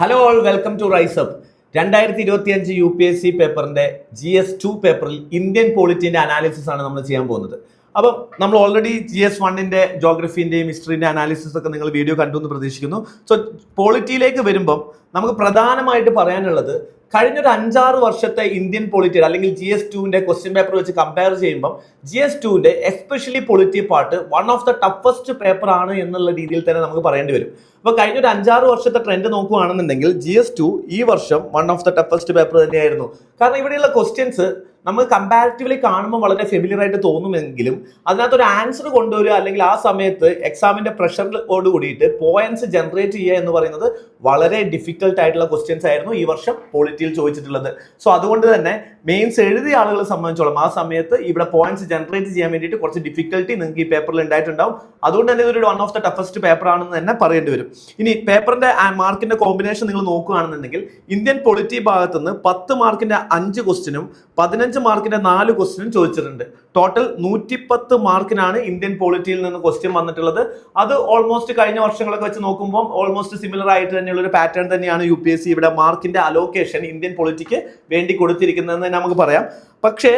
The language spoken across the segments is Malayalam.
Hello all, welcome to rise up. 2025 UPSC പേപ്പറിന്റെ GS2 പേപ്പറിൽ ഇന്ത്യൻ പോളിറ്റിന്റെ അനാലിസിസ് ആണ് നമ്മൾ ചെയ്യാൻ പോകുന്നത്. അപ്പം നമ്മൾ ഓൾറെഡി GS1ന്റെ ജോഗ്രഫിന്റെയും ഹിസ്റ്ററിന്റെ അനാലിസിസ് ഒക്കെ നിങ്ങൾ വീഡിയോ കണ്ടു എന്ന് പ്രതീക്ഷിക്കുന്നു. സോ പോളിറ്റിയിലേക്ക് വരുമ്പം നമുക്ക് പ്രധാനമായിട്ട് പറയാനുള്ളത് കഴിഞ്ഞൊരു 5-6 വർഷത്തെ ഇന്ത്യൻ പൊളിറ്റി അല്ലെങ്കിൽ GS2ന്റെ ക്വസ്റ്റ്യൻ പേപ്പർ വെച്ച് കമ്പയർ ചെയ്യുമ്പോൾ GS2ന്റെ especially polity part one of the toughest paper ആണ് എന്നുള്ള രീതിയിൽ തന്നെ നമുക്ക് പറയേണ്ടി വരും. അപ്പൊ കഴിഞ്ഞൊരു 5-6 വർഷത്തെ ട്രെൻഡ് നോക്കുകയാണെന്നുണ്ടെങ്കിൽ GS2 ഈ വർഷം one of the toughest paper തന്നെയായിരുന്നു. കാരണം ഇവിടെയുള്ള ക്വസ്റ്റ്യൻസ് നമുക്ക് കമ്പാരിറ്റീവ്ലി കാണുമ്പോൾ വളരെ ഫെമിലിയർ ആയിട്ട് തോന്നുമെങ്കിലും അതിനകത്തൊരു ആൻസർ കൊണ്ടുവരിക അല്ലെങ്കിൽ ആ സമയത്ത് എക്സാമിന്റെ പ്രഷറോട് കൂടിയിട്ട് പോയിന്റ്സ് ജനറേറ്റ് ചെയ്യുക എന്ന് പറയുന്നത് വളരെ ഡിഫിക്കൽട്ട് ആയിട്ടുള്ള ക്വസ്റ്റ്യൻസ് ആയിരുന്നു ഈ വർഷം പോളിറ്റിയിൽ ചോദിച്ചിട്ടുള്ളത്. സോ അതുകൊണ്ട് തന്നെ മെയിൻസ് എഴുതിയ ആളുകളെ സംബന്ധിച്ചോളം ആ സമയത്ത് ഇവിടെ പോയിന്റ്സ് ജനറേറ്റ് ചെയ്യാൻ വേണ്ടിയിട്ട് കുറച്ച് ഡിഫിക്കൽട്ടി നിങ്ങൾക്ക് ഈ പേപ്പറിൽ ഉണ്ടായിട്ടുണ്ടാവും. അതുകൊണ്ട് തന്നെ ഇതൊരു one of the toughest paper ആണെന്ന് തന്നെ പറയേണ്ടി വരും. ഇനി പേപ്പറിന്റെ മാർക്കിന്റെ കോമ്പിനേഷൻ നിങ്ങൾ നോക്കുകയാണെന്നുണ്ടെങ്കിൽ ഇന്ത്യൻ പൊളിറ്റി ഭാഗത്തുനിന്ന് 10 മാർക്കിന്റെ 5 ക്വസ്റ്റിനും 15 മാർക്കിന്റെ 4 ക്വസ്റ്റിനും ചോദിച്ചിട്ടുണ്ട്. ടോട്ടൽ 110 മാർക്കിനാണ് ഇന്ത്യൻ പൊളിറ്റിയിൽ നിന്ന് ക്വസ്റ്റ്യൻ വന്നിട്ടുള്ളത്. അത് ഓൾമോസ്റ്റ് കഴിഞ്ഞ വർഷങ്ങളൊക്കെ വെച്ച് നോക്കുമ്പോൾ ഓൾമോസ്റ്റ് സിമിലർ ആയിട്ട് തന്നെയുള്ള ഒരു പാറ്റേൺ തന്നെയാണ് UPSC ഇവിടെ മാർക്കിന്റെ അലോക്കേഷൻ ഇന്ത്യൻ പൊളിറ്റിക്ക് വേണ്ടി കൊടുത്തിരിക്കുന്നതെന്ന് നമുക്ക് പറയാം. പക്ഷേ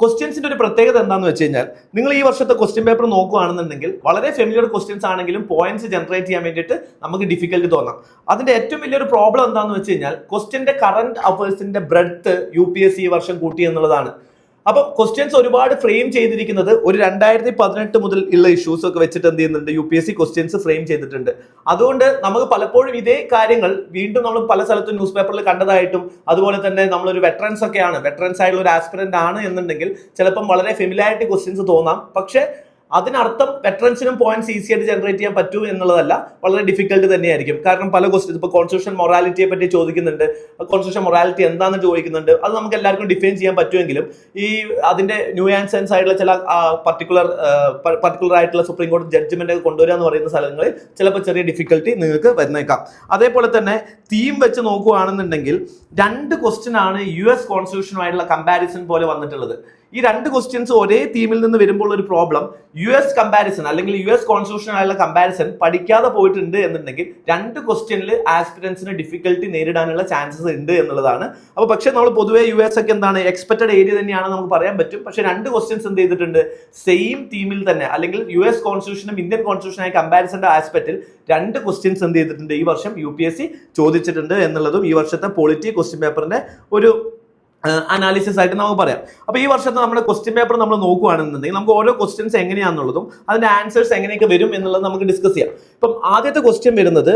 ക്വസ്റ്റ്യൻസിന്റെ ഒരു പ്രത്യേകത എന്താണെന്ന് വെച്ച് കഴിഞ്ഞാൽ നിങ്ങൾ ഈ വർഷത്തെ ക്വസ്റ്റ്യൻ പേപ്പർ നോക്കുകയാണെന്നുണ്ടെങ്കിൽ വളരെ ഫെമിലിയർ ക്വസ്റ്റ്യൻസ് ആണെങ്കിലും പോയിന്റ്സ് ജനറേറ്റ് ചെയ്യാൻ വേണ്ടിയിട്ട് നമുക്ക് ഡിഫിക്കൽട്ട് തോന്നാം. അതിന്റെ ഏറ്റവും വലിയൊരു പ്രോബ്ലം എന്താണെന്ന് വെച്ച് കഴിഞ്ഞാൽ ക്വസ്റ്റ്യന്റെ കറന്റ് അഫേഴ്സിന്റെ ബ്രെഡ്ത്ത് UPSC ഈ വർഷം കൂട്ടി എന്നുള്ളതാണ്. അപ്പൊ ക്വസ്റ്റ്യൻസ് ഒരുപാട് ഫ്രെയിം ചെയ്തിരിക്കുന്നത് ഒരു 2018 മുതൽ ഉള്ള ഇഷ്യൂസ് ഒക്കെ വെച്ചിട്ട് എന്ത് ചെയ്യുന്നുണ്ട് UPSC ക്വസ്റ്റ്യൻസ് ഫ്രെയിം ചെയ്തിട്ടുണ്ട്. അതുകൊണ്ട് നമുക്ക് പലപ്പോഴും ഇതേ കാര്യങ്ങൾ വീണ്ടും നമ്മൾ പല സ്ഥലത്തും ന്യൂസ് പേപ്പറിൽ കണ്ടതായിട്ടും അതുപോലെ തന്നെ നമ്മളൊരു വെറ്ററൻസ് ആയിട്ടുള്ള ഒരു ആസ്പിറന്റ് ആണ് എന്നുണ്ടെങ്കിൽ ചിലപ്പം വളരെ ഫെമിലിയാരിറ്റി ക്വസ്റ്റ്യൻസ് തോന്നാം. പക്ഷേ അതിനർത്ഥം വെറ്ററൻസിനും പോയിന്റ്സ് ഈസി ആയിട്ട് ജനറേറ്റ് ചെയ്യാൻ പറ്റൂ എന്നുള്ളതല്ല, വളരെ ഡിഫിക്കൽട്ട് തന്നെയായിരിക്കും. കാരണം പല ക്വസ്റ്റ്യൻസ് ഇപ്പോൾ കോൺസ്റ്റിറ്റ്യൂഷൻ മൊറാലിറ്റിയെ പറ്റി ചോദിക്കുന്നുണ്ട്, കോൺസ്റ്റിറ്റ്യൂഷൻ മൊറാലിറ്റി എന്താണെന്ന് ചോദിക്കുന്നുണ്ട്. അത് നമുക്ക് എല്ലാവർക്കും ഡിഫൈൻ ചെയ്യാൻ പറ്റുമെങ്കിലും ഈ അതിന്റെ ന്യൂയാൻസൻസ് ആയിട്ടുള്ള ചില പർട്ടിക്കുലർ ആയിട്ടുള്ള സുപ്രീം കോടതി ജഡ്ജ്മെന്റ് കൊണ്ടുവരിക എന്ന് പറയുന്ന സ്ഥലങ്ങളിൽ ചിലപ്പോൾ ചെറിയ ഡിഫിക്കൽട്ടി നിങ്ങൾക്ക് വരുന്നേക്കാം. അതേപോലെ തന്നെ തീം വെച്ച് നോക്കുകയാണെന്നുണ്ടെങ്കിൽ 2 ക്വസ്റ്റ്യൻ ആണ് US കോൺസ്റ്റിറ്റ്യൂഷനുമായിട്ടുള്ള കമ്പാരിസൺ പോലെ വന്നിട്ടുള്ളത്. ഈ 2 ക്വസ്റ്റ്യൻസ് ഒരേ തീമിൽ നിന്ന് വരുമ്പോൾ ഒരു പ്രോബ്ലം US കമ്പാരിസൺ അല്ലെങ്കിൽ US കോൺസ്റ്റിറ്റ്യൂഷനായുള്ള കമ്പാരിസൺ പഠിക്കാതെ പോയിട്ടുണ്ട് എന്നുണ്ടെങ്കിൽ 2 ക്വസ്റ്റ്യനിൽ ആസ്പിരൻസിന് ഡിഫിക്കൽട്ടി നേരിടാനുള്ള ചാൻസസ് ഉണ്ട് എന്നുള്ളതാണ്. അപ്പോൾ പക്ഷേ നമ്മൾ പൊതുവേ US ഒക്കെ എന്താണ് എക്സ്പെക്റ്റഡ് ഏരിയ തന്നെയാണ് നമുക്ക് പറയാൻ പറ്റും. പക്ഷേ 2 ക്വസ്റ്റ്യൻസ് എന്ത് ചെയ്തിട്ടുണ്ട് സെയിം തീമിൽ തന്നെ അല്ലെങ്കിൽ US കോൺസ്റ്റിറ്റ്യൂഷനും ഇന്ത്യൻ കോൺസ്റ്റിറ്റ്യൂഷനായ കമ്പാരിസന്റെ ആസ്പെക്റ്റിൽ 2 ക്വസ്റ്റ്യൻസ് എന്ത് ചെയ്തിട്ടുണ്ട് ഈ വർഷം UPSC ചോദിച്ചിട്ടുണ്ട് എന്നുള്ളതും ഈ വർഷത്തെ പൊളിറ്റി ക്വസ്റ്റ്യൻ പേപ്പറിന്റെ ഒരു അനാലിസിസ് ആയിട്ട് നമുക്ക് പറയാം. അപ്പൊ ഈ വർഷത്തെ നമ്മുടെ ക്വസ്റ്റ്യൻ പേപ്പർ നമ്മൾ നോക്കുകയാണെന്നുണ്ടെങ്കിൽ നമുക്ക് ഓരോ ക്വസ്റ്റ്യൻസ് എങ്ങനെയാണെന്നുള്ളതും അതിന്റെ ആൻസേഴ്സ് എങ്ങനെയൊക്കെ വരും എന്നുള്ളത് നമുക്ക് ഡിസ്കസ് ചെയ്യാം. ഇപ്പം ആദ്യത്തെ ക്വസ്റ്റ്യൻ വരുന്നത്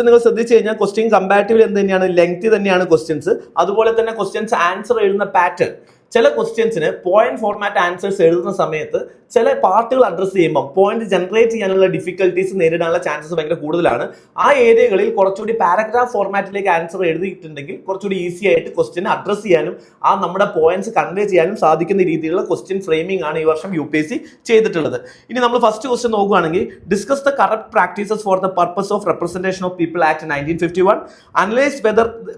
നിങ്ങൾ ശ്രദ്ധിച്ചു കഴിഞ്ഞാൽ ക്വസ്റ്റ്യൻ കമ്പാരിറ്റീവ്ലി എന്ത് തന്നെയാണ് ലെങ്തി തന്നെയാണ് ക്വസ്റ്റ്യൻസ്. അതുപോലെ തന്നെ ക്വസ്റ്റ്യൻസ് ആൻസർ എഴുതുന്ന പാറ്റേൺ, ചില ക്വസ്റ്റ്യൻസിന് പോയിന്റ് ഫോർമാറ്റ് ആൻസേഴ്സ് എഴുതുന്ന സമയത്ത് ചില പാർട്ടുകൾ അഡ്രസ് ചെയ്യുമ്പോൾ പോയിന്റ് ജനറേറ്റ് ചെയ്യാനുള്ള ഡിഫിക്കൽട്ടീസ് നേരിടാനുള്ള ചാൻസസ് ഭയങ്കര കൂടുതലാണ്. ആ ഏരിയകളിൽ കുറച്ചുകൂടി പാരഗ്രാഫ് ഫോർമാറ്റിലേക്ക് ആൻസർ എഴുതിയിട്ടുണ്ടെങ്കിൽ കുറച്ചുകൂടി ഈസി ആയിട്ട് ക്വസ്റ്റ്യൻ അഡ്രസ് ചെയ്യാനും നമ്മുടെ പോയിന്റ്സ് കൺവേ ചെയ്യാനും സാധിക്കുന്ന രീതിയിലുള്ള ക്വസ്റ്റ്യൻ ഫ്രെയിമിംഗ് ആണ് ഈ വർഷം UPSC ചെയ്തിട്ടുള്ളത്. ഇനി നമ്മൾ ഫസ്റ്റ് ക്വസ്റ്റ്യൻ നോക്കുകയാണെങ്കിൽ discuss the corrupt practices for the purpose of representation of people act 1951, analyse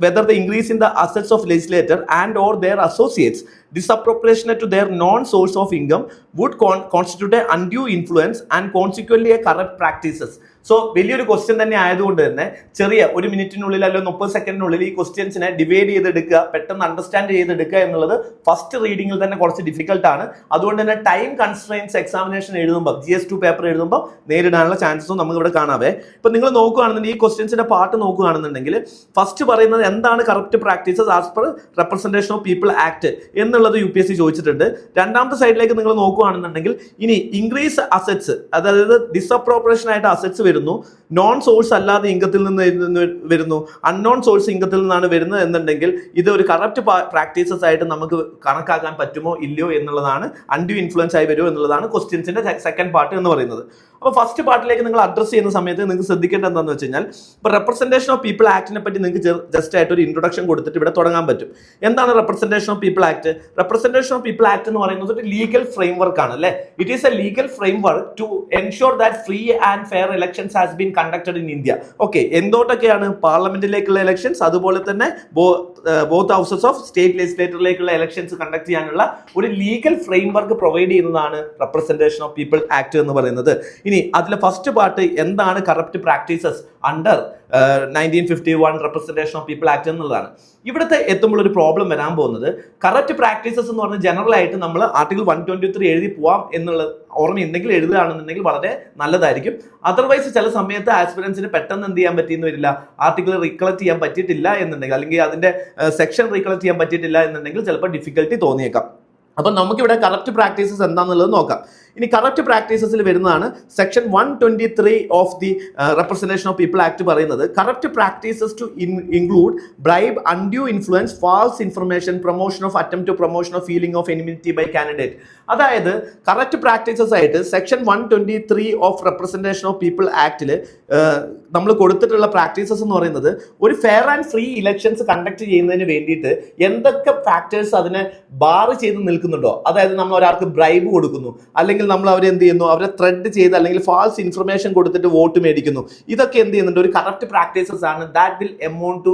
whether the increase in the assets of legislator and or their associates disappropriate to their non-source of income would constitute an undue influence and consequently a corrupt practices. So വലിയൊരു ക്വസ്റ്റ്യൻ തന്നെ ആയതുകൊണ്ട് തന്നെ ചെറിയ 1 മിനിറ്റിനുള്ളിൽ അല്ലെങ്കിൽ 30 സെക്കൻഡിനുള്ളിൽ ഈ ക്വസ്റ്റ്യൻസിനെ ഡിവൈഡ് ചെയ്തെടുക്കുക, പെട്ടെന്ന് അണ്ടർസ്റ്റാൻഡ് ചെയ്തെടുക്കുക എന്നുള്ളത് ഫസ്റ്റ് റീഡിങ്ങിൽ തന്നെ കുറച്ച് ഡിഫിക്കൽട്ട് ആണ്. അതുകൊണ്ട് തന്നെ ടൈം കൺസ്ട്രെയിൻസ് എക്സാമിനേഷൻ എഴുതുമ്പോൾ GS2 പേപ്പർ എഴുതുമ്പോൾ നേരിടാനുള്ള ചാൻസസും നമുക്ക് ഇവിടെ കാണാവേ. ഇപ്പൊ നിങ്ങൾ നോക്കുകയാണെന്നുണ്ടെങ്കിൽ ഈ ക്വസ്റ്റ്യൻസിന്റെ പാർട്ട് നോക്കുകയാണെന്നുണ്ടെങ്കിൽ ഫസ്റ്റ് പറയുന്നത് എന്താണ് corrupt practices as per representation of people act എന്നുള്ളത് UPSC ചോദിച്ചിട്ടുണ്ട്. രണ്ടാമത്തെ സൈഡിലേക്ക് നിങ്ങൾ നോക്കുകയാണെന്നുണ്ടെങ്കിൽ ഇനി ഇൻക്രീസ് അസറ്റ്സ്, അതായത് ഡിസപ്രോപ്രിയേഷൻ ആയിട്ട് അസറ്റ്സ് വരുന്നു, നോൺ സോഴ്സ് അല്ലാതെ ഇൻകത്തിൽ നിന്ന് വരുന്നു, അൺനോൺ സോഴ്സ് ഇൻകത്തിൽ നിന്നാണ് വരുന്നത് എന്നുണ്ടെങ്കിൽ ഇത് ഒരു കറപ്റ്റ് പ്രാക്ടീസസ് ആയിട്ട് നമുക്ക് കണക്കാക്കാൻ പറ്റുമോ ഇല്ലയോ എന്നുള്ളതാണ്, അൺഡ്യൂ ഇൻഫ്ലുവൻസ് ആയി വരുമോ എന്നുള്ളതാണ് ക്വസ്റ്റ്യൻസിന്റെ സെക്കൻഡ് പാർട്ട് എന്ന് പറയുന്നത്. അപ്പോൾ ഫസ്റ്റ് പാർട്ടിലേക്ക് നിങ്ങൾ അഡ്രസ് ചെയ്യുന്ന സമയത്ത് നിങ്ങൾക്ക് ശ്രദ്ധിക്കേണ്ടത് എന്താണെന്ന് വെച്ച് കഴിഞ്ഞാൽ ഇപ്പോൾ റെപ്രസെന്റേഷൻ ഓഫ് പീപ്പിൾ ആക്ടിനെ പറ്റി നിങ്ങൾക്ക് ജസ്റ്റ് ആയിട്ട് ഒരു ഇൻട്രൊഡക്ഷൻ കൊടുത്തിട്ട് ഇവിടെ തുടങ്ങാൻ പറ്റും. എന്താണ് representation of people act? Representation of people act എന്ന് പറയുന്നത് ഒരു ലീഗൽ ഫ്രെയിംവർക്ക് ആണ് അല്ലേ. It is a legal framework to ensure that free and fair elections has been conducted in India. Okay, എന്തോട്ടൊക്കെയാണ്? പാർലമെന്റിലേക്കുള്ള ഇലക്ഷൻസ്, അതുപോലെ തന്നെ ബോത്ത് ഹൗസസ് ഓഫ് സ്റ്റേറ്റ് ലെജിസ്ലേറ്ററിലേക്കുള്ള ഇലക്ഷൻസ് കണ്ടക്ട് ചെയ്യാനുള്ള ഒരു ലീഗൽ ഫ്രെയിംവർക്ക് പ്രൊവൈഡ് ചെയ്യുന്നതാണ് റെപ്രസെന്റേഷൻ ഓഫ് പീപ്പിൾ ആക്ട് എന്ന് പറയുന്നത്. ഇനി ഇനി അതിലെ ഫസ്റ്റ് പാർട്ട് എന്താണ് corrupt practices under 1951 representation of people act എന്നുള്ളതാണ്. ഇവിടുത്തെ എത്തുമ്പോൾ ഒരു പ്രോബ്ലം വരാൻ പോകുന്നത് കറക്റ്റ് പ്രാക്ടീസസ് എന്ന് പറഞ്ഞാൽ ജനറൽ ആയിട്ട് നമ്മൾ ആർട്ടിക്കിൾ 123 എഴുതി പോവാം എന്നുള്ള ഓർമ്മയുണ്ടെങ്കിൽ എഴുതുകയാണെന്നുണ്ടെങ്കിൽ വളരെ നല്ലതായിരിക്കും. അതർവൈസ് ചില സമയത്ത് ആസ്പിറൻസിന് പെട്ടെന്ന് എന്ത് ചെയ്യാൻ പറ്റിയെന്ന് വരില്ല, ആർട്ടിക്കിൾ റീകളക്ട് ചെയ്യാൻ പറ്റിയിട്ടില്ല എന്നുണ്ടെങ്കിൽ, അല്ലെങ്കിൽ അതിന്റെ സെക്ഷൻ റീകളക്ട് ചെയ്യാൻ പറ്റിയിട്ടില്ല എന്നുണ്ടെങ്കിൽ ചിലപ്പോൾ ഡിഫിക്കൽട്ടി തോന്നിയേക്കാം. അപ്പം നമുക്കിവിടെ കറപ്റ്റ് പ്രാക്ടീസസ് എന്താണെന്നുള്ളത് നോക്കാം. ഇനി കറപ്റ്റ് പ്രാക്ടീസസിൽ വരുന്നതാണ് section 123 of the representation of people act പറയുന്നത് corrupt practices to include bribe, undue influence, false information, promotion of attempt to promotion of feeling of enmity by candidate. അതായത് കറക്റ്റ് പ്രാക്ടീസസ് ആയിട്ട് section 123 of representation of people ആക്ടിൽ നമ്മൾ കൊടുത്തിട്ടുള്ള പ്രാക്ടീസസ് എന്ന് പറയുന്നത് ഒരു fair and free elections conduct ചെയ്യുന്നതിന് വേണ്ടിയിട്ട് എന്തൊക്കെ ഫാക്ടേഴ്സ് അതിനെ ബാർ ചെയ്ത് നിൽക്കുന്നുണ്ടോ, അതായത് നമ്മൾ ഒരാൾക്ക് ബ്രൈബ് കൊടുക്കുന്നു, അല്ലെങ്കിൽ നമ്മൾ അവരെ എന്ത് ചെയ്യുന്നു, അവരെ ത്രെഡ് ചെയ്ത് അല്ലെങ്കിൽ ഫാൾസ് ഇൻഫർമേഷൻ കൊടുത്തിട്ട് വോട്ട് മേടിക്കുന്നു, ഇതൊക്കെ എന്ത് ചെയ്യുന്നുണ്ട്, ഒരു കറപ്റ്റ് പ്രാക്ടീസസ് ആണ്. That will amount to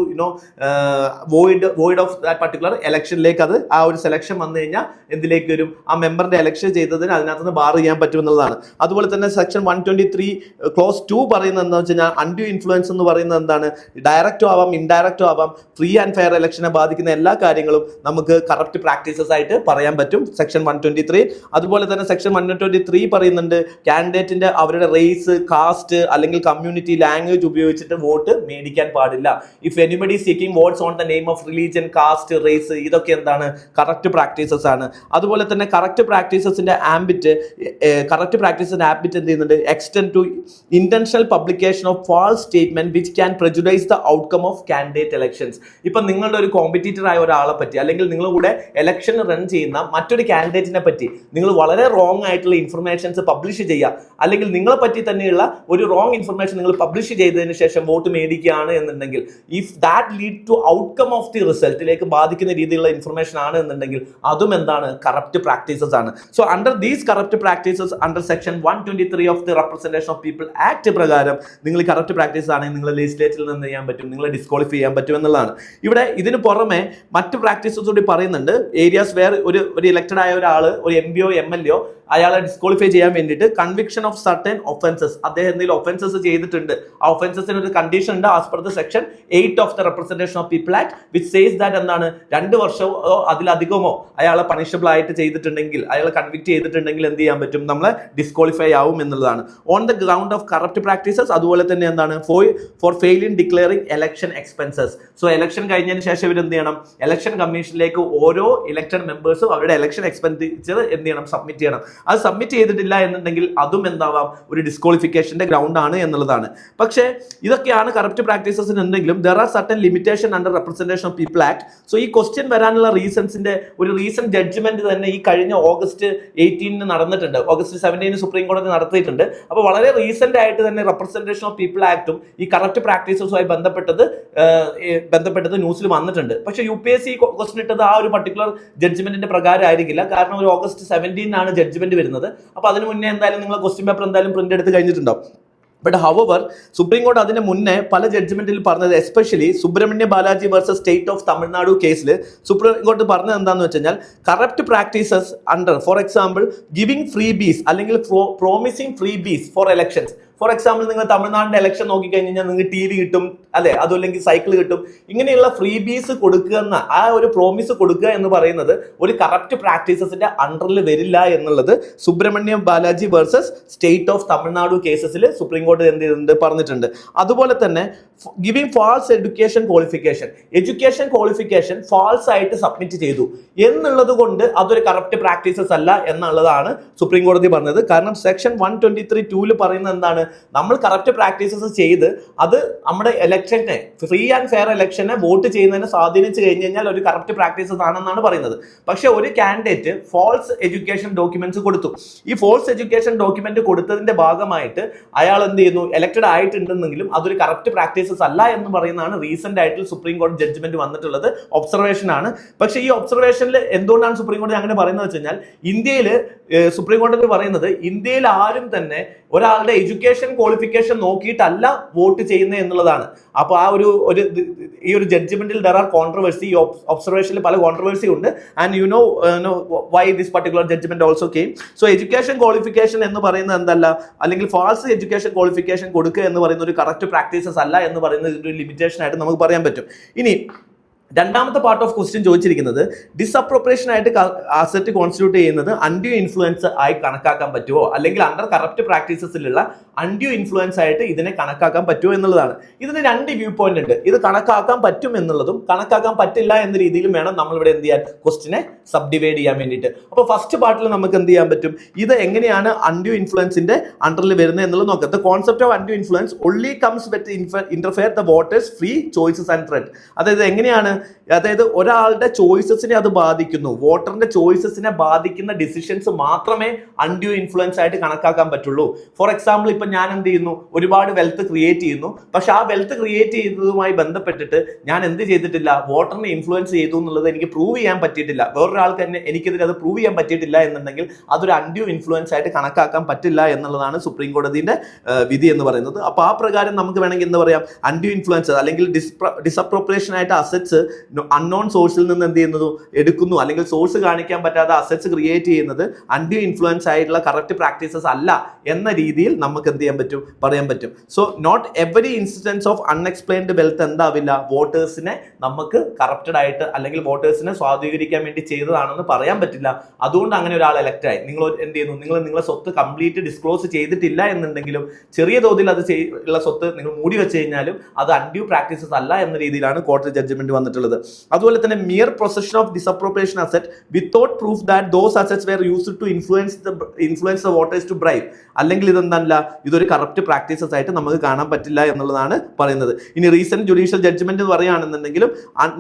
void of that particular ഇലക്ഷനിലേക്ക് അത് ആ ഒരു സെലക്ഷൻ വന്നു കഴിഞ്ഞാൽ എന്തിലേക്ക് വരും, ആ മെമ്പറിന്റെ ഇലക്ഷൻ ചെയ്തതിന് അതിനകത്ത് നിന്ന് ബാർ ചെയ്യാൻ പറ്റുമെന്നുള്ളതാണ്. അതുപോലെ തന്നെ സെക്ഷൻ 123 ക്ലോസ് 2 പറയുന്നത് എന്താ വെച്ച് കഴിഞ്ഞാൽ അൺഡ്യൂ ഇൻഫ്ലുവൻസ് എന്ന് പറയുന്നത് എന്താണ്, ഡയറക്റ്റോ ആവാം ഇൻഡയറക്റ്റോ ആവാം, ഫ്രീ ആൻഡ് ഫെയർ ഇലക്ഷനെ ബാധിക്കുന്ന എല്ലാ കാര്യങ്ങളും നമുക്ക് കറപ്റ്റ് പ്രാക്ടീസസ് ആയിട്ട് പറയാൻ പറ്റും സെക്ഷൻ 123. അതുപോലെ തന്നെ സെക്ഷൻ 123 പറയുന്നുണ്ട് കാൻഡിഡേറ്റിന്റെ അവരുടെ റേസ്, കാസ്റ്റ് അല്ലെങ്കിൽ കമ്മ്യൂണിറ്റി, ലാംഗ്വേജ് ഉപയോഗിച്ചിട്ട് വോട്ട് മേടിക്കാൻ പാടില്ല. If anybody seeking votes on the name of religion, caste, race, ഇതൊക്കെ എന്താണ്, കറക്റ്റ് പ്രാക്ടീസസ് ആണ്. അതുപോലെ തന്നെ കറക്റ്റ് പ്രാക്ടീസസിന്റെ ആംബിറ്റ് എന്ത് ചെയ്യുന്നുണ്ട്, extend to intentional publication of false statement which can prejudice the outcome of candidate elections. ഇപ്പൊ നിങ്ങളുടെ ഒരു കോമ്പറ്റീറ്റർ ആയ ഒരാളെ പറ്റി അല്ലെങ്കിൽ നിങ്ങളുടെ കൂടെ ഇലക്ഷൻ റൺ ചെയ്യുന്ന മറ്റൊരു കാൻഡിഡേറ്റിനെ പറ്റി നിങ്ങൾ വളരെ റോങ് ആയിട്ടുള്ള ഇൻഫർമേഷൻസ് പബ്ലിഷ് ചെയ്യുക, അല്ലെങ്കിൽ നിങ്ങളെ പറ്റി തന്നെയുള്ള ഒരു റോങ് ഇൻഫർമേഷൻ നിങ്ങൾ പബ്ലിഷ് ചെയ്തതിന് ശേഷം വോട്ട് മേടിക്കുകയാണ് എന്നുണ്ടെങ്കിൽ, if that lead to outcome of the റിസൾട്ടിലേക്ക് ബാധിക്കുന്ന രീതിയിലുള്ള ഇൻഫർമേഷൻ ആണ് എന്നുണ്ടെങ്കിൽ അതും എന്താണ്, കറപ്റ്റ് പ്രാക്ടീസസ് ആണ്. So under these corrupt practices under section 123 of the representation of people act പ്രകാരം നിങ്ങൾ കറപ്റ്റ് പ്രാക്ടീസ് ആണെങ്കിൽ നിങ്ങൾ ലെജിസ്ലേച്ചറിൽ നിന്ന് ചെയ്യാൻ പറ്റും, നിങ്ങളെ ഡിസ്ക്വാളിഫൈ ചെയ്യാൻ പറ്റും എന്നുള്ളതാണ്. ഇവിടെ ഇതിന് പുറമെ മറ്റ് പ്രാക്ടീസസ് കൂടി പറയുന്നുണ്ട്. ഏരിയാസ് വേർ ഒരു ഇലക്ടഡ് ആയ ഒരാൾ, ഒരു MPO MLA അയാളെ ഡിസ്ക്വാളിഫൈ ചെയ്യാൻ വേണ്ടിയിട്ട് കൺവിക്ഷൻ ഓഫ് സർട്ടൻ ഒഫൻസസ്, അദ്ദേഹം എന്തെങ്കിലും ഒഫൻസസ് ചെയ്തിട്ടുണ്ട്, ആ ഒഫൻസസിന് ഒരു കണ്ടീഷൻ ഉണ്ട് as per the section 8 of the representation of people act which says that എന്താണ്, 2 വർഷമോ അതിലധികമോ അയാളെ പണിഷബിൾ ആയിട്ട് ചെയ്തിട്ടുണ്ടെങ്കിൽ, അയാളെ കൺവിക്ട് ചെയ്തിട്ടുണ്ടെങ്കിൽ എന്ത് ചെയ്യാൻ പറ്റും, നമ്മളെ ഡിസ്ക്വാളിഫൈ ആവും എന്നുള്ളതാണ്. On the ground of corrupt practices. അതുപോലെ തന്നെ എന്താണ്, for fail in declaring election expenses. So election കഴിഞ്ഞതിന് ശേഷം ഇവർ എന്ത് ചെയ്യണം, ഇലക്ഷൻ കമ്മീഷനിലേക്ക് ഓരോ ഇലക്ടഡ് മെമ്പേഴ്സും അവരുടെ ഇലക്ഷൻ എക്സ്പെൻഡിച്ചർ എന്ത് ചെയ്യണം, സബ്മിറ്റ് ചെയ്യണം. അത് സബ്മിറ്റ് ചെയ്തിട്ടില്ല എന്നുണ്ടെങ്കിൽ അതും എന്താവാം, ഒരു ഡിസ്ക്വാളിഫിക്കേഷന്റെ ഗ്രൗണ്ട് ആണ് എന്നുള്ളതാണ്. പക്ഷേ ഇതൊക്കെയാണ് കറപ്റ്റ് പ്രാക്ടീസസ് ഉണ്ടെങ്കിലും there are certain limitation under representation of people act. So ഈ ക്വസ്റ്റ്യൻ വരാനുള്ള റീസൺസിന്റെ ഒരു റീസെന്റ് ജഡ്ജ്മെന്റ് തന്നെ ഈ കഴിഞ്ഞ ഓഗസ്റ്റ് 18 നടന്നിട്ടുണ്ട്, ഓഗസ്റ്റ് 17 സുപ്രീം കോടതി നടത്തിയിട്ടുണ്ട്. അപ്പോൾ വളരെ റീസെന്റ് ആയിട്ട് തന്നെ റെപ്രസെന്റേഷൻ ഓഫ് പീപ്പിൾ ആക്ടും ഈ കറപ്റ്റ് പ്രാക്ടീസസുമായി ബന്ധപ്പെട്ടത് ന്യൂസിൽ വന്നിട്ടുണ്ട്. പക്ഷേ UPSC ക്വസ്റ്റ്യൻ ഇട്ടത് ആ ഒരു പർട്ടിക്കുലർ ജഡ്ജ്മെന്റിന്റെ പ്രകാരം ആയിരിക്കില്ല, കാരണം ഒരു ഓഗസ്റ്റ് 17 ജഡ്ജ്മെന്റ് വരുന്നത്. അപ്പൊ അതിന് മുന്നേ എന്തായാലും നിങ്ങൾ ക്വസ്റ്റ്യൻ പേപ്പർ എന്തായാലും പ്രിന്റ് എടുത്ത് കഴിഞ്ഞിട്ടുണ്ടാവും. ബട്ട് ഹവർ സുപ്രീം കോടതി അതിന് മുന്നേ പല ജഡ്ജ്മെന്റിൽ പറഞ്ഞത്, especially Subramanya Balaji versus state of Tamil Nadu കേസിൽ സുപ്രീം കോടതി പറഞ്ഞത് എന്താണെന്ന് വെച്ച് കഴിഞ്ഞാൽ corrupt practices under, for example giving freebies അല്ലെങ്കിൽ promising freebies for elections. For example നിങ്ങൾ തമിഴ്നാടിന്റെ ഇലക്ഷൻ നോക്കിക്കഴിഞ്ഞാൽ നിങ്ങൾക്ക് TV കിട്ടും, അല്ലെ, അതുമല്ലെങ്കിൽ സൈക്കിൾ കിട്ടും. ഇങ്ങനെയുള്ള ഫ്രീ ബീസ് കൊടുക്കുക എന്ന ആ ഒരു പ്രോമിസ് കൊടുക്കുക എന്ന് പറയുന്നത് ഒരു കറപ്റ്റ് പ്രാക്ടീസസിന്റെ അണ്ടറിൽ വരില്ല എന്നുള്ളത് Subramaniam Balaji versus state of Tamil Nadu കേസസിൽ സുപ്രീം കോടതി എന്ത് ചെയ്തിട്ടുണ്ട്, പറഞ്ഞിട്ടുണ്ട്. അതുപോലെ തന്നെ giving false education qualification false ആയിട്ട് സബ്മിറ്റ് ചെയ്തു എന്നുള്ളത് കൊണ്ട് അതൊരു കറപ്റ്റ് പ്രാക്ടീസസ് അല്ല എന്നുള്ളതാണ് സുപ്രീം കോടതി പറഞ്ഞത്. കാരണം സെക്ഷൻ 123(2) പറയുന്നത് എന്താണ്, നമ്മൾ കറപ്റ്റ് പ്രാക്ടീസസ് ചെയ്ത് അത് നമ്മുടെ ഇലക്ഷനെ, ഫ്രീ ആൻഡ് ഫെയർ ഇലക്ഷനെ വോട്ട് ചെയ്യുന്നതിനെ സ്വാധീനിച്ചു കഴിഞ്ഞു കഴിഞ്ഞാൽ ഒരു കറപ്റ്റ് പ്രാക്ടീസസ് ആണെന്നാണ് പറയുന്നത്. പക്ഷെ ഒരു കാൻഡിഡേറ്റ് ഫാൾസ് എഡ്യൂക്കേഷൻ ഡോക്യുമെന്റ്സ് കൊടുത്തു. ഈ ഫാൾസ് എഡ്യൂക്കേഷൻ ഡോക്യുമെന്റ് കൊടുത്തതിന്റെ ഭാഗമായിട്ട് അയാൾ എന്ത് ചെയ്യുന്നു, ഇലക്ടഡ് ആയിട്ടുണ്ടെന്നെങ്കിലും അതൊരു കറപ്റ്റ് പ്രാക്ടീസസ് അല്ല എന്ന് പറയുന്നതാണ് റീസെന്റ് ആയിട്ട് സുപ്രീം കോടതി ജഡ്ജ്മെന്റ് വന്നിട്ടുള്ളത്. ഒബ്സർവേഷൻ ആണ്. പക്ഷേ ഈ ഒബ്സർവേഷനിൽ എന്തുകൊണ്ടാണ് സുപ്രീം കോടതി അങ്ങനെ പറയുന്നത് വെച്ച് കഴിഞ്ഞാൽ, ഇന്ത്യയിൽ സുപ്രീം കോടതി പറയുന്നത് ഇന്ത്യയിൽ ആരും തന്നെ ഒരാളുടെ എഡ്യൂക്കേഷൻ എഡ്യൂക്കേഷൻ ക്വാളിഫിക്കേഷൻ നോക്കിയിട്ടല്ല വോട്ട് ചെയ്യുന്നത് എന്നുള്ളതാണ്. അപ്പോൾ ആ ഈ ഒരു ജഡ്ജ്മെന്റിൽ ദർ ആർ കോൺട്രവേഴ്സി, ഈ ഒബ്സർവേഷനിൽ പല കോൺട്രവേഴ്സി ഉണ്ട്. And you know why this particular judgment also came. So education qualification എന്ന് പറയുന്നത് എന്തല്ല, അല്ലെങ്കിൽ ഫാൾസ് എഡ്യൂക്കേഷൻ ക്വാളിഫിക്കേഷൻ കൊടുക്കുക എന്ന് പറയുന്ന ഒരു കറക്റ്റ് പ്രാക്ടീസസ് അല്ല എന്ന് പറയുന്നത് ഒരു ലിമിറ്റേഷൻ ആയിട്ട് നമുക്ക് പറയാൻ പറ്റും. ഇനി രണ്ടാമത്തെ പാർട്ട് ഓഫ് ക്വസ്റ്റ്യൻ ചോദിച്ചിരിക്കുന്നത് ഡിസപ്രോപ്രിയേഷൻ ആയിട്ട് അസറ്റ് കോൺസ്റ്റിറ്റ്യൂട്ട് ചെയ്യുന്നത് അൺഡ്യൂ ഇൻഫ്ലുവൻസ് ആയി കണക്കാക്കാൻ പറ്റുമോ, അല്ലെങ്കിൽ അണ്ടർ കറപ്റ്റ് പ്രാക്ടീസസിലുള്ള അൺഡ്യൂ ഇൻഫ്ലുവൻസ് ആയിട്ട് ഇതിനെ കണക്കാക്കാൻ പറ്റുമോ എന്നുള്ളതാണ്. ഇതിന് രണ്ട് വ്യൂ പോയിന്റ് ഉണ്ട്. ഇത് കണക്കാക്കാൻ പറ്റും എന്നുള്ളതും കണക്കാക്കാൻ പറ്റില്ല എന്ന രീതിയിലും വേണം നമ്മളിവിടെ എന്ത് ചെയ്യാൻ, ക്വസ്റ്റിനെ സബ്ഡിവൈഡ് ചെയ്യാൻ വേണ്ടിയിട്ട്. അപ്പോൾ ഫസ്റ്റ് പാർട്ടിൽ നമുക്ക് എന്ത് ചെയ്യാൻ പറ്റും, ഇത് എങ്ങനെയാണ് അൺഡ്യൂ ഇൻഫ്ലുവൻസിന്റെ അണ്ടറിൽ വരുന്നത് എന്നുള്ളത് നോക്കാം. The concept of undue influence only comes with interfere the voters free choices and thread. അതായത് എങ്ങനെയാണ്, അതായത് ഒരാളുടെ ചോയ്സസിനെ അത് ബാധിക്കുന്നു, വോട്ടറിന്റെ ചോയ്സസിനെ ബാധിക്കുന്ന ഡിസിഷൻസ് മാത്രമേ അൺഡ്യൂ ഇൻഫ്ലുവൻസ് ആയിട്ട് കണക്കാക്കാൻ പറ്റുള്ളൂ. ഫോർ എക്സാമ്പിൾ, ഇപ്പൊ ഞാൻ എന്ത് ചെയ്യുന്നു, ഒരുപാട് വെൽത്ത് ക്രിയേറ്റ് ചെയ്യുന്നു. പക്ഷെ ആ വെൽത്ത് ക്രിയേറ്റ് ചെയ്തതുമായി ബന്ധപ്പെട്ടിട്ട് ഞാൻ എന്ത് ചെയ്തിട്ടില്ല, വോട്ടറിനെ ഇൻഫ്ലുവൻസ് ചെയ്തു എന്നുള്ളത് എനിക്ക് പ്രൂവ് ചെയ്യാൻ പറ്റിയിട്ടില്ല. വേറൊരാൾക്ക് തന്നെ എനിക്കെതിരെ അത് പ്രൂവ് ചെയ്യാൻ പറ്റിയിട്ടില്ല എന്നുണ്ടെങ്കിൽ അതൊരു അൺഡ്യൂ ഇൻഫ്ലുവൻസ് ആയിട്ട് കണക്കാക്കാൻ പറ്റില്ല എന്നുള്ളതാണ് സുപ്രീം കോടതിയുടെ വിധി എന്ന് പറയുന്നത്. അപ്പൊ ആ പ്രകാരം നമുക്ക് വേണമെങ്കിൽ എന്താ പറയാം, അൺഡ്യൂ ഇൻഫ്ലുവൻസ് അല്ലെങ്കിൽ ഡിസപ്രോപ്രിയേഷൻ ആയിട്ട് അസറ്റ്സ് അൺനോൺ സോഴ്സിൽ നിന്ന് എന്ത് ചെയ്യുന്നത് എടുക്കുന്നു, അല്ലെങ്കിൽ സോഴ്സ് കാണിക്കാൻ പറ്റാതെ അസറ്റ്സ് ക്രിയേറ്റ് ചെയ്യുന്നത് അൺഡ്യൂ ഇൻഫ്ലുവൻസ് ആയിട്ടുള്ള കറക്റ്റ് പ്രാക്ടീസസ് അല്ല എന്ന രീതിയിൽ നമുക്ക് എന്ത് ചെയ്യാൻ പറ്റും, പറയാൻ പറ്റും. So not every instance of unexplained wealth എന്താവില്ല, വോട്ടേഴ്സിനെ നമുക്ക് കറപ്റ്റഡ് ആയിട്ട് അല്ലെങ്കിൽ വോട്ടേഴ്സിനെ സ്വാധീകരിക്കാൻ വേണ്ടി ചെയ്തതാണെന്ന് പറയാൻ പറ്റില്ല. അതുകൊണ്ട് അങ്ങനെ ഒരാൾ എലക്ട് ആയി. നിങ്ങൾ എന്ത് ചെയ്യുന്നു, നിങ്ങളെ സ്വത്ത് കംപ്ലീറ്റ് ഡിസ്ക്ലോസ് ചെയ്തിട്ടില്ല എന്നുണ്ടെങ്കിലും ചെറിയ തോതിൽ അത് ഉള്ള സ്വത്ത് നിങ്ങൾ മൂടി വെച്ച് കഴിഞ്ഞാലും അത് അൺഡ്യൂ പ്രാക്ടീസസ് അല്ല എന്ന രീതിയിലാണ് കോടതി ജഡ്ജ്മെന്റ് വന്നിട്ടുള്ളത്. അതുപോലെ തന്നെ mere possession of disappropriation asset without proof that those assets were used to influence the voters to bribe, അല്ലെങ്കിൽ ഇതെന്തല്ല, ഇതൊരു കറപ്റ്റ് പ്രാക്ടീസസ് ആയിട്ട് നമുക്ക് കാണാൻ പറ്റില്ല എന്നുള്ളതാണ് പറയുന്നത്. ഇനി റീസെന്റ് ജുഡീഷ്യൽ ജഡ്ജ്മെന്റ് പറയുകയാണെന്നുണ്ടെങ്കിലും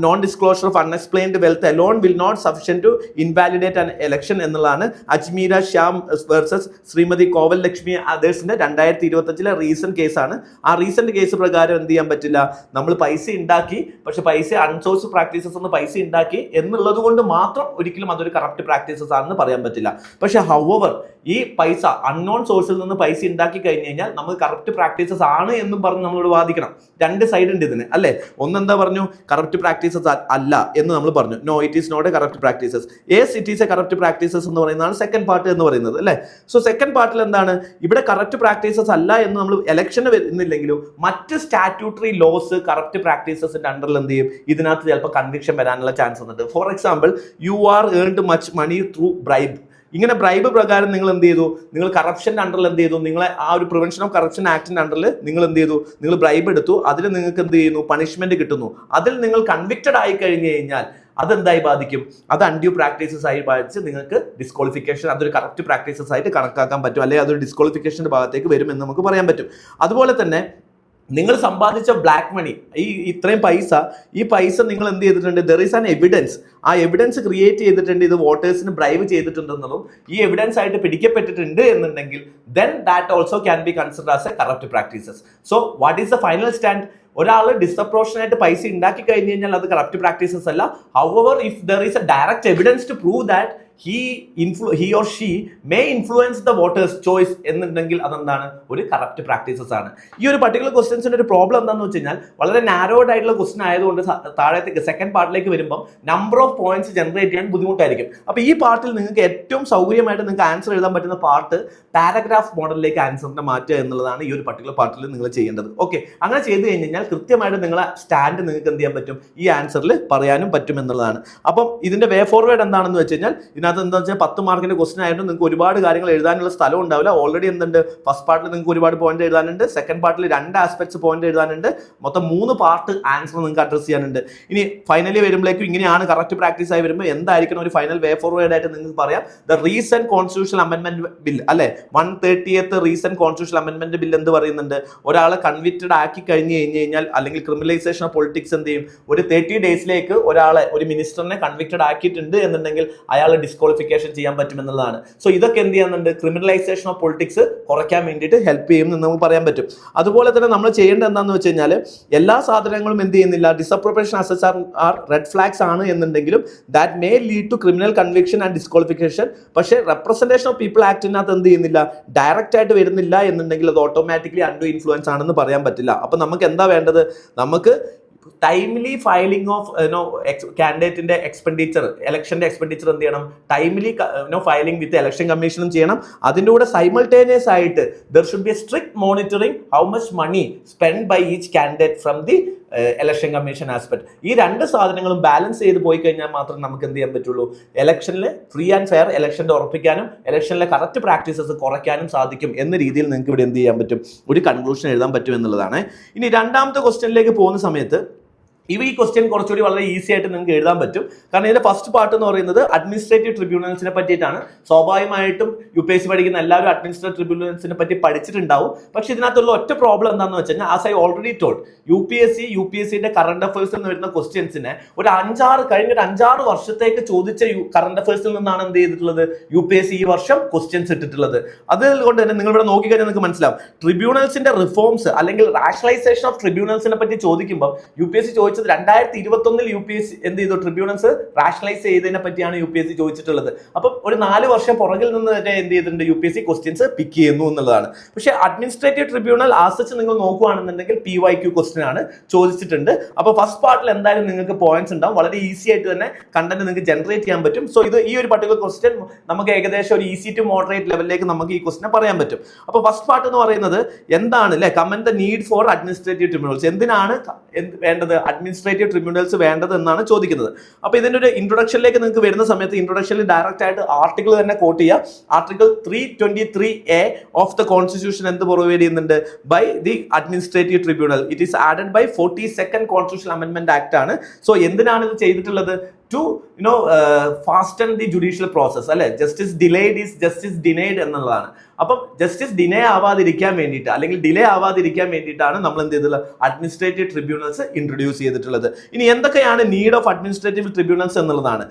non disclosure of unexplained wealth alone will not sufficient to invalidate an election എന്നുള്ളതാണ് അജ്മീര ശ്യാം വേഴ്സസ് ശ്രീമതി കോവൽ ലക്ഷ്മി അതേഴ്സിന്റെ 2025 റീസെന്റ് കേസാണ്. ആ റീസെന്റ് കേസ് പ്രകാരം എന്ത് ചെയ്യാൻ പറ്റില്ല, നമ്മൾ പൈസ ഉണ്ടാക്കി, പക്ഷെ പൈസ അൺസോഴ്സ് പ്രാക്ടീസസ് ഒന്ന് പൈസ ഉണ്ടാക്കി എന്നുള്ളത് കൊണ്ട് മാത്രം ഒരിക്കലും അതൊരു കറപ്റ്റ് പ്രാക്ടീസസ് ആണെന്ന് പറയാൻ പറ്റില്ല. പക്ഷെ ഹൗവർ ഈ പൈസ അൺനോൺ സോഴ്സിൽ നിന്ന് പൈസ ഉണ്ടാക്കി കഴിഞ്ഞ് കഴിഞ്ഞാൽ നമുക്ക് കറപ്റ്റ് പ്രാക്ടീസസ് ആണ് എന്നും പറഞ്ഞ് നമ്മളോട് വാദിക്കണം. രണ്ട് സൈഡ് ഉണ്ട് ഇതിന്, അല്ലേ? ഒന്നെന്താ പറഞ്ഞു, കറപ്റ്റ് പ്രാക്ടീസസ് അല്ല എന്ന് നമ്മൾ പറഞ്ഞു, no it is not a corrupt practices. It is a corrupt practices എന്ന് പറയുന്നതാണ് സെക്കൻഡ് പാർട്ട് എന്ന് പറയുന്നത്, അല്ലേ? സോ സെക്കൻഡ് പാർട്ടിൽ എന്താണ്, ഇവിടെ കറപ്റ്റ് പ്രാക്ടീസസ് അല്ല എന്ന് നമ്മൾ ഇലക്ഷന് വരുന്നില്ലെങ്കിലും മറ്റ് സ്റ്റാറ്റ്യൂട്ടറി ലോസ് കറപ്റ്റ് പ്രാക്ടീസസിന്റെ അണ്ടറിൽ എന്ത് ചെയ്യും, ഇതിനകത്ത് ചിലപ്പോൾ കൺവിക്ഷൻ വരാനുള്ള ചാൻസ് ഉണ്ട്. For example, you are earned much money through bribe. ഇങ്ങനെ ബ്രൈബ് പ്രകാരം നിങ്ങൾ എന്ത് ചെയ്തു, നിങ്ങൾ കറപ്ഷന്റെ അണ്ടറിൽ എന്ത് ചെയ്തു, നിങ്ങളെ ആ ഒരു പ്രിവെൻഷൻ ഓഫ് കറപ്ഷൻ ആക്ടിന്റെ അണ്ടറിൽ നിങ്ങൾ എന്ത് ചെയ്തു, നിങ്ങൾ ബ്രൈബ് എടുത്തു, അതിൽ നിങ്ങൾക്ക് എന്ത് ചെയ്യുന്നു, പണിഷ്മെന്റ് കിട്ടുന്നു. അതിൽ നിങ്ങൾ കൺവിക്റ്റഡ് ആയി കഴിഞ്ഞു കഴിഞ്ഞാൽ അതെന്തായി ബാധിക്കും, അത് അൺഡ്യൂ പ്രാക്ടീസസ് ആയി ബാധിച്ച് നിങ്ങൾക്ക് ഡിസ്ക്വാളിഫിക്കേഷൻ, അതൊരു കറക്റ്റ് പ്രാക്ടീസസ് ആയിട്ട് കണക്കാക്കാൻ പറ്റും, അല്ലെങ്കിൽ അതൊരു ഡിസ്ക്വാളിഫിക്കേഷന്റെ ഭാഗത്തേക്ക് വരും എന്ന് നമുക്ക് പറയാൻ പറ്റും. അതുപോലെ തന്നെ നിങ്ങൾ സമ്പാദിച്ച ബ്ലാക്ക് മണി, ഇത്രയും പൈസ, ഈ പൈസ നിങ്ങൾ എന്ത് ചെയ്തിട്ടുണ്ട്, ദർ ഈസ് ആൻ എവിഡൻസ്, ആ എവിഡൻസ് ക്രിയേറ്റ് ചെയ്തിട്ടുണ്ട്, ഇത് വോട്ടേഴ്സിന് ബ്രൈബ് ചെയ്തിട്ടുണ്ടെന്നതും ഈ എവിഡൻസ് ആയിട്ട് പിടിക്കപ്പെട്ടിട്ടുണ്ട് എന്നുണ്ടെങ്കിൽ then that also can be considered as a corrupt practices. So what is the final stand? ഒരാൾ ഡിസ്പ്രപ്പോർഷനായിട്ട് പൈസ ഉണ്ടാക്കി കഴിഞ്ഞ് കഴിഞ്ഞാൽ അത് കറപ്റ്റ് പ്രാക്ടീസസ് അല്ല. However if there is a direct evidence to prove that he or she may influence the voters choice എന്നുണ്ടെങ്കിൽ അതെന്താണ്, ഒരു കറപ്റ്റ് പ്രാക്ടീസസ് ആണ്. ഈ ഒരു പർട്ടിക്കുലർ ക്വസ്റ്റ്യൻസിന്റെ ഒരു പ്രോബ്ലം എന്താണെന്ന് വെച്ച് കഴിഞ്ഞാൽ വളരെ നാരോഡ് ആയിട്ടുള്ള ക്വസ്റ്റൻ ആയതുകൊണ്ട് താഴത്തേക്ക് സെക്കൻഡ് പാർട്ടിലേക്ക് വരുമ്പോൾ നമ്പർ ഓഫ് പോയിന്റ്സ് ജനറേറ്റ് ചെയ്യാൻ ബുദ്ധിമുട്ടായിരിക്കും. അപ്പോൾ ഈ പാർട്ടിൽ നിങ്ങൾക്ക് ഏറ്റവും സൗകര്യമായിട്ട് നിങ്ങൾക്ക് ആൻസർ എഴുതാൻ പറ്റുന്ന പാർട്ട് പാരഗ്രാഫ് മോഡലിലേക്ക് ആൻസറിനെ മാറ്റുക എന്നുള്ളതാണ് ഈ ഒരു പർട്ടിക്കുലർ പാർട്ടിൽ നിങ്ങൾ ചെയ്യേണ്ടത്. ഓക്കെ, അങ്ങനെ ചെയ്ത് കഴിഞ്ഞാൽ കൃത്യമായിട്ട് നിങ്ങളെ സ്റ്റാൻഡ് നിങ്ങൾക്ക് എന്ത് ചെയ്യാൻ പറ്റും, ഈ ആൻസറിൽ പറയാനും പറ്റും എന്നുള്ളതാണ്. അപ്പം ഇതിന്റെ വേ ഫോർവേഡ് എന്താണെന്ന് വെച്ച് കഴിഞ്ഞാൽ, ഇതിനകത്ത് എന്താ വെച്ചാൽ 10 മാർക്കിന്റെ ക്വസ്റ്റൻ ആയിരുന്നു, നിങ്ങൾക്ക് ഒരുപാട് കാര്യങ്ങൾ എഴുതാനുള്ള സ്ഥലം ഉണ്ടാവില്ല. ഓൾറെഡി എന്തുണ്ട്, ഫസ്റ്റ് പാർട്ടിൽ നിങ്ങൾക്ക് ഒരുപാട് പോയിന്റ് എഴുതാനുണ്ട്, സെക്കൻഡ് പാർട്ടിൽ 2 ആസ്പെക്ട്സ് പോയിന്റ് എഴുതാനുണ്ട്, മൊത്തം 3 പാർട്ട് ആൻസർ നിങ്ങൾക്ക് അഡ്രസ് ചെയ്യാനുണ്ട്. ഇനി ഫൈനലി വരുമ്പോഴേക്കും ഇങ്ങനെയാണ് കറക്റ്റ് പ്രാക്ടീസ് ആയി വരുമ്പോൾ എന്തായിരിക്കണം ഒരു ഫൈനൽ വേ ഫോർവേഡ് ആയിട്ട് നിങ്ങൾക്ക് പറയാം. The recent constitutional amendment bill, അല്ലെ, 130th recent constitutional amendment bill എന്ത് പറയുന്നുണ്ട്, ഒരാളെ കൺവിക്റ്റഡ് ആക്കി കഴിഞ്ഞ് കഴിഞ്ഞാൽ അല്ലെങ്കിൽ ക്രിമിനലൈസേഷൻ ഓഫ് പൊളിറ്റിക്സ് എന്ത് ചെയ്യും, ഒരു 30 ഡേയ്സിലേക്ക് ഒരാളെ, ഒരു മിനിസ്റ്ററിനെ കൺവിക്റ്റഡ് ആക്കിയിട്ടുണ്ട് എന്നുണ്ടെങ്കിൽ അയാൾ ഡിസ്ക്വാളിഫിക്കേഷൻ ചെയ്യാൻ പറ്റുമെന്നുള്ളതാണ്. സോ ഇതൊക്കെ എന്ത് ചെയ്യുന്നുണ്ട്, ക്രിമിനലൈസേഷൻ ഓഫ് പൊളിറ്റിക്സ് കുറയ്ക്കാൻ വേണ്ടിയിട്ട് ഹെൽപ്പ് ചെയ്യും എന്ന് നമുക്ക് പറയാൻ പറ്റും. അതുപോലെ തന്നെ നമ്മൾ ചെയ്യേണ്ടത് എന്താണെന്ന് വെച്ച് കഴിഞ്ഞാൽ എല്ലാ സാധനങ്ങളും എന്ത് ചെയ്യുന്നില്ല, disappropriation assets are red flags ആണ് എന്നുണ്ടെങ്കിലും that may lead to criminal conviction and disqualification. പക്ഷേ റെപ്രസെന്റേഷൻ ഓഫ് പീപ്പിൾ ആക്ടിനകത്ത് എന്ത് ചെയ്യുന്നില്ല, ഡയറക്റ്റ് ആയിട്ട് വരുന്നില്ല എന്നുണ്ടെങ്കിൽ അത് ഓട്ടോമാറ്റിക്കലി അൺഡു ഇൻഫ്ലുവൻസ് ആണെന്ന് പറയാൻ പറ്റില്ല. അപ്പൊ നമുക്ക് എന്താ വേണ്ടത്, നമുക്ക് ടൈംലി ഫയലിംഗ് ഓഫ് കാൻഡിഡേറ്റിന്റെ എക്സ്പെൻഡിച്ചർ, ഇലക്ഷന്റെ എക്സ്പെൻഡിച്ചർ എന്ത് ചെയ്യണം, ടൈംലി ഫയലിംഗ് വിത്ത് ഇലക്ഷൻ കമ്മീഷനും ചെയ്യണം. അതിൻ്റെ കൂടെ സൈമൾട്ടേനിയസ് ആയിട്ട് there should be a strict monitoring how much money spend by each candidate from the election commission aspect. ഈ രണ്ട് സാധനങ്ങളും ബാലൻസ് ചെയ്ത് പോയി കഴിഞ്ഞാൽ മാത്രം നമുക്ക് എന്ത് ചെയ്യാൻ പറ്റുള്ളൂ, ഇലക്ഷനിൽ ഫ്രീ ആൻഡ് ഫെയർ ഇലക്ഷൻ്റെ ഉറപ്പിക്കാനും ഇലക്ഷനിലെ കറക്റ്റ് പ്രാക്ടീസസ് കുറയ്ക്കാനും സാധിക്കും എന്ന രീതിയിൽ നിങ്ങൾക്ക് ഇവിടെ എന്ത് ചെയ്യാൻ പറ്റും, ഒരു കൺക്ലൂഷൻ എഴുതാൻ പറ്റും എന്നുള്ളതാണ്. ഇനി രണ്ടാമത്തെ ക്വസ്റ്റ്യനിലേക്ക് പോകുന്ന സമയത്ത് ഈ ക്വസ്റ്റ്യൻ കുറച്ചുകൂടി വളരെ ഈസി ആയിട്ട് നിങ്ങൾക്ക് എഴുതാൻ പറ്റും. കാരണം ഇതിന്റെ ഫസ്റ്റ് പാർട്ട് എന്ന് പറയുന്നത് അഡ്മിനിസ്ട്രേറ്റീവ് ട്രിബ്യൂണൽസിനെ പറ്റിയിട്ടാണ്. സ്വാഭാവികമായിട്ടും UPSC പഠിക്കുന്ന എല്ലാവരും അഡ്മിനിസ്ട്രേറ്റീവ് ട്രിബ്യൂണൽസിനെ പറ്റി പഠിച്ചിട്ടുണ്ടാവും. പക്ഷെ ഇതിനകത്തുള്ള ഒറ്റ പ്രോബ്ലം എന്താണെന്ന് വെച്ച് കഴിഞ്ഞാൽ, ആസ് ഐ ഓൾറെഡി ടോൾഡ്, UPSCന്റെ കറണ്ട് അഫയേഴ്സിൽ നിന്ന് വരുന്ന ക്വസ്റ്റ്യൻസിനെ കഴിഞ്ഞ ഒരു 5-6 വർഷത്തേക്ക് ചോദിച്ച കറണ്ട് അഫയേഴ്സിൽ നിന്നാണ് എന്ത് ചെയ്തിട്ടുള്ളത്, UPSC ഈ വർഷം ക്വസ്റ്റ്യൻസ് ഇട്ടിട്ടുള്ളത്. അതുകൊണ്ട് തന്നെ നിങ്ങൾ ഇവിടെ നോക്കിക്കഴിഞ്ഞാൽ നിങ്ങൾക്ക് മനസ്സിലാവും, ട്രിബ്യൂണൽസിന്റെ റിഫോംസ് അല്ലെങ്കിൽ റാഷണലൈസേഷൻ ഓഫ് ട്രിബ്യൂണൽസിനെ പറ്റി ചോദിക്കുമ്പോൾ UPSC ചോദിച്ചത് 2021 UPSC എന്ത് ചെയ്തു, ട്രിബ്യൂണൽസ് റാഷണലൈസ് ചെയ്തതിനെ പറ്റിയാണ് UPSC ചോദിച്ചിട്ടുള്ളത്. അപ്പം ഒരു 4 വർഷം പുറകിൽ നിന്ന് തന്നെ എന്ത് ചെയ്തിട്ടുണ്ട്, UPSC ക്വസ്റ്റ്യൻസ് പിക്ക് ചെയ്യുന്നു എന്നുള്ളതാണ്. പക്ഷേ അഡ്മിനിസ്ട്രേറ്റീവ് ട്രിബ്യൂണൽ ആസച്ച് നിങ്ങൾ നോക്കുകയാണെന്നുണ്ടെങ്കിൽ PYQ ക്വസ്റ്റ്യൻ ആണ് ചോദിച്ചിട്ടുണ്ട്. അപ്പോൾ ഫസ്റ്റ് പാർട്ടിൽ എന്തായാലും നിങ്ങൾക്ക് പോയിന്റ്സ് ഉണ്ടാവും, വളരെ ഈസി ആയിട്ട് തന്നെ കണ്ടന്റ് നിങ്ങൾക്ക് ജനറേറ്റ് ചെയ്യാൻ പറ്റും. സോ ഈ ഒരു പർട്ടിക്കുലർ ക്വസ്റ്റ്യൻ നമുക്ക് ഏകദേശം ഒരു ഈസി ടു മോഡറേറ്റ് ലെവലിലേക്ക് നമുക്ക് ഈ ക്വസ്റ്റിനെ പറയാൻ പറ്റും. അപ്പോൾ ഫസ്റ്റ് പാർട്ട് എന്ന് പറയുന്നത് എന്താണ് അല്ലെ, comment the need for administrative tribunals, എന്തിനാണ് വേണ്ടത്, അഡ്മിനിസ്ട്രേറ്റീവ് ട്രിബ്യൂണൽസ് വേണ്ടത് എന്നാണ് ചോദിക്കുന്നത്. അപ്പോൾ ഇതിന്റെ ഒരു ഇൻട്രൊഡക്ഷനിലേക്ക് നിങ്ങൾക്ക് വരുന്ന സമയത്ത് ഇൻട്രൊഡക്ഷനിൽ ഡയറക്റ്റ് ആയിട്ട് ആർട്ടിക്കിൾ തന്നെ കോട്ട് ചെയ്യുക. Article 323A of the constitution എന്ത് പ്രൊവൈഡ് ചെയ്യുന്നുണ്ട്, by the administrative tribunal. It is added by 42nd constitution amendment act ആണ്. സോ എന്തിനാണ് ഇത് ചെയ്തിട്ടുള്ളത്, to fasten the judicial process അല്ലെ, justice delayed is justice denied എന്നുള്ളതാണ്. അപ്പം ജസ്റ്റിസ് ഡിലേ ആവാതിരിക്കാൻ വേണ്ടിയിട്ട് അല്ലെങ്കിൽ ഡിലേ ആവാതിരിക്കാൻ വേണ്ടിയിട്ടാണ് നമ്മൾ എന്ത് ചെയ്തിട്ടുള്ളത്, അഡ്മിനിസ്ട്രേറ്റീവ് ട്രിബ്യൂണൽസ് ഇൻട്രൊഡ്യൂസ് ചെയ്തിട്ടുള്ളത്. ഇനി എന്തൊക്കെയാണ് നീഡ് ഓഫ് അഡ്മിനിസ്ട്രേറ്റീവ് ട്രിബ്യൂണൽസ് എന്നുള്ളതാണ്.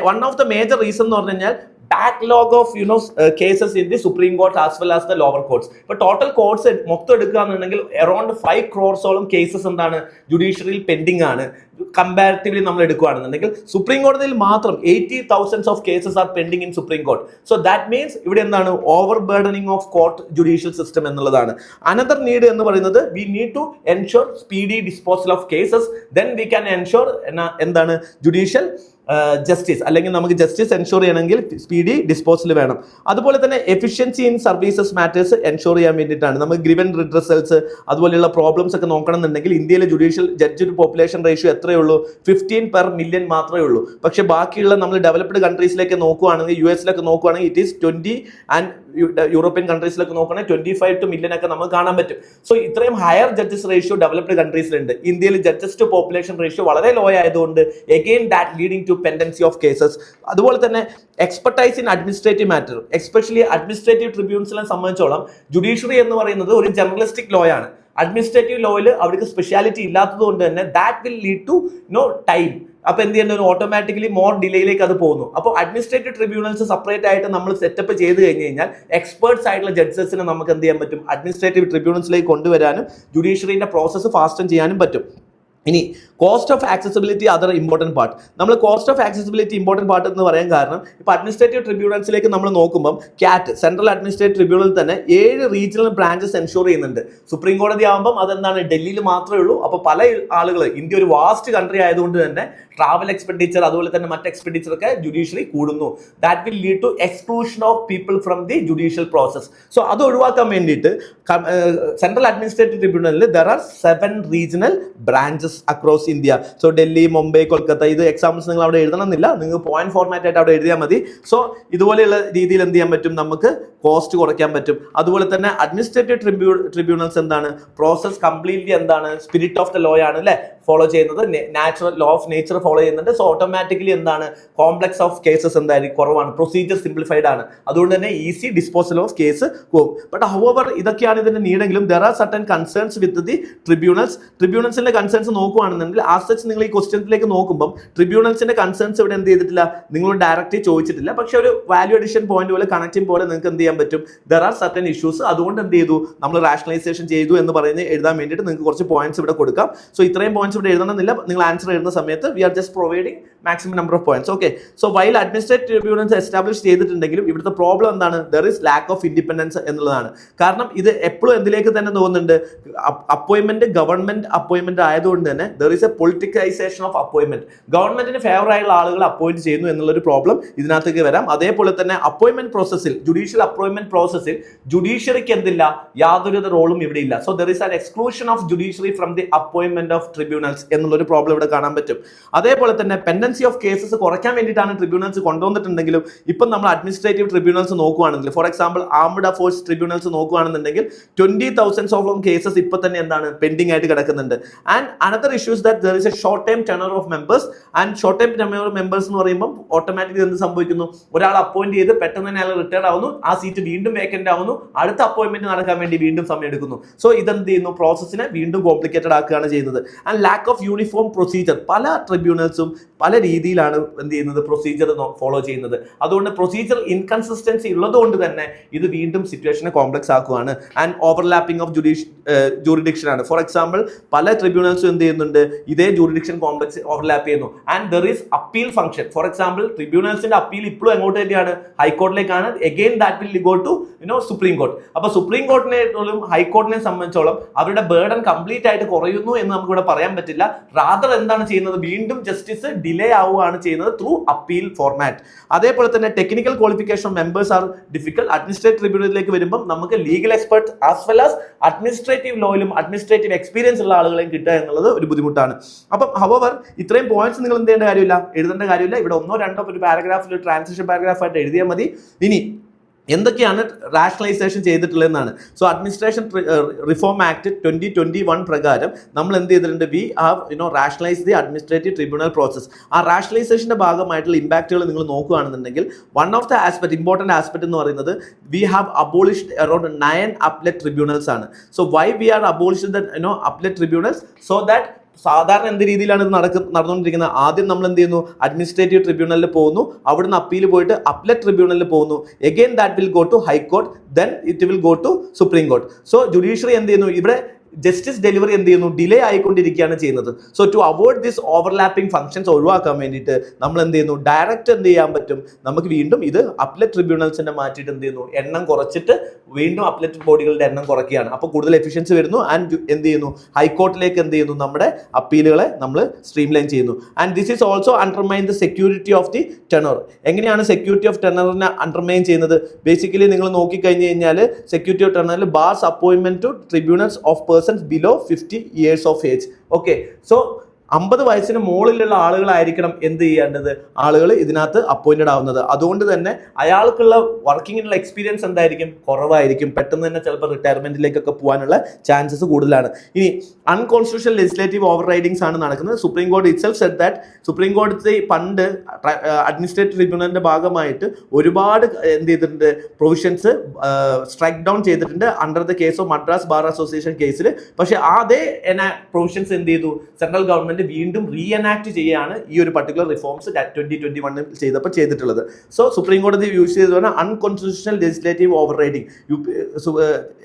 One of the major reason എന്ന് പറഞ്ഞു കഴിഞ്ഞാൽ backlog of cases in the Supreme Court as well as the lower courts. ഇപ്പൊ ടോട്ടൽ കോർട്സ് മൊത്തം എടുക്കുകയാണെന്നുണ്ടെങ്കിൽ അറൌണ്ട് 5 crores കേസസ് എന്താണ് ജുഡീഷ്യറിയിൽ പെൻഡിങ് ആണ്. കമ്പാരിറ്റീവ്ലി നമ്മൾ എടുക്കുകയാണെന്നുണ്ടെങ്കിൽ സുപ്രീം കോടതിയിൽ മാത്രം 80,000 of cases are pending in supreme court. So that means ഇവിടെ എന്താണ്, over burdening of court judicial system എന്നുള്ളതാണ്. അനദർ നീഡ് എന്ന് പറയുന്നത് we need to ensure speedy disposal of cases, then we can ensure എന്താണ് ജുഡീഷ്യൽ ജസ്റ്റിസ്, അല്ലെങ്കിൽ നമുക്ക് ജസ്റ്റിസ് എൻഷുർ ചെയ്യണമെങ്കിൽ സ്പീഡി ഡിസ്പോസൽ വേണം. അതുപോലെ തന്നെ efficiency in services matters ensure ചെയ്യാൻ വേണ്ടിയിട്ടാണ്. നമുക്ക് ഗ്രിവൻ റിഡ്രസൽസ് അതുപോലെയുള്ള പ്രോബ്ലംസ് ഒക്കെ നോക്കണമെന്നുണ്ടെങ്കിൽ ഇന്ത്യയിലെ judicial judge to population ratio എത്രയേ ഉള്ളൂ, 15 per million മാത്രമേ ഉള്ളൂ. പക്ഷേ ബാക്കിയുള്ള നമ്മൾ ഡെവലപ്ഡ് കൺട്രീസിലേക്ക് നോക്കുകയാണെങ്കിൽ, US നോക്കുകയാണെങ്കിൽ ഇറ്റ് ഈസ് 20, ആൻഡ് യൂറോപ്യൻ കൺട്രീസിലൊക്കെ നോക്കുകയാണെങ്കിൽ 25 to million ഒക്കെ നമുക്ക് കാണാൻ പറ്റും. സോ ഇത്രയും ഹയർ ജഡ്ജസ് റേഷ്യോ ഡെവലപ്ഡ് കൺട്രീസിലുണ്ട്. ഇന്ത്യയിൽ ജഡ്ജസ് ടു പോപ്പുലേഷൻ റേഷ്യോ വളരെ ലോ ആയതുകൊണ്ട് again that leading to pendency of cases. അതുപോലെ തന്നെ expertise in administrative matter, especially administrative ട്രിബ്യൂണൽസിനെ സംബന്ധിച്ചോളം ജുഡീഷ്യറി എന്ന് പറയുന്നത് ഒരു ജനറലിസ്റ്റിക് ലോ ആണ്. അഡ്മിനിസ്ട്രേറ്റീവ് ലോയിൽ അവർക്ക് സ്പെഷ്യാലിറ്റി ഇല്ലാത്തത് കൊണ്ട് തന്നെ that will lead to time. അപ്പൊ എന്ത് ചെയ്യുന്നത്, ഓട്ടോമാറ്റിക്കലി മോർ ഡിലേയിലേക്ക് അത് പോകുന്നു. അപ്പോൾ അഡ്മിനിസ്ട്രേറ്റീവ് ട്രിബ്യൂണൽസ് സെപ്പറേറ്റ് ആയിട്ട് നമ്മൾ സെറ്റപ്പ് ചെയ്ത് കഴിഞ്ഞ് കഴിഞ്ഞാൽ എക്സ്പേർട്സ് ആയിട്ടുള്ള ജഡ്ജസിനെ നമുക്ക് എന്ത് ചെയ്യാൻ പറ്റും, അഡ്മിനിസ്ട്രേറ്റീവ് ട്രിബ്യൂണൽസിലേക്ക് കൊണ്ടുവരാനും ജുഡീഷ്യറിന്റെ പ്രോസസ്സ് ഫാസ്റ്റൻ ചെയ്യാനും പറ്റും. ഇനി cost of accessibility other important part. നമ്മൾ cost of accessibility important part എന്ന് പറയാൻ കാരണം, ഇപ്പോൾ അഡ്മിനിസ്ട്രേറ്റീവ് ട്രിബ്യൂണൽസിലേക്ക് നമ്മൾ നോക്കുമ്പോൾ CAT സെൻട്രൽ അഡ്മിനിസ്ട്രേറ്റീവ് ട്രിബ്യൂണൽ തന്നെ 7 റീജിയണൽ ബ്രാഞ്ചസ് എൻഷുർ ചെയ്യുന്നുണ്ട്. സുപ്രീം കോടതി ആകുമ്പം അതെന്താണ് ഡൽഹിയിൽ മാത്രമേ ഉള്ളൂ. അപ്പോൾ പല ആളുകൾ, ഇന്ത്യ ഒരു വാസ്റ്റ് കൺട്രി ആയതുകൊണ്ട് തന്നെ ട്രാവൽ എക്സ്പെൻഡിച്ചർ അതുപോലെ തന്നെ മറ്റ് എക്സ്പെൻഡിച്ചർ ഒക്കെ ജുഡീഷ്യറി കൂടുന്നു. That will lead to exclusion of people from the judicial process. So അത് ഒഴിവാക്കാൻ വേണ്ടിയിട്ട് സെൻട്രൽ അഡ്മിനിസ്ട്രേറ്റീവ് ട്രിബ്യൂണലിൽ there are 7 regional branches across India. So Delhi, Mumbai, Kolkata, ഇത് എക്സാമ്പിൾസ് നിങ്ങൾ അവിടെ എഴുതണമെന്നില്ല, നിങ്ങൾ പോയിന്റ് ഫോർമാറ്റ് ആയിട്ട് അവിടെ എഴുതിയാൽ മതി. സോ ഇതുപോലെയുള്ള രീതിയിൽ എന്ത് ചെയ്യാൻ പറ്റും, നമുക്ക് കോസ്റ്റ് കുറയ്ക്കാൻ പറ്റും. അതുപോലെ തന്നെ അഡ്മിനിസ്ട്രേറ്റീവ് ട്രിബ്യൂണൽസ് എന്താണ്, പ്രോസസ് കംപ്ലീറ്റ്ലി എന്താണ് സ്പിരിറ്റ് ഓഫ് ദ ലോ ആണ് അല്ലെ ഫോളോ ചെയ്യുന്നത്, natural law of nature follow ചെയ്യുന്നുണ്ട്. സോ ഓട്ടോമാറ്റിക്കലി എന്താണ് കോംപ്ലക്സ് ഓഫ് കേസസ് എന്തായാലും കുറവാണ്, പ്രൊസീജിയർ സിംപ്ലിഫൈഡ് ആണ്. അതുകൊണ്ട് തന്നെ ഈസി ഡിസ്പോസൽ ഓഫ് കേസ് പോകും. ബട്ട് ഹൗവർ ഇതൊക്കെയാണ് ഇതിന്റെ നീഡെങ്കിലും there are certain concerns with the ട്രിബ്യൂണൽസിന്റെ കൺസേൺസ് നോക്കുകയാണെന്നുണ്ടെങ്കിൽ ആസ് സച്ച് നിങ്ങൾ ഈ ക്വസ്റ്റ്യൻസിലേക്ക് നോക്കുമ്പോൾ ട്രിബ്യൂണൽസിന്റെ കൺസേൺസ് ഇവിടെ എന്ത് ചെയ്തിട്ടില്ല, നിങ്ങൾ ഡയറക്റ്റ് ചോദിച്ചിട്ടില്ല. പക്ഷെ ഒരു വാല്യൂ അഡിഷൻ പോയിന്റ് പോലെ കണക്റ്റിംഗ് പോലെ നിങ്ങൾക്ക് എന്ത് ചെയ്യാൻ പറ്റും, ദർ ആർ സർട്ടൻ ഇഷ്യൂസ്. അതുകൊണ്ട് എന്ത് ചെയ്തു, നമ്മൾ റാഷണലൈസേഷൻ ചെയ്തു എന്ന് പറയുന്നത് എഴുതാൻ വേണ്ടിയിട്ട് നിങ്ങൾക്ക് കുറച്ച് പോയിന്റ്സ് ഇവിടെ കൊടുക്കാം. സോ ഇത്രയും പോയിന്റ്സ് ഇവിടെ എഴുതണമെന്നില്ല. നിങ്ങൾ ആൻസർ എഴുതുന്ന സമയത്ത് we are just providing maximum number of points. Okay, so while administrative tribunals establish ചെയ്തിട്ടുണ്ടെങ്കിലും ഇവിടുത്തെ പ്രോബ്ലം എന്താണ്, there is lack of independence എന്നുള്ളതാണ്. കാരണം ഇത് എപ്പോഴും എന്തിലേക്ക് തന്നെ തോന്നുന്നുണ്ട്, അപ്പോയിന്റ്മെന്റ് ഗവൺമെന്റ് അപ്പോയിന്റ്മെന്റ് ആയതുകൊണ്ട് തന്നെ there is a politicalisation of appointment. ഗവൺമെന്റിന് ഫേവർ ആയുള്ള ആളുകൾ അപ്പോയിന്റ് ചെയ്യുന്നു എന്നുള്ളൊരു പ്രോബ്ലം ഇതിനകത്തേക്ക് വരാം. അതേപോലെ തന്നെ അപ്പോയിന്റ്മെന്റ് പ്രോസസ്സിൽ, ജുഡീഷ്യൽ അപ്പോയിന്റ്മെന്റ് പ്രോസസ്സിൽ ജുഡീഷ്യറിക്ക് എന്തില്ല, യാതൊരു റോളും ഇവിടെ ഇല്ല. So there is an exclusion of judiciary from the appointment of tribunals എന്നുള്ളൊരു പ്രോബ്ലം ഇവിടെ കാണാൻ പറ്റും. അതേപോലെ തന്നെ പെൻഡൻസി ഓഫ് കേസസ് കുറയ്ക്കാൻ വേണ്ടിയിട്ടാണ് ട്രിബ്യൂണൽസ് കൊണ്ടുവന്നിട്ടുണ്ടെങ്കിലും ഇപ്പം നമ്മൾ അഡ്മിനിസ്ട്രേറ്റീവ് ട്രിബ്യൂണൽസ് നോക്കുകയാണെങ്കിൽ, for example armed force tribunals നോക്കുകയാണെന്നുണ്ടെങ്കിൽ 20,000 ഓഫ് കേസസ് ഇപ്പൊ തന്നെ എന്താണ് പെൻഡിംഗ് ആയിട്ട് കിടക്കുന്നുണ്ട്. And another issues that there is A short time tenor of members. And short time tenor of members എന്ന് പറയുമ്പോൾ ഓട്ടോമാറ്റിക്കലി എന്ത് സംഭവിക്കുന്നു, ഒരാൾ അപ്പോയിന്റ് ചെയ്ത് പെട്ടെന്ന് തന്നെ അയാൾ റിട്ടയർഡ് ആവുന്നു, ആ സീറ്റ് വീണ്ടും വേക്കന്റ് ആവുന്നു, അടുത്ത അപ്പോയിന്റ്മെന്റ് നടക്കാൻ വേണ്ടി വീണ്ടും സമയം എടുക്കുന്നു. സോ ഇതെന്ത് ചെയ്യുന്നു, പ്രോസസ്സിനെ വീണ്ടും കോംപ്ലിക്കേറ്റഡ് ആക്കുകയാണ് ചെയ്യുന്നത്. And lack of uniform procedure, പല ട്രിബ്യൂണൽസും പല രീതിയിലാണ് എന്ത് ചെയ്യുന്നത്, പ്രൊസീജിയർ ഫോളോ ചെയ്യുന്നത്. അതുകൊണ്ട് പ്രൊസീജിയർ ഇൻകൺസിസ്റ്റൻസി ഉള്ളത് കൊണ്ട് തന്നെ ഇത് വീണ്ടും സിറ്റുവേഷനെ കോംപ്ലക്സ് ആക്കുകയാണ്. ആൻഡ് ഓവർലാപ്പിംഗ് ഓഫ് ജൂറിഡിക്ഷൻ ആണ്. ഫോർ എക്സാമ്പിൾ പല ട്രിബ്യൂണൽസും എന്ത് ചെയ്യുന്നുണ്ട്, ഇതേ ജൂറിഡിക്ഷൻ കോംപ്ലക്സ് ഓവർലാപ്പ് ചെയ്യുന്നു. And there is appeal function. For example ട്രിബ്യൂണൽസിന്റെ അപ്പീൽ ഇപ്പോഴും എങ്ങോട്ട് തന്നെയാണ്, ഹൈക്കോർട്ടിലേക്കാണ്. Again that will go to supreme court. അപ്പൊ സുപ്രീം കോർട്ടിനെയും ഹൈക്കോർട്ടിനെ സംബന്ധിച്ചോളം അവരുടെ ബേർഡൻ കംപ്ലീറ്റ് ആയിട്ട് കുറയുന്നു എന്ന് നമുക്ക് ഇവിടെ പറയാൻ പറ്റില്ല. റാദർ എന്താണ് ചെയ്യുന്നത്, വീണ്ടും ജസ്റ്റിസ് ഡിലേ ആവുകയാണ് ചെയ്യുന്നത് ത്രൂ അപ്പീൽ ഫോർമാറ്റ്. അതേപോലെ തന്നെ technical qualification members are difficult. Administrative ട്രിബ്യൂണലിലേക്ക് വരുമ്പോൾ നമുക്ക് legal expert as well as administrative ലോയിലും അഡ്മിനിസ്ട്രേറ്റീവ് എക്സ്പീരിയൻസ് ഉള്ള ആളുകളെയും കിട്ടുക എന്നുള്ളത് ഒരു ബുദ്ധിമുട്ടാണ്. അപ്പം ഹവർ ഇത്രയും പോയിന്റ്സ് നിങ്ങൾ എന്ത് ചെയ്യേണ്ട കാര്യമില്ല, എഴുതേണ്ട കാര്യമില്ല. ഇവിടെ ഒന്നോ രണ്ടോ ഒരു പാരഗ്രാഫിൽ ട്രാൻസിഷൻ പാരഗ്രാഫ് ആയിട്ട് എഴുതിയാൽ മതി. ഇനി എന്തൊക്കെയാണ് റാഷണലൈസേഷൻ ചെയ്തിട്ടുള്ളതെന്നാണ്. സോ അഡ്മിനിസ്ട്രേഷൻ റിഫോം ആക്ട് 2021 പ്രകാരം നമ്മൾ എന്ത് ചെയ്തിട്ടുണ്ട്, we have rationalise the administrative tribunal process. ആ റാഷണലൈസേഷന്റെ ഭാഗമായിട്ടുള്ള ഇമ്പാക്റ്റുകൾ നിങ്ങൾ നോക്കുകയാണെന്നുണ്ടെങ്കിൽ one of the aspect, important aspect എന്ന് പറയുന്നത് we have abolished around 9 appellate tribunals ആണ്. So why we are abolished the appellate tribunals, so that സാധാരണ എന്ത് രീതിയിലാണ് ഇത് നടന്നുകൊണ്ടിരിക്കുന്നത്, ആദ്യം നമ്മൾ എന്ത് ചെയ്യുന്നു, അഡ്മിനിസ്ട്രേറ്റീവ് ട്രിബ്യൂണലിൽ പോകുന്നു, അവിടുന്ന് അപ്പീൽ പോയിട്ട് അപ്പലേറ്റ് ട്രിബ്യൂണലിൽ പോകുന്നു, again that will go to high court, then it will go to supreme court. So judiciary എന്ത് ചെയ്യുന്നു, ഇവിടെ ജസ്റ്റിസ് ഡെലിവറി എന്ത് ചെയ്യുന്നു, ഡിലേ ആയിക്കൊണ്ടിരിക്കുകയാണ് ചെയ്യുന്നത്. So to avoid this overlapping functions ഒഴിവാക്കാൻ വേണ്ടിയിട്ട് നമ്മൾ എന്ത് ചെയ്യുന്നു, ഡയറക്റ്റ് എന്ത് ചെയ്യാൻ പറ്റും, നമുക്ക് വീണ്ടും ഇത് അപ്പലേറ്റ് ട്രിബ്യൂണൽസിന്റെ മാറ്റിയിട്ട് എന്ത് ചെയ്യുന്നു, എണ്ണം കുറച്ചിട്ട് വീണ്ടും അപ്പലേറ്റ് ബോഡികളുടെ എണ്ണം കുറയ്ക്കുകയാണ്. അപ്പോൾ കൂടുതൽ എഫിഷ്യൻസി വരുന്നു. ആൻഡ് എന്ത് ചെയ്യുന്നു, ഹൈക്കോർട്ടിലേക്ക് എന്ത് ചെയ്യുന്നു, നമ്മുടെ അപ്പീലുകളെ നമ്മൾ സ്ട്രീംലൈൻ ചെയ്യുന്നു. And this is also undermine the security of the tenure. എങ്ങനെയാണ് സെക്യൂരിറ്റി ഓഫ് ടെനറിനെ അണ്ടർമൈൻ ചെയ്യുന്നത്? ബേസിക്കലി നിങ്ങൾ നോക്കിക്കഴിഞ്ഞ് കഴിഞ്ഞാൽ സെക്യൂരിറ്റി ഓഫ് ടെനറിൽ bars appointment to tribunals of below 50 years of age. Okay, so 50 വയസ്സിന് മുകളിലുള്ള ആളുകളായിരിക്കണം എന്ത് ചെയ്യേണ്ടത്, ആളുകൾ ഇതിനകത്ത് അപ്പോയിന്റഡ് ആവുന്നത്. അതുകൊണ്ട് തന്നെ അയാൾക്കുള്ള വർക്കിങ്ങിനുള്ള എക്സ്പീരിയൻസ് എന്തായിരിക്കും, കുറവായിരിക്കും. പെട്ടെന്ന് തന്നെ ചിലപ്പോൾ റിട്ടയർമെന്റിലേക്കൊക്കെ പോകാനുള്ള ചാൻസസ് കൂടുതലാണ്. ഇനി അൺകോൺസ്റ്റിറ്റ്യൂഷണൽ ലെജിസ്ലേറ്റീവ് ഓവർ റൈഡിങ്സ് ആണ് നടക്കുന്നത്. സുപ്രീം കോടതി ഇറ്റ്സെൽഫ് സെഡ് ദാറ്റ്, സുപ്രീം കോടതി പണ്ട് അഡ്മിനിസ്ട്രേറ്റീവ് ട്രിബ്യൂണലിന്റെ ഭാഗമായിട്ട് ഒരുപാട് എന്ത് ചെയ്തിട്ടുണ്ട്, പ്രൊവിഷൻസ് സ്ട്രൈക്ക് ഡൗൺ ചെയ്തിട്ടുണ്ട് under the case of Madras bar association കേസിൽ. പക്ഷേ അതേ പ്രൊവിഷൻസ് എന്ത് ചെയ്തു, സെൻട്രൽ ഗവൺമെന്റ് വീണ്ടും റീഎനാക്ട് ചെയ്യാണ് ഈ ഒരു പർട്ടിക്കുലർ റിഫോംസ് 2021 ചെയ്തപ്പോൾ ചെയ്തിട്ടുള്ളത്. സോ സുപ്രീം കോടതി യൂസ് ചെയ്തതാണ് അൺകോൺസ്റ്റിറ്റ്യൂഷണൽ ലെജിസ്ലേറ്റീവ് ഓവർ റൈഡിങ്.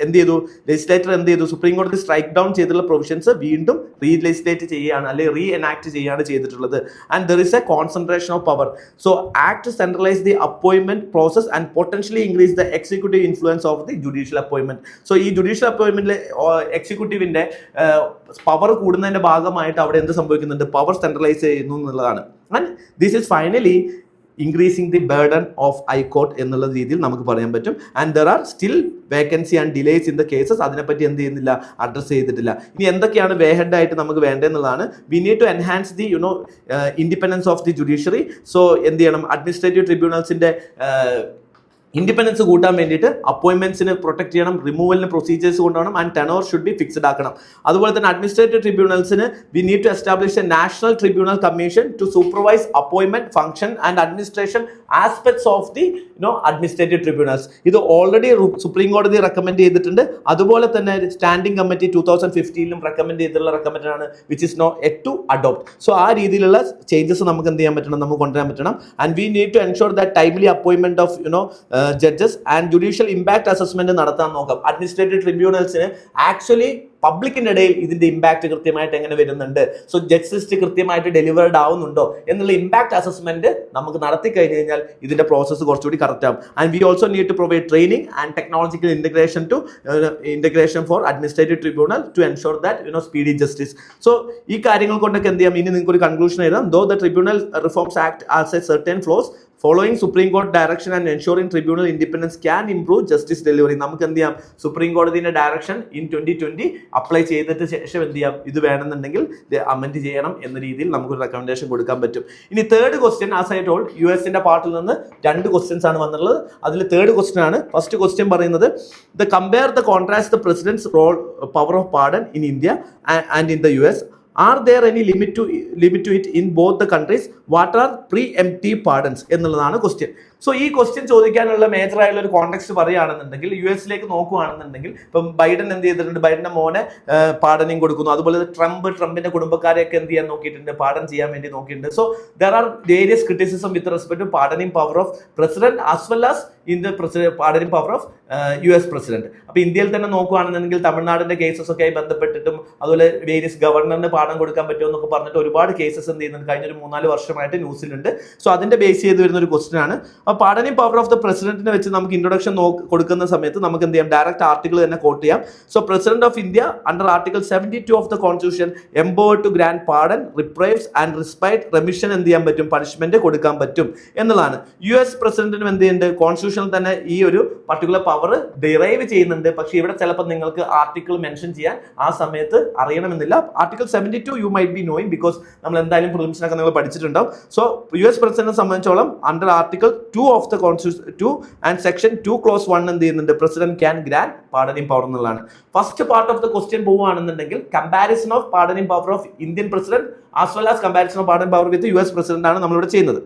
എന്ത് ചെയ്തു, ലെജിസ്ലേറ്റർ എന്ത് ചെയ്തു, സുപ്രീം കോടതി സ്ട്രൈക്ക് ഡൗൺ ചെയ്തിട്ടുള്ള പ്രൊവിഷൻസ് വീണ്ടും റീ ലെജിസ്ലേറ്റ് ചെയ്യുകയാണ്, അല്ലെങ്കിൽ റീ എനാക്ട് ചെയ്യുകയാണ് ചെയ്തിട്ടുള്ളത്. And there is A concentration of power. So act centralise the appointment process and potentially increase the executive influence of the judicial appointment. So ഈ ജുഡീഷ്യൽ അപ്പോയിന്റ്മെന്റിലെ എക്സിക്യൂട്ടീവിന്റെ പവർ കൂടുന്നതിന്റെ ഭാഗമായിട്ട് അവിടെ എന്ത് സംഭവിക്കുന്നുണ്ട്, പവർ സെൻട്രലൈസ് ചെയ്യുന്നു എന്നുള്ളതാണ്. And this is finally increasing the burden of high court എന്നുള്ള രീതിയിൽ നമുക്ക് പറയാൻ പറ്റും. And there are still vacancy and delays in the cases. അതിനെപ്പറ്റി എന്ത് ചെയ്യുന്നില്ല, അഡ്രസ് ചെയ്തിട്ടില്ല. ഇനി എന്തൊക്കെയാണ് വേഹഡ് ആയിട്ട് നമുക്ക് വേണ്ടതെന്നുള്ളതാണ്. We need to enhance the independence of the judiciary. So എന്ത് ചെയ്യണം, അഡ്മിനിസ്ട്രേറ്റീവ് ട്രിബ്യൂണൽസിന്റെ ഇൻഡിപെൻഡൻസ് കൂട്ടാൻ വേണ്ടിയിട്ട് അപ്പോയിന്റ്മെന്റ്സിന് പ്രൊട്ടക്ട് ചെയ്യണം, റിമൂവലിന് പ്രൊസീജിയേഴ്സ് കൊണ്ടുപോകണം, and tenure should be fixed ആക്കണം. അതുപോലെ തന്നെ അഡ്മിനിസ്ട്രേറ്റീവ് ട്രിബ്യൂണൽസിന് we need to establish a national tribunal commission to supervise appointment, function and administration aspects of the administrative tribunals. ഇത് ഓൾറെഡി സുപ്രീം കോടതി റെക്കമെൻഡ് ചെയ്തിട്ടുണ്ട്. അതുപോലെ തന്നെ സ്റ്റാൻഡിംഗ് കമ്മിറ്റി 2015 റെക്കമെൻഡ് ചെയ്തിട്ടുള്ള റെക്കമെൻഡ് ആണ്, which is not yet to adopt. So ആ രീതിയിലുള്ള ചേഞ്ചസ് നമുക്ക് എന്ത് ചെയ്യാൻ പറ്റണം, നമുക്ക് കൊണ്ടുവരാൻ പറ്റണം. And we need to ensure that timely appointment of judges and judicial impact assessment നടത്താൻ നോക്കാം. അഡ്മിനിസ്ട്രേറ്റീവ് ട്രിബ്യൂണൽസിന് ആക്ച്വലി പബ്ലിക്കിന്റെ ഇടയിൽ ഇതിന്റെ ഇമ്പാക്ട് കൃത്യമായിട്ട് എങ്ങനെ വരുന്നുണ്ട്, സോ ജസ്റ്റിസ് കൃത്യമായിട്ട് ഡെലിവേർഡ് ആവുന്നുണ്ടോ എന്നുള്ള ഇമ്പാക്ട് അസസ്മെന്റ് നമുക്ക് നടത്തി കഴിഞ്ഞു കഴിഞ്ഞാൽ ഇതിന്റെ പ്രോസസ്സ് കുറച്ചുകൂടി കറക്റ്റ് ആവും. And we also need to provide training and technological integration for administrative tribunal to ensure that speedy justice. So ഈ കാര്യങ്ങൾ കൊണ്ടൊക്കെ എന്ത് ചെയ്യാം, ഇനി നിങ്ങൾക്ക് ഒരു കൺക്ലൂഷൻ എഴുതാം. Though the tribunal reforms act as a certain flaws following Supreme Court direction and ensuring tribunal independence can improve justice delivery. നമുക്ക് എന്ത് ചെയ്യാം, സുപ്രീം കോടതിയുടെ ഡയറക്ഷൻ ഇൻ 2020 അപ്ലൈ ചെയ്തിട്ട് ശേഷം എന്ത് ചെയ്യാം, ഇത് വേണമെന്നുണ്ടെങ്കിൽ അമെൻഡ് ചെയ്യണം എന്ന രീതിയിൽ നമുക്കൊരു റെക്കമെൻഡേഷൻ കൊടുക്കാൻ പറ്റും. ഇനി third question, as I told, US പാർട്ടിൽ നിന്ന് 2 ക്വസ്റ്റ്യൻസ് ആണ് വന്നിട്ടുള്ളത്. അതിൽ തേർഡ് ക്വസ്റ്റ്യൻ ആണ്. ഫസ്റ്റ് ക്വസ്റ്റ്യൻ പറയുന്നത്, compare the contrast the president's role power of pardon in India and in the US. Are there any limit to it in both the countries? What are preemptive pardons എന്നുള്ളതാണ് ക്വസ്റ്റ്യൻ. സോ ഈ ക്വസ്റ്റ്യൻ ചോദിക്കാനുള്ള മേജർ ആയുള്ള ഒരു കോണ്ടെക്സ്റ്റ് പറയുകയാണെന്നുണ്ടെങ്കിൽ, US നോക്കുകയാണെന്നുണ്ടെങ്കിൽ ഇപ്പം ബൈഡൻ എന്ത് ചെയ്തിട്ടുണ്ട്, ബൈഡന്റെ മോനെ പാർഡനിങ് കൊടുക്കുന്നു. അതുപോലെ ട്രംപിന്റെ കുടുംബക്കാരെയൊക്കെ എന്ത് ചെയ്യാൻ നോക്കിയിട്ടുണ്ട്, പാർഡൻ ചെയ്യാൻ വേണ്ടി നോക്കിയിട്ടുണ്ട്. So there are various criticism with respect to pardoning power of president as well as in the pardoning power of US president. അപ്പൊ ഇന്ത്യയിൽ തന്നെ നോക്കുകയാണെന്നുണ്ടെങ്കിൽ തമിഴ്നാടിന്റെ കേസസ് ഒക്കെ ആയി ബന്ധപ്പെട്ടിട്ടും അതുപോലെ വേരിയസ് ഗവർണറിന് പാഠം കൊടുക്കാൻ പറ്റുമോ എന്നൊക്കെ പറഞ്ഞിട്ട് ഒരുപാട് കേസസ് എന്ത് ചെയ്യുന്നുണ്ട്, കഴിഞ്ഞ ഒരു 3-4 വർഷമായിട്ട് ന്യൂസിലുണ്ട്. സോ അതിന്റെ ബേസ് ചെയ്ത് വരുന്ന ഒരു ക്വസ്റ്റ്യൻ ആണ്. അപ്പോൾ പാർഡനിങ് പവർ ഓഫ് ദ പ്രസിഡന്റിനെ വെച്ച് നമുക്ക് ഇൻട്രൊഡക്ഷൻ കൊടുക്കുന്ന സമയത്ത് നമുക്ക് എന്ത് ചെയ്യാം, ഡയറക്റ്റ് ആർട്ടിക്കിൾ തന്നെ കോട്ട് ചെയ്യാം. So president of India under article 72 of the constitution empowered to grant pardon, reprieves and respite, remission എന്ത് ചെയ്യാൻ പറ്റും, പണിഷ്മെന്റ് കൊടുക്കാൻ പറ്റും എന്നുള്ളതാണ്. US പ്രസിഡന്റിനും എന്ത് ചെയ്യുന്നുണ്ട്, കോൺസ്റ്റിറ്റ്യൂഷനിൽ തന്നെ ഈ ഒരു പർട്ടിക്കുലർ പവർ ഡിറൈവ് ചെയ്യുന്നുണ്ട്. പക്ഷേ ഇവിടെ ചിലപ്പോൾ നിങ്ങൾക്ക് ആർട്ടിക്കിൾ മെൻഷൻ ചെയ്യാൻ ആ സമയത്ത് അറിയണമെന്നില്ല. Article 72 you might be knowing, because നമ്മൾ എന്തായാലും പ്രിലിംസിനൊക്കെ നിങ്ങൾ പഠിച്ചിട്ടുണ്ടാവും. സോ US പ്രസിഡന്റിനെ സംബന്ധിച്ചോളം under article 2 of the constitution 2 and section 2 clause 1 എന്ത് ചെയ്യുന്നുണ്ട്, president can grant pardoning power എന്നുള്ളതാണ്. First part of the question പോവുകയാണെന്നുണ്ടെങ്കിൽ comparison of pardoning power of Indian president as well as comparison of pardoning power with US president ആണ് നമ്മളിവിടെ ചെയ്യുന്നത്.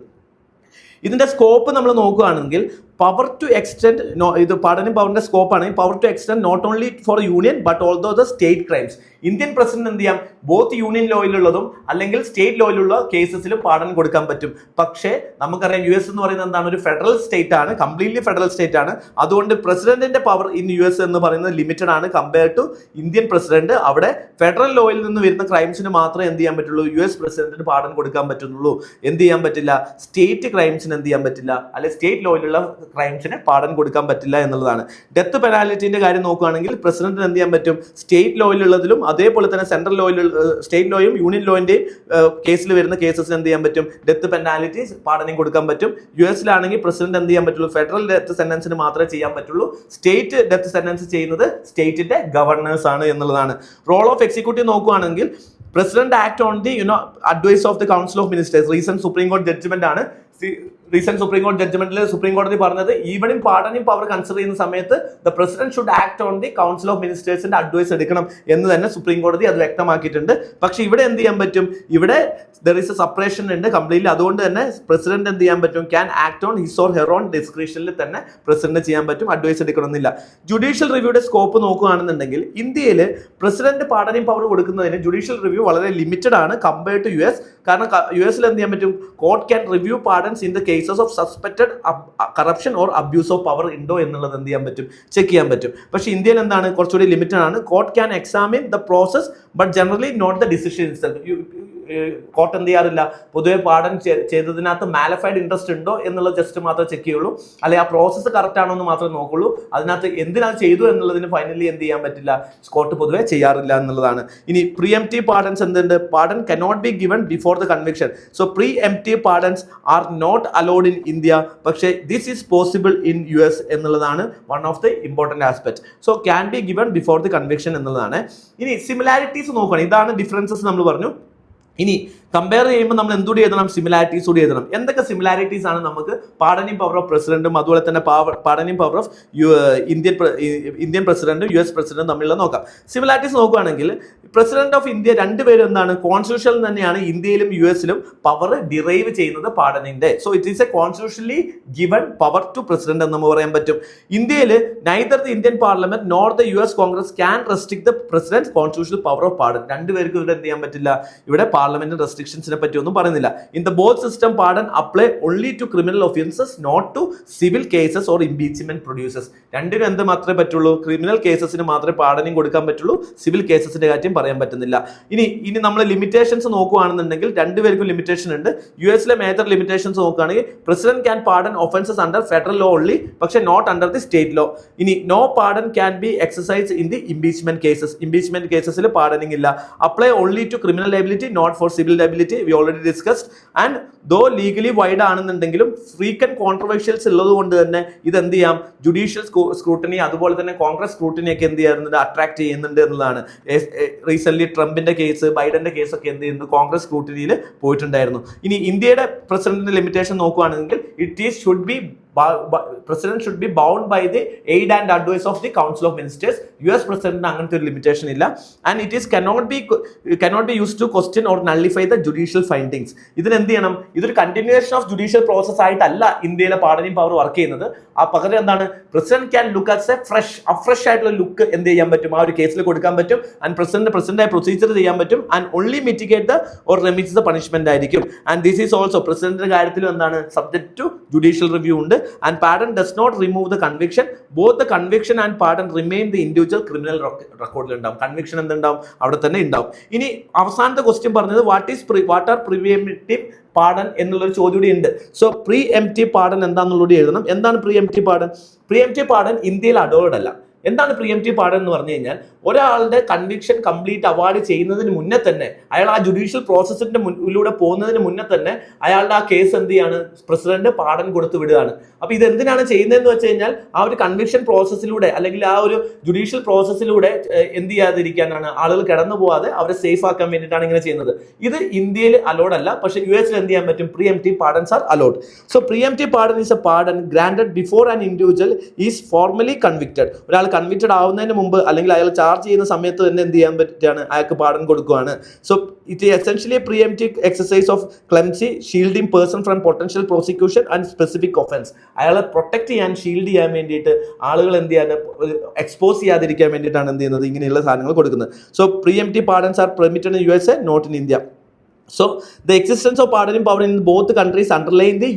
ഇതിന്റെ സ്കോപ്പ് നമ്മൾ നോക്കുകയാണെങ്കിൽ പവർ ടു എക്സ്റ്റെൻഡ്, ഇത് പാർഡനിങ് പവറിന്റെ സ്കോപ്പാണ്. Power to extend not only for union but also the state crimes. Indian president എന്ത് ചെയ്യാം, ബോത്ത് യൂണിയൻ ലോയിലുള്ളതും അല്ലെങ്കിൽ സ്റ്റേറ്റ് ലോയിലുള്ള കേസസിലും പാർഡൻ കൊടുക്കാൻ പറ്റും. പക്ഷേ നമുക്കറിയാം US എന്ന് പറയുന്നത് എന്താണ്, ഒരു ഫെഡറൽ സ്റ്റേറ്റ് ആണ്, കംപ്ലീറ്റ്ലി ഫെഡറൽ സ്റ്റേറ്റ് ആണ്. അതുകൊണ്ട് പ്രസിഡന്റിന്റെ പവർ ഇൻ US എന്ന് പറയുന്നത് ലിമിറ്റഡ് ആണ് കമ്പയർ ടു ഇന്ത്യൻ പ്രസിഡന്റ്. അവിടെ ഫെഡറൽ ലോയിൽ നിന്ന് വരുന്ന ക്രൈംസിന് മാത്രമേ എന്ത് ചെയ്യാൻ പറ്റുള്ളൂ, US പ്രസിഡന്റിന് പാർഡൻ കൊടുക്കാൻ പറ്റുന്നുള്ളൂ. എന്ത് ചെയ്യാൻ പറ്റില്ല, സ്റ്റേറ്റ് ക്രൈംസിന് എന്ത് ചെയ്യാൻ പറ്റില്ല, അല്ലെങ്കിൽ സ്റ്റേറ്റ് ലോയിലുള്ള ക്രൈംസിന് പാർഡൻ കൊടുക്കാൻ പറ്റില്ല എന്നുള്ളതാണ്. ഡെത്ത് പെനാൽറ്റിന്റെ കാര്യം നോക്കുകയാണെങ്കിൽ പ്രസിഡന്റിന് എന്ത് ചെയ്യാൻ പറ്റും, സ്റ്റേറ്റ് ലോയിലുള്ളതിലും അതേപോലെ തന്നെ സെൻട്രൽ ലോയിലുള്ള സ്റ്റേറ്റ് ലോയും യൂണിയൻ ലോയിന്റെയും കേസിൽ വരുന്ന കേസസിന് എന്ത് ചെയ്യാൻ പറ്റും, ഡെത്ത് പെനാൽറ്റി പാർഡനിങ് കൊടുക്കാൻ പറ്റും. US പ്രസിഡന്റ് എന്ത് ചെയ്യാൻ പറ്റുള്ളൂ, ഫെഡറൽ ഡെത്ത് സെന്റൻസിന് മാത്രമേ ചെയ്യാൻ പറ്റുള്ളൂ. സ്റ്റേറ്റ് ഡെത്ത് സെന്റൻസ് ചെയ്യുന്നത് സ്റ്റേറ്റിന്റെ ഗവർണേഴ്സ് ആണ് എന്നുള്ളതാണ്. റോൾ ഓഫ് എക്സിക്യൂട്ടീവ് നോക്കുകയാണെങ്കിൽ president act on the advice of the council of ministers. Recent supreme കോടതി ജഡ്ജ്മെന്റ് ആണ്. റീസെന്റ് സുപ്രീം കോടതി ജഡ്ജ്മെന്റിൽ സുപ്രീം കോടതി പറഞ്ഞത് ഈവൻ പാർഡനിങ് പവർ കൺസിഡർ ചെയ്യുന്ന സമയത്ത് the president should act on the council of മിനിസ്റ്റേഴ്സിന്റെ അഡ്വൈസ് എടുക്കണം എന്ന് തന്നെ സുപ്രീം കോടതി അത് വ്യക്തമാക്കിയിട്ടുണ്ട്. പക്ഷെ ഇവിടെ എന്ത് ചെയ്യാൻ പറ്റും, ഇവിടെ ദർ ഈസ് എ സെപ്പറേഷൻ ഉണ്ട് കംപ്ലീറ്റ്ലി. അതുകൊണ്ട് തന്നെ പ്രസിഡന്റ് എന്ത് ചെയ്യാൻ പറ്റും, can act on his or her own ഡിസ്ക്രിഷനിൽ തന്നെ പ്രസിഡന്റ് ചെയ്യാൻ പറ്റും, അഡ്വൈസ് എടുക്കണമെന്നില്ല. ജുഡീഷ്യൽ റിവ്യൂയുടെ സ്കോപ്പ് നോക്കുകയാണെന്നുണ്ടെങ്കിൽ ഇന്ത്യയിൽ പ്രസിഡന്റ് പാർഡനിങ് പവർ കൊടുക്കുന്നതിന് ജുഡീഷ്യൽ റിവ്യൂ വളരെ ലിമിറ്റഡ് ആണ് കമ്പയർ ടു US. കാരണം US എന്ത് ചെയ്യാൻ പറ്റും, court can review pardons in the cases of suspected corruption or abuse of power ഉണ്ടോ എന്നുള്ളത് എന്ത് ചെയ്യാൻ പറ്റും, ചെക്ക് ചെയ്യാൻ പറ്റും. പക്ഷേ ഇന്ത്യയിൽ എന്താണ്, കുറച്ചുകൂടി ലിമിറ്റഡ് ആണ്. Court can examine the process but generally not the decision itself. Court എന്ത് ചെയ്യാറില്ല, പൊതുവെ പാർഡൻ ചെയ്തതിനകത്ത് മാലിഫൈഡ് ഇൻട്രസ്റ്റ് ഉണ്ടോ എന്നുള്ളത് ജസ്റ്റ് മാത്രമേ ചെക്ക് ചെയ്യുള്ളൂ, അല്ലെങ്കിൽ ആ പ്രോസസ്സ് കറക്റ്റ് ആണോ എന്ന് മാത്രമേ നോക്കുള്ളൂ. അതിനകത്ത് എന്തിനാണ് ചെയ്തു എന്നുള്ളതിന് ഫൈനലി എന്ത് ചെയ്യാൻ പറ്റില്ല, കോർട്ട് പൊതുവെ ചെയ്യാറില്ല എന്നുള്ളതാണ്. ഇനി പ്രീഎംപ്റ്റീവ് പാർഡൻസ് എന്തുണ്ട്, pardon cannot be given before the conviction. So preemptive pardons are not allowed in India, പക്ഷേ this is possible in US എന്നുള്ളതാണ് one of the important aspect. So can be given before the conviction എന്നുള്ളതാണ്. ഇനി സിമിലാരിറ്റീസ് നോക്കുകയാണ്, ഇതാണ് ഡിഫറൻസസ് നമ്മൾ പറഞ്ഞു. ഇനി കമ്പയർ ചെയ്യുമ്പോൾ നമ്മൾ എന്തുകൂടി എഴുതണം, സിമിലാരിറ്റീസ് കൂടി എഴുതണം. എന്തൊക്കെ സിമിലാരിറ്റീസ് ആണ് നമുക്ക് പാർഡനിങ് പവർ ഓഫ് പ്രസിഡന്റും അതുപോലെ തന്നെ പാർഡനിങ് പവർ ഓഫ് ഇന്ത്യൻ പ്രസിഡന്റും US പ്രസിഡന്റും തമ്മിലുള്ള നോക്കാം. സിമിലാരിറ്റീസ് നോക്കുകയാണെങ്കിൽ പ്രസിഡന്റ് ഓഫ് ഇന്ത്യ രണ്ടുപേരും എന്താണ്, കോൺസ്റ്റിറ്റ്യൂഷനിൽ തന്നെയാണ് ഇന്ത്യയിലും US-ലും പവർ ഡിറൈവ് ചെയ്യുന്നത് പാർഡനിന്റെ. So it is a constitutionally given power to president എന്ന് നമുക്ക് പറയാൻ പറ്റും. ഇന്ത്യയിൽ neither the Indian parliament nor the US congress can restrict the president constitutional power of pardon. രണ്ടുപേർക്കും ഇവിടെ എന്ത് ചെയ്യാൻ പറ്റില്ല, ഇവിടെ പാർലമെന്റ് റെസ്ട്രിക്ഷൻസിനെ പറ്റി ഒന്നും പറയുന്നില്ല. In the both system pardon apply only to criminal offences not to civil cases or impeachment producers. രണ്ടിനും എന്ത് മാത്രമേ പറ്റുള്ളൂ, ക്രിമിനൽ കേസസിന് മാത്രമേ പാർഡനിങ് കൊടുക്കാൻ പറ്റുള്ളൂ, സിവിൽ കേസസിന്റെ കാര്യം പറയാൻ പറ്റുന്നില്ല. ഇനി നമ്മൾ ലിമിറ്റേഷൻസ് നോക്കുകയാണെന്നുണ്ടെങ്കിൽ രണ്ടുപേർക്കും ലിമിറ്റേഷൻ ഉണ്ട്. US-ലെ മേജർ ലിമിറ്റേഷൻസ് നോക്കുകയാണെങ്കിൽ president can pardon offences under federal law only, പക്ഷെ not under the state law. ഇനി no pardon can be exercise in the impeachment cases. Impeachment കേസസിൽ പാർഡനിങ് ഇല്ല. Apply only to criminal liability not for civil liability, we already discussed. And though legally wide ആണെന്നുണ്ടെങ്കിലും ഫ്രീക്വന്റ് കോൺട്രവേഴ്ഷ്യൽസ് ഉള്ളത് കൊണ്ട് തന്നെ ഇത് എന്ത് ചെയ്യാം, ജുഡീഷ്യൽ സ്ക്രൂട്ടനി അതുപോലെ തന്നെ കോൺഗ്രസ് സ്ക്രൂട്ടനി ഒക്കെ എന്ത് ചെയ്യുന്നുണ്ട്, അട്രാക്ട് ചെയ്യുന്നുണ്ട് എന്നുള്ളതാണ്. റീസെന്റ് ട്രംപിന്റെ കേസ്, ബൈഡന്റെ കേസ് ഒക്കെ എന്ത് ചെയ്യുന്നു, കോൺഗ്രസ് സ്ക്രൂട്ടനിയിൽ പോയിട്ടുണ്ടായിരുന്നു. ഇനി ഇന്ത്യയുടെ പ്രസിഡന്റിന്റെ ലിമിറ്റേഷൻ നോക്കുകയാണെങ്കിൽ President should be bound by the aid and advice of the Council of Ministers. US President അങ്ങനത്തെ ഒരു ലിമിറ്റേഷൻ ഇല്ല. And it is cannot be used to question or nullify the judicial findings. ഇതിന് എന്ത് ചെയ്യണം, ഇതൊരു കണ്ടിന്യൂവേഷൻ ഓഫ് ജുഡീഷ്യൽ പ്രോസസ് ആയിട്ടല്ല ഇന്ത്യയിലെ പാർഡനിങ് പവർ വർക്ക് ചെയ്യുന്നത്. ആ പകരം എന്താണ്, president can look as A fresh ആയിട്ടുള്ള ലുക്ക് എന്ത് ചെയ്യാൻ പറ്റും, ആ ഒരു കേസിൽ കൊടുക്കാൻ പറ്റും. ആൻഡ് പ്രസിഡന്റ് പ്രൊസീജിയർ ചെയ്യാൻ പറ്റും. And only mitigate the or remits the punishment ആയിരിക്കും. ആൻഡ് ദിസ് ഈസ് ഓൾസോ പ്രസിഡന്റിന്റെ കാര്യത്തിലും എന്താണ്, സബ്ജക്ട് ടു ജുഡീഷ്യൽ റിവ്യൂ ഉണ്ട്. And pardon does not remove the conviction. Both the conviction and pardon remain the individual criminal record. Conviction എന്തുണ്ടാവും, അവിടെ തന്നെ ഉണ്ടാവും. ഇനി അവസാനത്തെ ക്വസ്റ്റ്യൻ പറഞ്ഞത് വാട്ട് ആർ പ്രിവെന്റീവ് പാർഡൻ എന്നുള്ളൊരു ചോദ്യം കൂടി ഉണ്ട്. സോ പ്രീ എംപ്റ്റീവ് പാർഡൻ എന്താണെന്നുള്ളത് എഴുതണം. എന്താണ് പ്രീ എംപ്റ്റീവ് പാർഡൻ? പ്രീ എംപ്റ്റീവ് പാർഡൻ ഇന്ത്യയിൽ അഡോൾഡ് അല്ല. എന്താണ് പ്രീ എംപ്റ്റീവ് പാർഡൻ എന്ന് പറഞ്ഞു കഴിഞ്ഞാൽ, ഒരാളുടെ കൺവിക്ഷൻ കംപ്ലീറ്റ് അവാർഡ് ചെയ്യുന്നതിന് മുന്നേ തന്നെ, അയാൾ ആ ജുഡീഷ്യൽ പ്രോസസ്സിന്റെ മുന്നിലൂടെ പോകുന്നതിന് മുന്നേ തന്നെ അയാളുടെ ആ കേസ് എന്ത് ചെയ്യാണ്, പ്രസിഡന്റ് പാർഡൻ കൊടുത്ത് വിടുകയാണ്. അപ്പൊ ഇത് എന്തിനാണ് ചെയ്യുന്നതെന്ന് വെച്ച് കഴിഞ്ഞാൽ, ആ ഒരു കൺവിക്ഷൻ പ്രോസസ്സിലൂടെ അല്ലെങ്കിൽ ആ ഒരു ജുഡീഷ്യൽ പ്രോസസ്സിലൂടെ എന്ത് ചെയ്യാതിരിക്കാനാണ്, ആളുകൾ കടന്നു പോകാതെ അവരെ സേഫ് ആക്കാൻ വേണ്ടിയിട്ടാണ് ഇങ്ങനെ ചെയ്യുന്നത്. ഇത് ഇന്ത്യയിൽ അലോഡ് അല്ല, പക്ഷെ US-ൽ എന്ത് ചെയ്യാൻ പറ്റും, preemptive pardons are allowed. So preemptive pardon is a pardon granted before an individual is formally convicted. ഒരാൾ കൺവിക്റ്റഡ് ആവുന്നതിന് മുമ്പ് അല്ലെങ്കിൽ അയാൾ ചാർജ് ചെയ്യുന്ന സമയത്ത് തന്നെ എന്ത് ചെയ്യാൻ പറ്റുകയാണ്, അയാൾക്ക് പാർഡൻ കൊടുക്കുകയാണ്. So it essentially preemptive exercise of clemency, shielding person from potential prosecution and specific offence. അയാളെ പ്രൊട്ടക്ട് ചെയ്യാൻ, ഷീൽഡ് ചെയ്യാൻ വേണ്ടിയിട്ട്, ആളുകൾ എന്ത് ചെയ്യാൻ, എക്സ്പോസ് ചെയ്യാതിരിക്കാൻ വേണ്ടിയിട്ടാണ് എന്ത് ചെയ്യുന്നത്, ഇങ്ങനെയുള്ള സാധനങ്ങൾ കൊടുക്കുന്നത്. So preemptive pardons are permitted in USA, not in India. So the existence of pardoning power in both countries underline the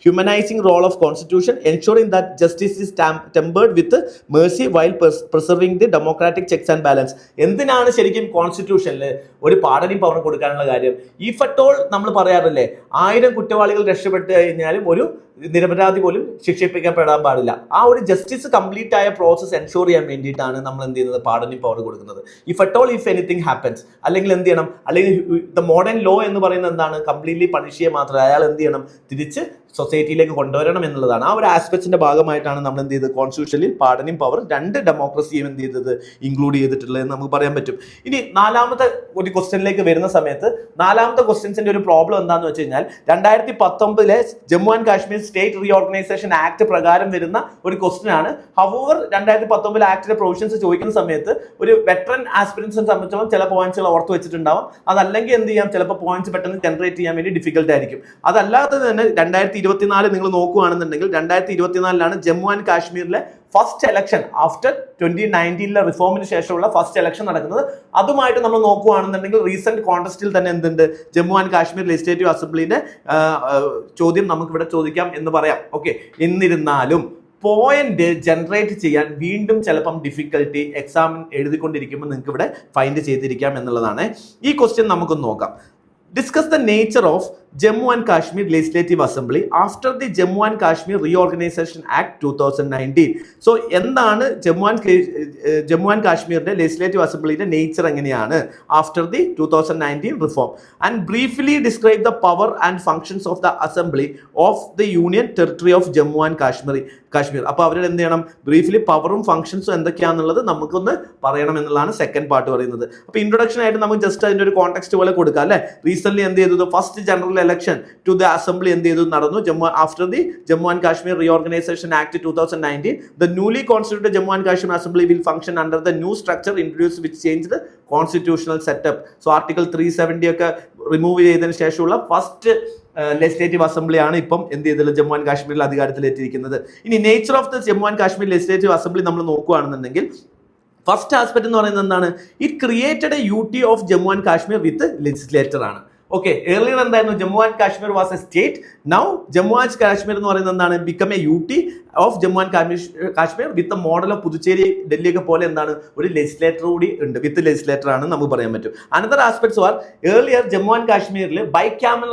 humanizing role of constitution, ensuring that justice is tempered with mercy while preserving the democratic checks and balance. എന്തിനാണ് ശരിക്കും കോൺസ്റ്റിറ്റ്യൂഷനിൽ ഒരു പാർഡനിങ് പവർ കൊടുക്കാനുള്ള കാര്യം? ഇഫ് അറ്റ് ഓൾ നമ്മൾ പറയാറില്ലേ, 1000 കുറ്റവാളികൾ രക്ഷപ്പെട്ടു കഴിഞ്ഞാലും ഒരു നിരപരാധി പോലും ശിക്ഷിപ്പിക്കപ്പെടാൻ പാടില്ല. ആ ഒരു ജസ്റ്റിസ് കംപ്ലീറ്റ് ആയ പ്രോസസ് എൻഷുർ ചെയ്യാൻ വേണ്ടിയിട്ടാണ് നമ്മൾ എന്ത് ചെയ്യുന്നത്, പാർഡനിങ് പവർ കൊടുക്കുന്നത്. If at all if anything happens, അല്ലെങ്കിൽ എന്ത് ചെയ്യണം, അല്ലെങ്കിൽ ദ മോഡേൺ ലോ എന്ന് പറയുന്നത് എന്താണ്, കംപ്ലീറ്റ്ലി പണിഷ് ചെയ്യുക മാത്രമല്ല, അയാൾ എന്ത് ചെയ്യണം, തിരിച്ച് സൊസൈറ്റിയിലേക്ക് കൊണ്ടുവരണം എന്നുള്ളതാണ്. ആ ഒരു ആസ്പെക്റ്റിന്റെ ഭാഗമായിട്ടാണ് നമ്മൾ എന്ത് ചെയ്തത്, കോൺസ്റ്റിറ്റ്യൂഷനിൽ പാർഡനിങ് പവർ രണ്ട് ഡെമോക്രസിയും എന്ത് ചെയ്തത്, ഇൻക്ലൂഡ് ചെയ്തിട്ടുള്ളത് എന്ന് നമുക്ക് പറയാൻ പറ്റും. ഇനി നാലാമത്തെ ഒരു ക്വസ്റ്റ്യനിലേക്ക് വരുന്ന സമയത്ത്, നാലാമത്തെ ക്വസ്റ്റ്യൻസിന്റെ ഒരു പ്രോബ്ലം എന്താണെന്ന് വെച്ച് കഴിഞ്ഞാൽ, 2019 Jammu and Kashmir state reorganisation act പ്രകാരം വരുന്ന ഒരു ക്വസ്റ്റ്യൻ ആണ്. ഹവർ 2019 ആക്ടിലെ പ്രൊവിഷൻസ് ചോദിക്കുന്ന സമയത്ത് ഒരു വെറ്ററൻ ആസ്പിരൻസിനെ സംബന്ധിച്ചോളം ചില പോയിന്റ്സുകൾ ഓർത്ത് വെച്ചിട്ടുണ്ടാവും. അതല്ലെങ്കിൽ എന്ത് ചെയ്യാം, ചിലപ്പോൾ പോയിന്റ്സ് പെട്ടെന്ന് ജനറേറ്റ് ചെയ്യാൻ വേണ്ടി ഡിഫിക്കൽട്ട് ആയിരിക്കും. അതല്ലാതെ തന്നെ 2024 നിങ്ങൾ നോക്കുകയാണെന്നുണ്ടെങ്കിൽ 2024 ജമ്മു ആൻഡ് കാശ്മീരിലെ ഫസ്റ്റ് ഇലക്ഷൻ ആഫ്റ്റർ 2019 റിഫോമിന് ശേഷമുള്ള ഫസ്റ്റ് ഇലക്ഷൻ നടക്കുന്നത്. അതുമായിട്ട് നമ്മൾ നോക്കുകയാണെന്നുണ്ടെങ്കിൽ റീസെന്റ് കോൺടെസ്റ്റിൽ തന്നെ എന്തുണ്ട്, ജമ്മു ആൻഡ് കാശ്മീർ ലെജിസ്ലേറ്റീവ് അസംബ്ലിന്റെ ചോദ്യം നമുക്ക് ഇവിടെ ചോദിക്കാം എന്ന് പറയാം. ഓക്കെ, എന്നിരുന്നാലും പോയിന്റ് ജനറേറ്റ് ചെയ്യാൻ വീണ്ടും ചിലപ്പം ഡിഫിക്കൽട്ടി എക്സാമിൻ എഴുതിക്കൊണ്ടിരിക്കുമ്പോൾ നിങ്ങൾക്ക് ഇവിടെ ഫൈൻഡ് ചെയ്തിരിക്കാം എന്നുള്ളതാണ്. ഈ ക്വസ്റ്റ്യൻ നമുക്കൊന്ന് നോക്കാം. Discuss the nature of Jammu and Kashmir Legislative Assembly after the Jammu and Kashmir Reorganization Act 2019. So എന്താണ് ജമ്മു ആൻഡ് കാശ്മീരിന്റെ ലെജിസ്ലേറ്റീവ് അസംബ്ലിയുടെ നേച്ചർ എങ്ങനെയാണ് after the 2019 reform and briefly describe the power and functions of the assembly of the union territory of Jammu and Kashmir. അപ്പോൾ അവരുടെ എന്ത് ചെയ്യണം, ബ്രീഫ്ലി പവറും ഫംഗ്ഷൻസും എന്തൊക്കെയാണെന്നുള്ളത് നമുക്കൊന്ന് പറയണം എന്നുള്ളതാണ് സെക്കൻഡ് പാർട്ട് പറയുന്നത്. അപ്പോൾ ഇൻട്രൊഡക്ഷൻ ആയിട്ട് നമുക്ക് ജസ്റ്റ് അതിന്റെ ഒരു കോൺടെക്സ്റ്റ് പോലെ കൊടുക്കാം അല്ലെ. റീസെന്റ് എന്ത് ചെയ്തു, first general election to the assembly എന്ത് ചെയ്തു നടന്നു after the Jammu and Kashmir reorganisation act 2019. The newly constituted Jammu and Kashmir assembly will function under the new structure introduce which change the constitutional setup. So article 370 ഒക്കെ റിമൂവ് ചെയ്തതിനു ശേഷമുള്ള ഫസ്റ്റ് ലെജിസ്ലേറ്റീവ് അസംബ്ലി ആണ് ഇപ്പം എന്ത് ചെയ്തത് ജമ്മു ആൻഡ് കാശ്മീരിൽ അധികാരത്തിലെത്തിയിരിക്കുന്നത്. ഇനി nature of the Jammu and Kashmir legislative assembly നമ്മൾ നോക്കുകയാണെന്നുണ്ടെങ്കിൽ ഫസ്റ്റ് ആസ്പെക്ട് എന്ന് പറയുന്നത് എന്താണ്, it created A Ooty of Jammu and Kashmir with legislator ആണ്. ഓക്കെ, ഏർലിയർ എന്തായിരുന്നു, Jammu and Kashmir was A state. Now Jammu and Kashmir എന്ന് പറയുന്നത് എന്താണ്, become A Ooty of Jammu and Kashmir with model of Puducherry Delhi ഒക്കെ പോലെ എന്താണ് ഒരു ലെജിസ്ലേറ്റർ കൂടി ഉണ്ട്, വിത്ത് ലെജിസ്ലേറ്റർ ആണ് നമുക്ക് പറയാൻ പറ്റും. Another aspects R earlier Jammu and കാശ്മീരിൽ ബൈക്യാമറൽ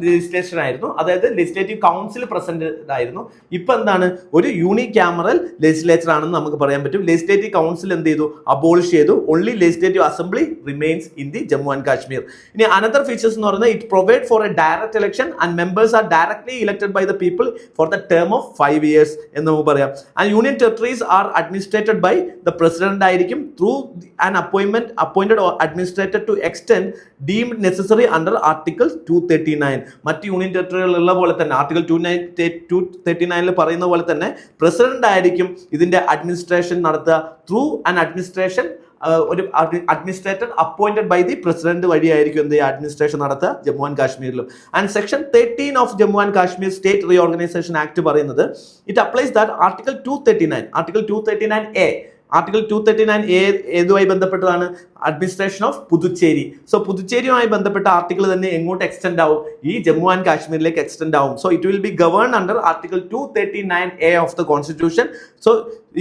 ലെജിസ്ലേഷൻ ആയിരുന്നു, അതായത് ലെജിസ്ലേറ്റീവ് കൗൺസിൽ പ്രസന്റ് ആയിരുന്നു. ഇപ്പൊ എന്താണ് ഒരു യൂണിക്യാമറൽ ലെജിസ്ലേച്ചർ ആണെന്ന് നമുക്ക് പറയാൻ പറ്റും. ലെജിസ്ലേറ്റീവ് കൗൺസിൽ എന്ത് ചെയ്തു, അബോളിഷ് ചെയ്തു. Only legislative assembly remains in the Jammu and Kashmir. ഇനി അനദർ ഫീച്ചേഴ്സ് എന്ന് പറയുന്നത് it provide for a direct election and members are directly elected by the people for the term of 5 years എന്ന് നമുക്ക് പറയാം. And union territories are administered by the president ആയിരിക്കും through an appointed administrator to extend deemed necessary under article 239. മറ്റ് യൂണിയൻ ടെറിട്ടറികളുള്ള പോലെ തന്നെ ആർട്ടിക്കിൾ 239 പറയുന്ന പോലെ തന്നെ പ്രസിഡന്റ് ആയിരിക്കും ഇതിന്റെ അഡ്മിനിസ്ട്രേഷൻ നടത്തുക ത്രൂ ആൻ അഡ്മിനിസ്ട്രേഷൻ ഒരു administrator appointed by the president വഴിയായിരിക്കും എന്ത് അഡ്മിനിസ്ട്രേഷൻ നടത്തുക ജമ്മു ആൻഡ് കാശ്മീരിലും. And section 13 of Jammu and Kashmir state reorganisation act പറയുന്നത് it applies that article 239A article 239A ഏതുമായി ബന്ധപ്പെട്ടതാണ്, അഡ്മിനിസ്ട്രേഷൻ ഓഫ് പുതുച്ചേരി. സോ പുതുച്ചേരിയുമായി ബന്ധപ്പെട്ട ആർട്ടിക്കിൾ തന്നെ എങ്ങോട്ട് എക്സ്റ്റെൻഡ് ആവും, ഈ ജമ്മു ആൻഡ് കാശ്മീരിലേക്ക് എക്സ്റ്റെൻഡ് ആവും. So it will be govern under article 239A of the constitution. So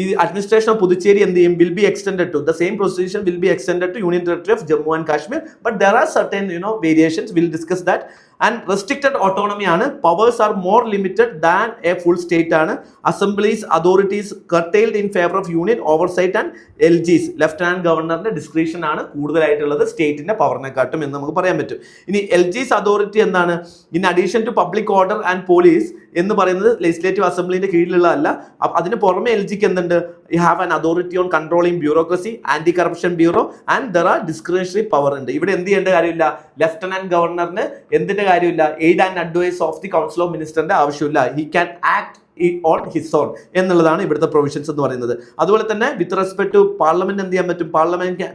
ഈ അഡ്മിനിസ്ട്രേഷൻ ഓഫ് പുതുച്ചേരി എന്ത് ചെയ്യും, will be extended to the same provision will be extended to union territory of Jammu and Kashmir. But there are certain variations, will discuss that. And restricted autonomy ആണ്, powers are more limited than a full state ആണ്. Assemblies authorities curtailed in favour of union oversight and LGs lieutenant ഗവർണറിന്റെ ഡിസ്ക്രിപ്ഷൻ ആണ് കൂടുതലായിട്ടുള്ളത് സ്റ്റേറ്റിന്റെ പവറിനെക്കാട്ടും എന്ന് നമുക്ക് പറയാൻ പറ്റും. ഇനി LGs അതോറിറ്റി എന്താണ്, in addition to public order and police എന്ന് പറയുന്നത് ലെജിസ്ലേറ്റീവ് അസംബ്ലിന്റെ കീഴിലുള്ളതല്ല. അതിന് പുറമെ LGക്ക് എന്തുണ്ട്, you have an authority on controlling bureaucracy, anti corruption bureau and there are discretionary power ഉണ്ട്. ഇവിടെ എന്ത് ചെയ്യേണ്ട കാര്യമില്ല, ലെഫ്റ്റനന്റ് ഗവർണറിന് എന്തിന്റെ കാര്യമില്ല, aid and advice of the council of മിനിസ്റ്ററിന്റെ ആവശ്യമില്ല. He can act on his own എന്നുള്ളതാണ് ഇവിടുത്തെ പ്രൊവിഷൻസ് എന്ന് പറയുന്നത്. അതുപോലെ തന്നെ വിത്ത് റെസ്പെക്ട് ടു പാർലമെന്റ് എന്ത് ചെയ്യാൻ പറ്റും, parliament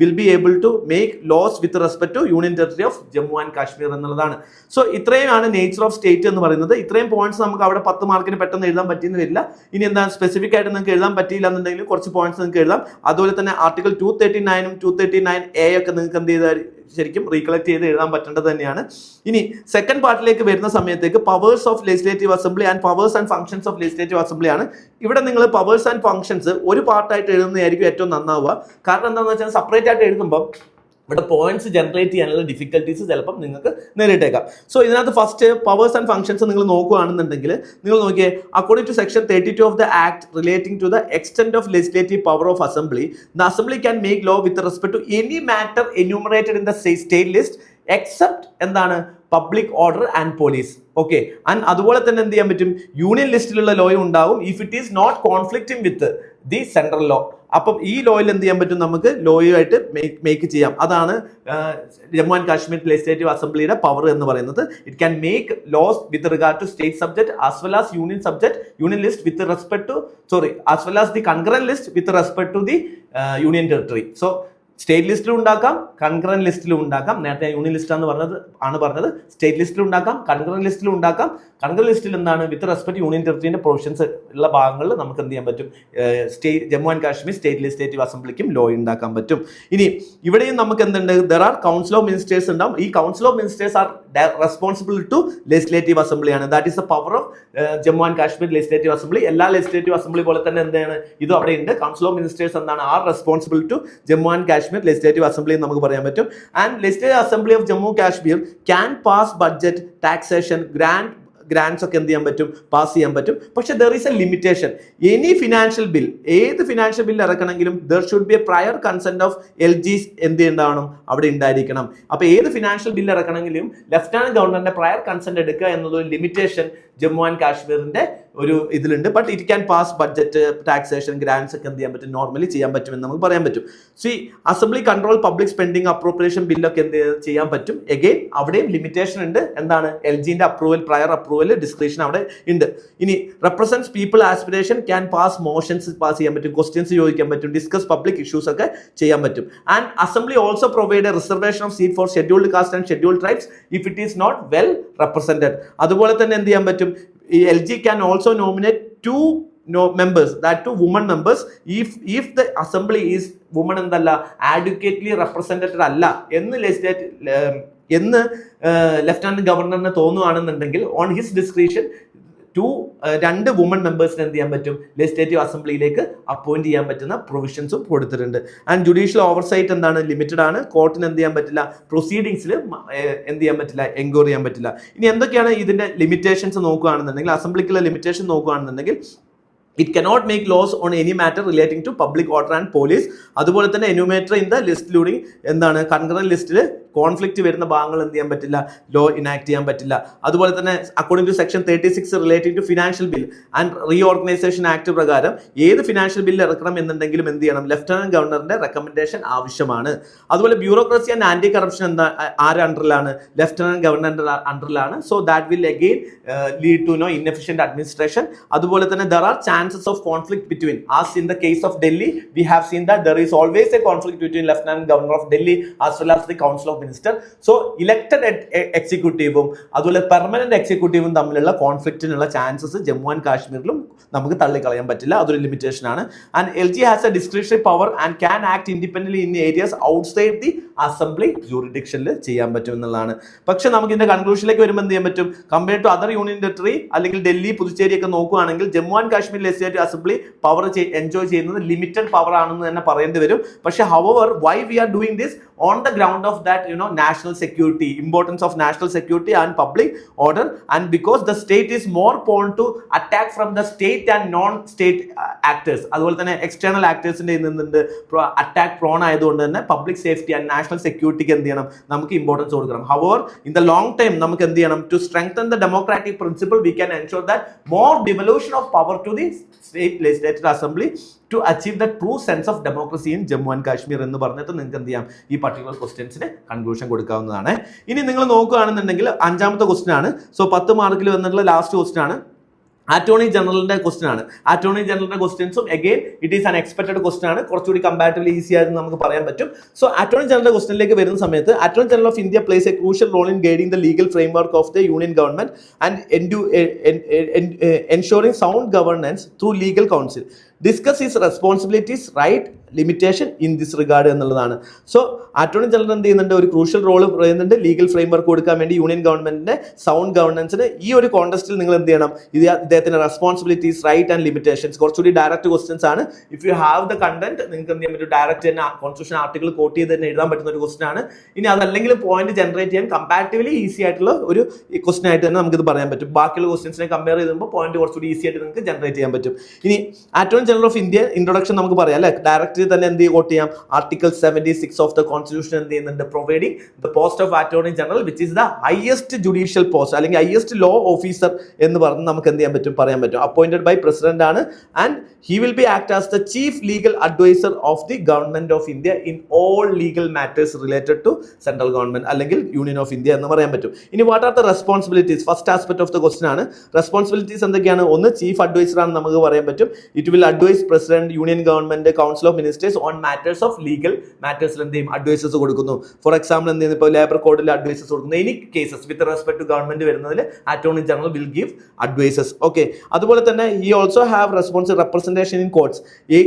will be able to make laws with respect to union territory of Jammu and Kashmir എന്നുള്ളതാണ്. സോ ഇത്രയുമാണ് നേച്ചർ ഓഫ് സ്റ്റേറ്റ് എന്ന് പറയുന്നത്. ഇത്രയും പോയിന്റ്സ് നമുക്ക് അവിടെ 10 മാർക്കിന് പെട്ടെന്ന് എഴുതാൻ പറ്റിയെന്ന് വരില്ല. ഇനി എന്താ സ്പെസിഫിക് ആയിട്ട് നിങ്ങൾക്ക് എഴുതാൻ പറ്റിയില്ല എന്നുണ്ടെങ്കിൽ കുറച്ച് പോയിന്റ്സ് നിങ്ങൾക്ക് എഴുതാം. അതുപോലെ തന്നെ ആർട്ടിക്കിൾ 239 239A ഒക്കെ നിങ്ങൾക്ക് എന്ത് ചെയ്താൽ ശരിക്കും റീകളക്ട് ചെയ്ത് എഴുതാൻ പറ്റേണ്ടത് തന്നെയാണ്. ഇനി സെക്കൻഡ് പാർട്ടിലേക്ക് വരുന്ന സമയത്തേക്ക് powers of legislative assembly and powers and functions of legislative assembly ആണ്. ഇവിടെ നിങ്ങൾ പവേഴ്സ് ആൻഡ് ഫംഗ്ഷൻസ് ഒരു പാർട്ടായിട്ട് എഴുതുന്നതായിരിക്കും ഏറ്റവും നന്നാവുക. കാരണം എന്താണെന്ന് വെച്ചാൽ സെപ്പറേറ്റ് ആയിട്ട് എഴുതുമ്പോൾ ഇവിടെ പോയിന്റ്സ് ജനറേറ്റ് ചെയ്യാനുള്ള ഡിഫിക്കൽട്ടീസ് ചിലപ്പം നിങ്ങൾക്ക് നേരിട്ടേക്കാം. സോ ഇതിനകത്ത് ഫസ്റ്റ് പവേഴ്സ് ആൻഡ് ഫംഗ്ഷൻസ് നിങ്ങൾ നോക്കുകയാണെന്നുണ്ടെങ്കിൽ നിങ്ങൾ നോക്കിയേ, according to section 32 of the act relating to the extent of legislative power of assembly, the assembly can make law with respect to any matter enumerated in the state list except എന്താണ് public order and police. Okay, and അതുപോലെ തന്നെ എന്ത് ചെയ്യാൻ പറ്റും, യൂണിയൻ ലിസ്റ്റിലുള്ള ലോയും ഉണ്ടാവും if it is not conflicting with the central law. അപ്പം ഈ ലോയിൽ എന്ത് ചെയ്യാൻ പറ്റും, നമുക്ക് ലോയുമായിട്ട് മേക്ക് ചെയ്യാം. അതാണ് ജമ്മു ആൻഡ് കാശ്മീർ ലെജിസ്ലേറ്റീവ് അസംബ്ലിയുടെ പവർ എന്ന് പറയുന്നത്. It can make laws with regard to state subject as well as union subject, union list with respect to as well as the concurrent list with respect to the union territory. So state ലിസ്റ്റിലും ഉണ്ടാക്കാം, കൺകറന്റ് ലിസ്റ്റിലും ഉണ്ടാക്കാം. നേരത്തെ യൂണിയൻ ലിസ്റ്റ് പറഞ്ഞത് സ്റ്റേറ്റ് ലിസ്റ്റിലും ഉണ്ടാക്കാം, കൺകറന്റ് ലിസ്റ്റിലും ഉണ്ടാക്കാം. കൺകറന്റ് ലിസ്റ്റിൽ എന്താണ് വിത്ത് റെസ്പെക്ട് യൂണിയൻ ടെറിട്ടറിന്റെ പ്രൊവിഷൻസ് ഉള്ള ഭാഗങ്ങളിൽ നമുക്ക് എന്ത് ചെയ്യാൻ പറ്റും, Jammu and Kashmir state legislative അസംബ്ലിക്കും ലോ ഉണ്ടാക്കാൻ പറ്റും. ഇനി ഇവിടെയും നമുക്ക് എന്തുണ്ട്, there are council of ministers ഉണ്ടാവും. ഈ council of ministers are responsible to legislative അസംബ്ലിയാണ്. That is the power of Jammu and Kashmir legislative assembly. എല്ലാ ലെജിസ്ലേറ്റീവ് അസംബ്ലി പോലെ തന്നെ എന്താണ് ഇതും അവിടെ ഉണ്ട്. കൗൺസിൽ ഓഫ് മിനിസ്റ്റേഴ്സ് എന്താണ് are responsible to Jammu and Kashmir Kashmir legislative assembly എന്ന് നമുക്ക് പറയാൻ പറ്റും. And legislative assembly of Jammu Kashmir can pass budget, taxation, grants ഒക്കെ എന്ത് ചെയ്യാൻ പറ്റും, പാസ് ചെയ്യാൻ പറ്റും. പക്ഷെ there is a limitation. Any financial bill, ഏത് ഫിനാൻഷ്യൽ ബിൽ ഇറക്കണമെങ്കിലും there should be a prior consent of LG എന്ത് ഉണ്ടാവണം, അവിടെ ഉണ്ടായിരിക്കണം. അപ്പൊ ഏത് ഫിനാൻഷ്യൽ ബിൽ ഇറക്കണമെങ്കിലും ലെഫ്റ്റനന്റ് ഗവർണറിന്റെ പ്രയർ കൺസെന്റ് എടുക്കുക എന്നതൊരു ലിമിറ്റേഷൻ ജമ്മു ആൻഡ് കാശ്മീരിന്റെ ഒരു ഇതിലുണ്ട്. But it can pass budget, taxation, grants ഒക്കെ എന്ത് ചെയ്യാൻ പറ്റും, നോർമലി ചെയ്യാൻ പറ്റുമെന്ന് നമുക്ക് പറയാൻ പറ്റും. See assembly control public spending, appropriation ബില്ലൊക്കെ എന്ത് ചെയ്യാൻ പറ്റും. എഗെയിൻ അവിടെയും ലിമിറ്റേഷൻ ഉണ്ട്. എന്താണ്, LGന്റെ അപ്രൂവൽ, പ്രയർ അപ്രൂവൽ, ഡിസ്ക്രിപ്ഷൻ അവിടെ ഉണ്ട്. ഇനി represents people aspiration can pass motions pass ചെയ്യാൻ പറ്റും, ക്വസ്റ്റ്യൻസ് ചോദിക്കാൻ പറ്റും, ഡിസ്കസ് പബ്ലിക് ഇഷ്യൂസ് ഒക്കെ ചെയ്യാൻ പറ്റും. And assembly also provide a reservation of seat for scheduled caste and scheduled tribes if it is not well represented. അതുപോലെ തന്നെ എന്ത് ചെയ്യാൻ പറ്റും, ഈ LG can also nominate two members, that two women members, if the assembly is women എന്തല്ല adequately represented അല്ല എന്ന് ലെഫ്റ്റനന്റ് ഗവർണറിന് തോന്നുകയാണെന്നുണ്ടെങ്കിൽ ഓൺ ഹിസ് ഡിസ്ക്രിപ്ഷൻ രണ്ട് വുമൺ മെമ്പേഴ്സിന് എന്ത് ചെയ്യാൻ പറ്റും, ലെജിസ്ലേറ്റീവ് അസംബ്ലിയിലേക്ക് അപ്പോയിന്റ് ചെയ്യാൻ പറ്റുന്ന പ്രൊവിഷൻസും കൊടുത്തിട്ടുണ്ട്. ആൻഡ് ജുഡീഷ്യൽ ഓവർസൈറ്റ് എന്താണ്, ലിമിറ്റഡ് ആണ്. കോർട്ടിന് എന്ത് ചെയ്യാൻ പറ്റില്ല, പ്രൊസീഡിങ്സിൽ എന്ത് ചെയ്യാൻ പറ്റില്ല, എൻക്വയറി ചെയ്യാൻ പറ്റില്ല. ഇനി എന്തൊക്കെയാണ് ഇതിന്റെ ലിമിറ്റേഷൻസ് നോക്കുകയാണെന്നുണ്ടെങ്കിൽ, അസംബ്ലിക്കുള്ള ലിമിറ്റേഷൻ നോക്കുകയാണെന്നുണ്ടെങ്കിൽ, it cannot make laws on any matter relating to public order and police. അതുപോലെ തന്നെ enumerator in the ലിസ്റ്റിലൂടെ എന്താണ്, കൺകറന്റ് ലിസ്റ്റിൽ കോൺഫ്ലിക്റ്റ് വരുന്ന ഭാഗങ്ങൾ എന്ത് ചെയ്യാൻ പറ്റില്ല, ലോ ഇനാക്ട് ചെയ്യാൻ പറ്റില്ല. അതുപോലെ തന്നെ according to section 36 relating to financial bill and reorganisation act പ്രകാരം ഏത് ഫിനാൻഷ്യൽ ബില്ല് ഇറക്കണം എന്നുണ്ടെങ്കിലും എന്ത് ചെയ്യണം, ലെഫ്റ്റനന്റ് ഗവർണറിന്റെ റെക്കമെൻഡേഷൻ ആവശ്യമാണ്. അതുപോലെ ബ്യൂറോക്രസി ആൻഡ് ആന്റി കറപ്ഷൻ എന്താ ആരുടെ അണ്ടറിലാണ്, ലെഫ്റ്റനന്റ് ഗവർണറിന്റെ അണ്ടറിലാണ്. So that will again lead to inefficient administration. അതുപോലെ തന്നെ there are chances of conflict between, as in the case of Delhi we have seen that there is always a conflict between Lieutenant Governor of Delhi as well as the Council of Ministers. So elected executive-ഉം അതുപോലെ പെർമനന്റ് എക്സിക്യൂട്ടീവും തമ്മിലുള്ള കോൺഫ്ലിക്റ്റിനുള്ള ചാൻസസ് ജമ്മു ആൻഡ് കാശ്മീരിലും നമുക്ക് തള്ളിക്കളയാൻ പറ്റില്ല, അതൊരു ലിമിറ്റേഷൻ ആണ്. And LG has a discretionary power and can act independently in areas outside the assembly ജൂറിഡിക്ഷനിൽ ചെയ്യാൻ പറ്റും എന്നുള്ളതാണ്. പക്ഷെ നമുക്ക് ഇതിന്റെ കൺക്ലൂഷനിലേക്ക് വരുമ്പോൾ എന്ത് ചെയ്യാൻ പറ്റും, compare to other union territory അല്ലെങ്കിൽ ഡൽഹി, പുതുച്ചേരി ഒക്കെ നോക്കുകയാണെങ്കിൽ Jammu and Kashmir legislative assembly power enjoy ചെയ്യുന്നത് ലിമിറ്റഡ് പവർ ആണെന്ന് തന്നെ പറയേണ്ടി വരും. പക്ഷെ however why we are doing this on the ground of that national security, importance of national security and public order, and because the state is more prone to attack from the state and non-state actors, അതുപോലെ തന്നെ external actors ന്റെ അറ്റാക്ക് പ്രോൺ ആയതുകൊണ്ട് തന്നെ പബ്ലിക് സേഫ്റ്റി ആൻഡ് നാഷണൽ സെക്യൂരിറ്റിക്ക് എന്ത് ചെയ്യണം, നമുക്ക് ഇമ്പോർട്ടൻസ് കൊടുക്കണം. however in the long time നമുക്ക് എന്ത് ചെയ്യണം, to strengthen the democratic principle we can ensure that more devolution of power to the state legislative assembly to achieve the true sense of democracy in Jammu and Kashmir എന്ന് പറഞ്ഞിട്ട് നിങ്ങൾക്ക് എന്ത് ചെയ്യാം, ഈ പർട്ടിക്കുലർ ക്വസ്റ്റ്യൻസിന് കൺക്ലൂഷൻ കൊടുക്കാവുന്നതാണ്. ഇനി നിങ്ങൾ നോക്കുകയാണെന്നുണ്ടെങ്കിൽ 5ാമത്തെ ക്വസ്റ്റ്യൻ ആണ്. സോ 10 മാർക്കിൽ വന്നിട്ടുള്ള ലാസ്റ്റ് ക്വസ്റ്റ്യൻ ആണ്. അറ്റോർണി ജനറലിന്റെ ക്വസ്റ്റ്യൻ ആണ്. അറ്റോർണി ജനറലിന്റെ ക്വസ്റ്റ്യൻസും അഗെയിൻ ഇറ്റ് ഈസ് അൻ എക്സ്പെക്ടഡ് ക്വസ്റ്റ്യൻ ആണ്, കുറച്ചുകൂടി കമ്പാരിറ്റീവ്ലി ഈസി ആയിരുന്നു നമുക്ക് പറയാൻ പറ്റും. സോ അറ്റോർണി ജനറലിന്റെ ക്വസ്റ്റ്യനിലേക്ക് വരുന്ന സമയത്ത്, attorney general of India plays a crucial role in guiding the legal framework of the union government and ensuring sound governance through legal counsel. Discuss his responsibilities, right, limitation in this regard എന്നുള്ളതാണ്. സോ അറ്റോർണി ജനറൽ എന്ത് ചെയ്യുന്നുണ്ട്, ഒരു ക്രൂഷ്യൽ റോൾ പറയുന്നുണ്ട് ലീഗൽ ഫ്രെയിംവർക്ക് കൊടുക്കാൻ വേണ്ടി യൂണിയൻ ഗവൺമെന്റിന്റെ സൗണ്ട് ഗവർണൻസിന്. ഈ ഒരു കോണ്ടസ്റ്റിൽ നിങ്ങൾ എന്ത് ചെയ്യണം, ഇദ്ദേഹത്തിന്റെ റെസ്പോൺസിബിലിറ്റീസ്, റൈറ്റ് ആൻഡ് ലിമിറ്റേഷൻസ് കുറച്ചുകൂടി ഡയറക്റ്റ് ക്വസ്റ്റൻസ് ആണ്. If you have the content നിങ്ങൾക്ക് എന്ത് ചെയ്യാൻ പറ്റും, ഡയറക്റ്റ് തന്നെ കോൺസ്റ്റിറ്റ്യൂഷൻ ആർട്ടിക്കിൾ കോട്ട് ചെയ്ത് തന്നെ എഴുതാൻ പറ്റുന്ന ഒരു ക്വസ്റ്റൻ ആണ്. ഇനി അതല്ലെങ്കിൽ പോയിന്റ് ജനറേറ്റ് ചെയ്യാൻ കമ്പാരിറ്റീവ്ലി ഈസി ആയിട്ടുള്ള ഒരു ക്വസ്റ്റൻ ആയിട്ട് തന്നെ നമുക്കിത് പറയാൻ പറ്റും. ബാക്കിയുള്ള ക്വസ്റ്റൻസിനെ കമ്പയർ ചെയ്യുമ്പോൾ പോയിന്റ് കുറച്ചുകൂടി ഈസി ആയിട്ട് നിങ്ങൾക്ക് ജനറേറ്റ് ചെയ്യാൻ പറ്റും. ഇനി attorney general of India introduction നമുക്ക് പറയാം അല്ലെ, ഡയറക്റ്റ് തന്നെ എന്ത് കോട്ട് ചെയ്യാം, ആർട്ടിക്കിൾ 76 ഓഫ് ദ കോൺസ്റ്റിറ്റ്യൂഷൻ എന്ത് ചെയ്യുന്നുണ്ട്, providing the post of attorney general which is the highest judicial post അല്ലെങ്കിൽ ഹയസ്റ്റ് ലോ ഓഫീസർ എന്ന് പറഞ്ഞ് നമുക്ക് എന്ത് ചെയ്യാൻ പറ്റും, പറയാൻ പറ്റും. അപ്പോയിന്റഡ് ബൈ പ്രസിഡന്റ് ആണ്. And he will be act as the chief legal advisor of the government of India in all legal matters related to central government അല്ലെങ്കിൽ യൂണിയൻ ഓഫ് ഇന്ത്യ എന്ന് പറയാൻ പറ്റും. ഇനി what are the responsibilities, first aspect of the question ആണ്. റെസ്പോൺസിബിലിറ്റീസ് എന്തൊക്കെയാണ്, ഒന്ന് ചീഫ് അഡ്വൈസർ ആണ് നമുക്ക് പറയാൻ പറ്റും. It will advise president, union government, council of ministers on matters of ലീഗൽ മാറ്റേഴ്സിൽ എന്ത് ചെയ്യും, അഡ്വൈസസ് കൊടുക്കുന്നു. ഫോർ എക്സാമ്പിൾ എന്ത് ചെയ്യുന്നു, ഇപ്പോൾ ലേബർ കോഡിൽ അഡ്വൈസസ് കൊടുക്കുന്നു. Any cases with respect to government വരുന്നതിൽ attorney general will give advices. Okay, അതുപോലെ തന്നെ he also have responsible representation in courts.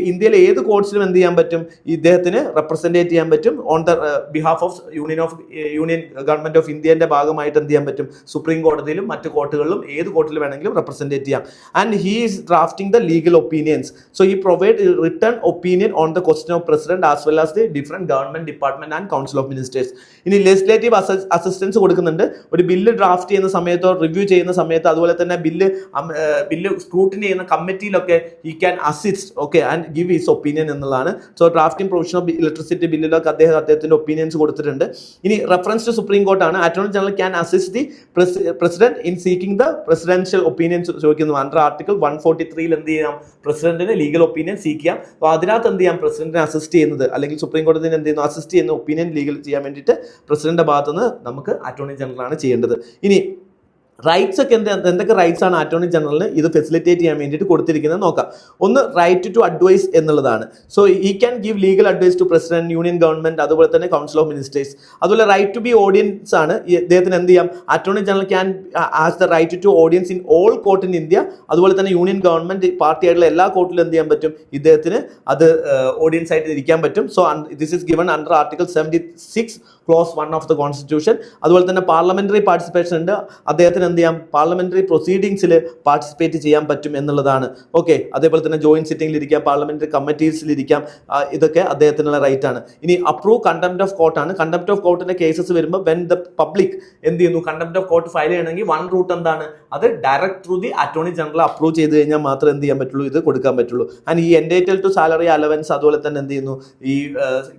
ഇന്ത്യയിലെ ഏത് കോർട്സിലും എന്ത് ചെയ്യാൻ പറ്റും, ഇദ്ദേഹത്തിന് റെപ്രസെന്റേറ്റ് ചെയ്യാൻ പറ്റും on the behalf of union government of ഇന്ത്യന്റെ ഭാഗമായിട്ട് എന്ത് ചെയ്യാൻ പറ്റും, സുപ്രീം കോടതിയിലും മറ്റു കോർട്ടുകളിലും ഏത് കോർട്ടിൽ വേണമെങ്കിലും റെപ്രസെന്റേറ്റ് ചെയ്യാം. And he is drafting the legal opinions. So he provide return opinion on on the question of president as well as the different government department and council of ministers. ഇനി ലെജിസ്ലേറ്റീവ് അസിസ്റ്റൻസ് കൊടുക്കുന്നുണ്ട്. ഒരു ബില്ല് ഡ്രാഫ്റ്റ് ചെയ്യുന്ന സമയത്തോ റിവ്യൂ ചെയ്യുന്ന സമയത്ത് അതുപോലെ തന്നെ ബില്ല് സ്ക്രൂട്ടിനി ചെയ്യുന്ന കമ്മിറ്റിയിലൊക്കെ he can assist okay and give his opinion എന്നുള്ളതാണ്. So drafting provision of electricity ബില്ലിലൊക്കെ അദ്ദേഹത്തിന്റെ ഒപ്പീനിയൻസ് കൊടുത്തിട്ടുണ്ട്. ഇനി റെഫറൻസ് ടു സുപ്രീം കോർട്ടാണ്. Attorney general can assist the president in seeking the presidential opinions ചോദിക്കുന്നു. അണ്ടർ ആർട്ടിക്കിൾ 143 എന്ത് ചെയ്യാം, പ്രസിഡന്റിന് ലീഗൽ ഒപ്പീനിയൻ സീക്ക് ചെയ്യാം. അപ്പോൾ അതിനകത്ത് എന്ത് ചെയ്യാം, പ്രസിഡന്റിനെ അസിസ്റ്റ് ചെയ്യുന്നത് അല്ലെങ്കിൽ സുപ്രീം കോടതിന് എന്ത് ചെയ്യുന്നു, അസിസ്റ്റ് ചെയ്യുന്ന ഒപ്പീനിയൻ ലീഗൽ ചെയ്യാൻ വേണ്ടിയിട്ട് പ്രസിഡന്റിന്റെ ഭാഗത്തുനിന്ന് നമുക്ക് അറ്റോർണി ജനറൽ ആണ് ചെയ്യേണ്ടത്. ഇനി റൈറ്റ്സ് ഒക്കെ എന്തൊക്കെ റൈറ്റ്സ് ആണ് അറ്റോർണി ജനറലിന് ഇത് ഫെസിലിറ്റേറ്റ് ചെയ്യാൻ വേണ്ടിയിട്ട് കൊടുത്തിരിക്കുന്നത് നോക്കാം. ഒന്ന് റൈറ്റ് ടു അഡ്വൈസ് എന്നുള്ളതാണ്. സോ ഈ can give legal advice to president, union government, അതുപോലെ തന്നെ കൗൺസിൽ ഓഫ് മിനിസ്റ്റേഴ്സ്. അതുപോലെ റൈറ്റ് ടു ബി ഓഡിയൻസ് ആണ്. ഇദ്ദേഹത്തിന് എന്ത് ചെയ്യാം, attorney general can has the right to audience in all court in India. അതുപോലെ തന്നെ യൂണിയൻ ഗവൺമെന്റ് പാർട്ടി ആയിട്ടുള്ള എല്ലാ കോർട്ടിലും എന്ത് ചെയ്യാൻ പറ്റും, ഇദ്ദേഹത്തിന് അത് ഓഡിയൻസ് ആയിട്ട് ഇരിക്കാൻ പറ്റും. So this is given under article 76 close 1 of the constitution. അതുപോലെ തന്നെ പാർലമെന്ററി പാർട്ടിസിപ്പേഷൻ ഉണ്ട്. അദ്ദേഹത്തിന് എന്ത് ചെയ്യാം, പാർലമെന്ററി പ്രൊസീഡിങ്സിൽ പാർട്ടിസിപ്പേറ്റ് ചെയ്യാൻ പറ്റും എന്നുള്ളതാണ്. ഓക്കെ, അതേപോലെ തന്നെ ജോയിന്റ് സിറ്റിംഗിൽ ഇരിക്കാം, പാർലമെന്ററി കമ്മിറ്റീസിൽ ഇരിക്കാം. ഇതൊക്കെ അദ്ദേഹത്തിനുള്ള റൈറ്റ് ആണ്. ഇനി അപ്രൂവ് കണ്ടംപ്റ്റ് ഓഫ് കോർട്ടാണ്. കണ്ടംപ്റ്റ് ഓഫ് കോർട്ടിന്റെ കേസസ് വരുമ്പോൾ വെൻ ദ പബ്ലിക് എന്ത് ചെയ്യുന്നു, കണ്ടംപ്റ്റ് ഓഫ് കോർട്ട് ഫയൽ ചെയ്യണമെങ്കിൽ വൺ റൂട്ട് എന്താണ്, അത് direct through the attorney general approve ചെയ്ത് കഴിഞ്ഞാൽ മാത്രമേ എന്ത് ചെയ്യാൻ പറ്റുള്ളൂ, ഇത് കൊടുക്കാൻ പറ്റുള്ളൂ. ആൻഡ് ഈ എൻറ്റൈറ്റിൽ ടു സാലറി അലവൻസ് അതുപോലെ തന്നെ എന്ത് ചെയ്യുന്നു, ഈ